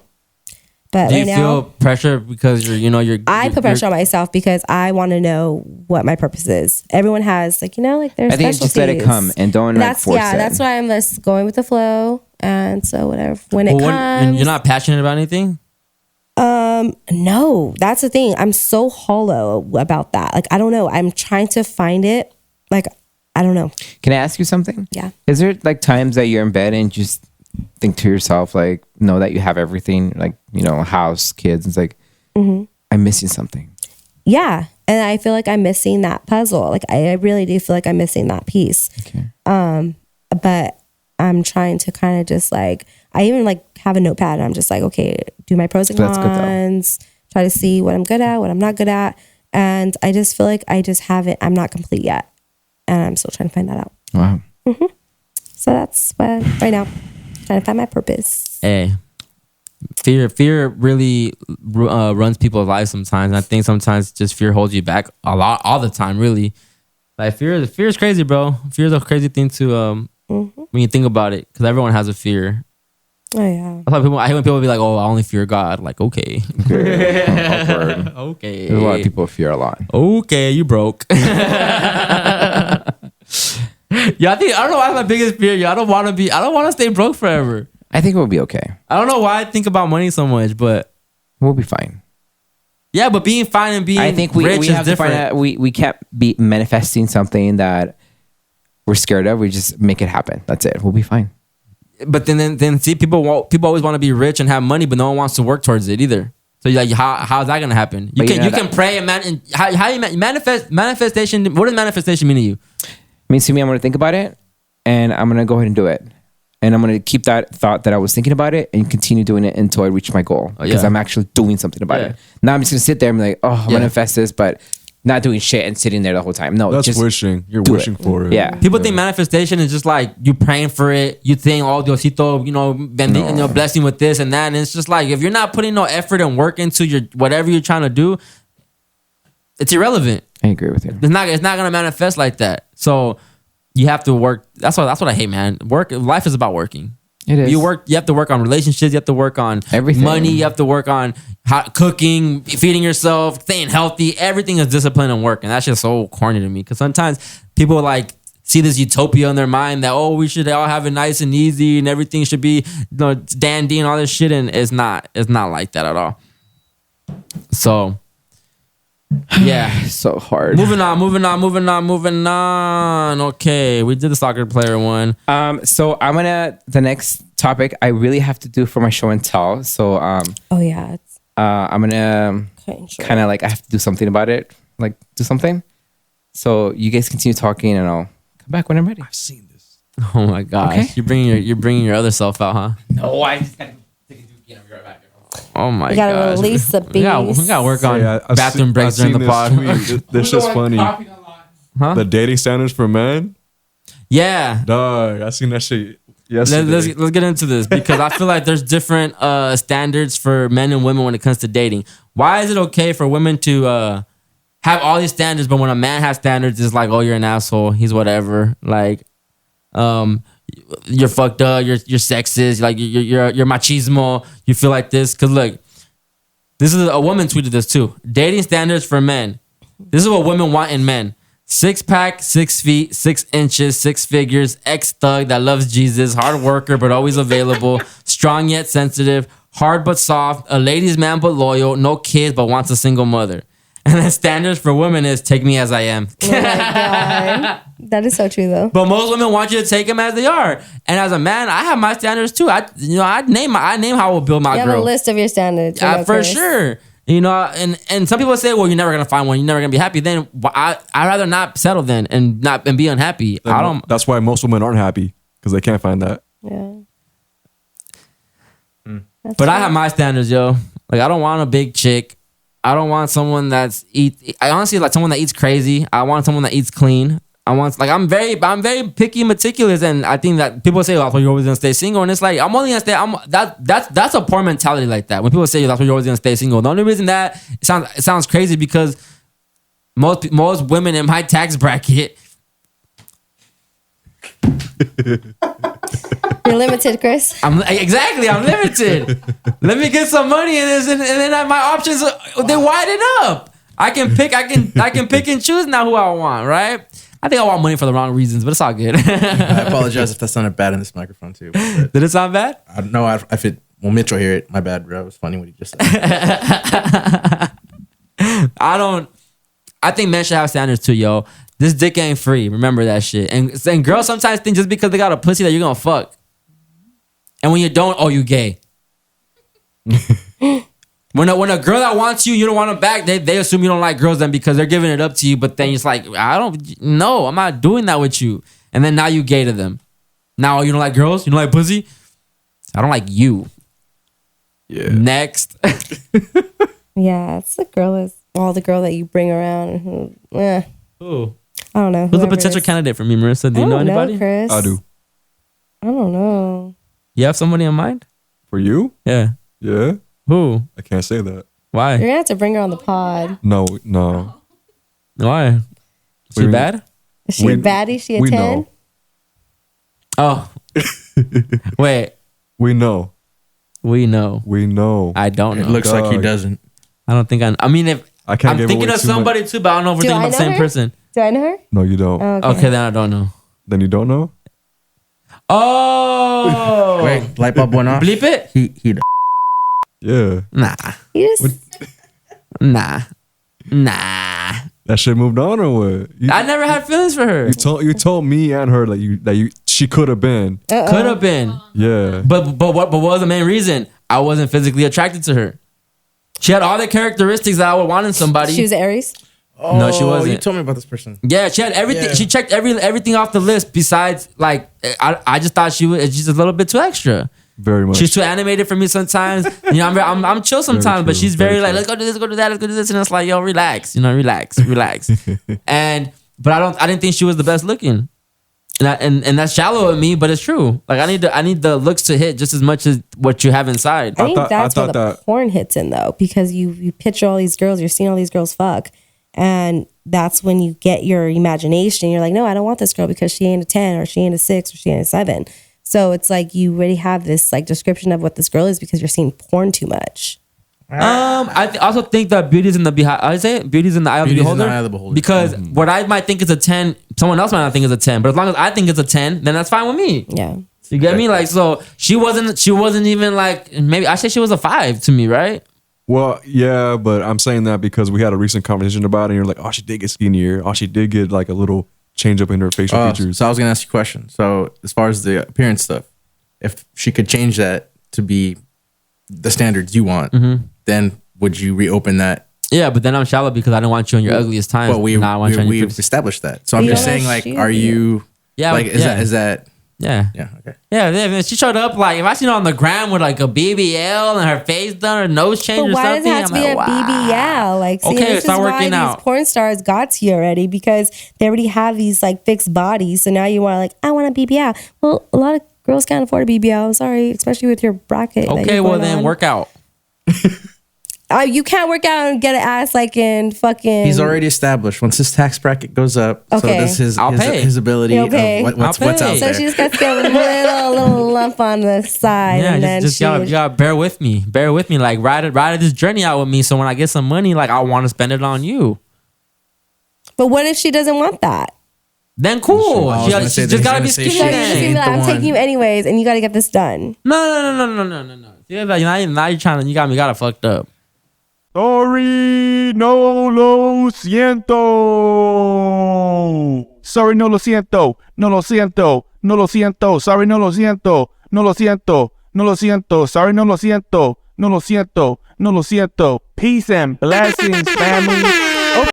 But do you feel pressure because I put pressure on myself because I want to know what my purpose is. Everyone has like their I think just let it come and don't force it. That's why I'm just going with the flow. And so whatever when it comes. You're not passionate about anything? No, that's the thing. I'm so hollow about that. Like I don't know. I'm trying to find it. Like I don't know. Can I ask you something? Yeah. Is there like times that you're in bed and just think to yourself, like, know that you have everything, like, house, kids. It's like, I'm missing something. Yeah. And I feel like I'm missing that puzzle. Like, I really do feel like I'm missing that piece. Okay. But I'm trying to kind of just like, I even like have a notepad and I'm just like, okay, do my pros and cons, try to see what I'm good at, what I'm not good at. And I just feel like I just haven't, I'm not complete yet. And I'm still trying to find that out. Wow. So that's what right now. Trying to find my purpose. Hey, fear really runs people's lives sometimes. I think sometimes just fear holds you back a lot, all the time. Really, like fear is crazy, bro. Fear is a crazy thing to when you think about it, because everyone has a fear. Oh yeah. I hate when people be like, "Oh, I only fear God." Like, okay, awkward. Okay. There's a lot of people fear a lot. Okay, you broke. Yeah, I don't know why my biggest fear. I don't want to stay broke forever. I think we'll be okay. I don't know why I think about money so much, but we'll be fine. Yeah, but being fine and being I think we rich have is to different. find out, we can't be manifesting something that we're scared of. We just make it happen. That's it. We'll be fine. But then see, people always want to be rich and have money, but no one wants to work towards it either. So you're like, how's that gonna happen? You can pray and how you manifestation. What does manifestation mean to you? Means to me, I'm going to think about it and I'm going to go ahead and do it. And I'm going to keep that thought that I was thinking about it and continue doing it until I reach my goal. Because I'm actually doing something about it. Now I'm just going to sit there and be like, I'm going to manifest this, but not doing shit and sitting there the whole time. No, that's just wishing. You're wishing for it. Yeah. People think manifestation is just like you praying for it. You think, oh, Diosito, blessing with this and that. And it's just like, if you're not putting no effort and work into your whatever you're trying to do, it's irrelevant. I agree with you. It's not gonna manifest like that. So you have to work. That's what I hate, man. Life is about working. It is. You have to work on relationships. You have to work on everything. Money. You have to work on cooking, feeding yourself, staying healthy. Everything is discipline and work, and that's just so corny to me. Because sometimes people like see this utopia in their mind that we should all have it nice and easy, and everything should be dandy and all this shit, and it's not like that at all. So. Yeah, so hard. Moving on. Okay, we did the soccer player one. So the next topic I really have to do for my show and tell. So I'm gonna kind of like I have to do something about it, like do something. So you guys continue talking and I'll come back when I'm ready. I've seen this. Oh my gosh, okay. You're bringing your other self out, huh? No, I just gotta take a dookie and I'll be right back. Oh my god! You gotta release the beast. We gotta work on bathroom breaks during the pod. This shit's funny. Huh? The dating standards for men. Yeah, dog. I seen that shit. Yesterday. let's get into this because I feel like there's different standards for men and women when it comes to dating. Why is it okay for women to have all these standards, but when a man has standards, it's like, oh, you're an asshole. He's whatever. Like, you're fucked up. You're sexist. Like you're machismo. You feel like this. Cause look, this is a woman tweeted this too. Dating standards for men. This is what women want in men. 6-pack, 6 feet, 6 inches, 6 figures, ex-thug that loves Jesus, hard worker but always available, strong yet sensitive, hard but soft, a ladies' man but loyal, no kids but wants a single mother. And then standards for women is take me as I am. Oh my God. That is so true though. But most women want you to take them as they are. And as a man, I have my standards too. I name how I will build my You girl. have a list of your standards. For sure. You know, and some people say, well, you're never gonna find one. You're never gonna be happy. Then I'd rather not settle then and be unhappy. That's why most women aren't happy because they can't find that. Yeah. But I have my standards, yo. Like I don't want a big chick. I don't want someone I honestly like someone that eats crazy. I want someone that eats clean. I'm very picky and meticulous, and I think that people say, "Oh, you're always gonna stay single," and it's like I'm only gonna stay. That's a poor mentality like that. When people say that's why you're always gonna stay single, the only reason that it sounds crazy because most women in my tax bracket. You're limited, Chris. I'm limited. Let me get some money in this, and then my options they widen up. I can pick and choose now who I want, right? I think I want money for the wrong reasons, but it's all good. I apologize if that sounded bad in this microphone too. Did it sound bad? I don't know. Mitch will hear it. My bad, bro. It was funny what he just said. I think men should have standards too, yo. This dick ain't free. Remember that shit. And girls sometimes think just because they got a pussy that you're gonna fuck. And when you don't, oh, you gay. When a girl that wants you don't want them back, they assume you don't like girls then because they're giving it up to you. But then it's like, I'm not doing that with you. And then now you gay to them. Now you don't like girls? You don't like pussy? I don't like you. Yeah. Next. Yeah, it's the girl that you bring around. Who? I don't know. Who's the whoever it potential is. candidate for me, Marissa? Do you know anybody? Chris. I do. I don't know. You have somebody in mind? For you? Yeah. Yeah. Who? I can't say that. Why? You're gonna have to bring her on the pod. No. Why? Is she bad? Is she a baddie? Is she a 10? Know. Oh. Wait. We know. We know. I don't know. It looks like he doesn't. I don't think I mean, if I can't I'm thinking of somebody too, but I don't know if we're thinking about the same person. Do I know her? No, you don't. Oh, okay, then I don't know. Then you don't know? Oh. Wait, light bulb went off. Bleep it? He Yeah. Nah. Nah. That shit moved on or what? I never had feelings for her. You told me and her that she could have been. Could have been. Yeah. But what was the main reason? I wasn't physically attracted to her. She had all the characteristics that I would want in somebody. She was an Aries? Oh, no, she wasn't. You told me about this person. Yeah, she had everything. Yeah. She checked everything off the list besides, like, I just thought she's just a little bit too extra. Very much. She's too animated for me sometimes. You know, I'm chill sometimes, but she's very like, let's go do this, go do that, let's go do this, and it's like, yo, relax. You know, relax. But I didn't think she was the best looking, and that's shallow of me, but it's true. Like I need the looks to hit just as much as what you have inside. I think that's where the porn hits in though, because you picture all these girls, you're seeing all these girls fuck, and that's when you get your imagination. You're like, no, I don't want this girl because she ain't a 10 or she ain't a 6 or she ain't a 7. So it's like you already have this like description of what this girl is because you're seeing porn too much. I also think that beauty's in the behind. I say beauty's in the eye of the beholder. Because what I might think is a 10, someone else might not think is a 10. But as long as I think it's a 10, then that's fine with me. Yeah. You get me? Like, so she wasn't even like, maybe I say she was a 5 to me, right? Well, yeah, but I'm saying that because we had a recent conversation about it, and you're like, oh, she did get skinnier. Oh, she did get like a little change up in her facial features. So I was gonna ask you a question. So as far as the appearance stuff, if she could change that to be the standards you want, then would you reopen that? Yeah, but then I'm shallow because I don't want you on your ugliest times. Well, we've established that. So I'm just saying, like, are you? Yeah, like, is that? Yeah. Yeah. Okay. Yeah. If she showed up, like, if I seen her on the ground with like a BBL and her face done, her nose changed or But why something, does it have to be a BBL? Like, see, Okay, this is start why working these out. porn stars got to you already because they already have these like fixed bodies. So now you want like, I want a BBL. Well, a lot of girls can't afford a BBL. Sorry, especially with your bracket. Okay, well then work out. You can't work out and get an ass like in fucking. He's already established. Once his tax bracket goes up, so Okay. does his ability You'll pay. of what's out So there. she just got to get a little lump on the side, Yeah, and then just you gotta bear with me. Bear with me. Like ride this journey out with me. So when I get some money, like I want to spend it on you. But what if she doesn't want that? Then cool. I was She gonna say just that gotta be he's gonna say skinny. So you're just gonna be like, I'm taking you anyways, and you got to get this done. No. Yeah, like, now you're trying to. You got me fucked up. Sorry, no lo siento. Sorry, no lo siento. No lo siento. No lo siento. Sorry, no lo siento. No lo siento. No lo siento. Sorry, no lo siento. No lo siento. No lo siento. Peace and blessings, family.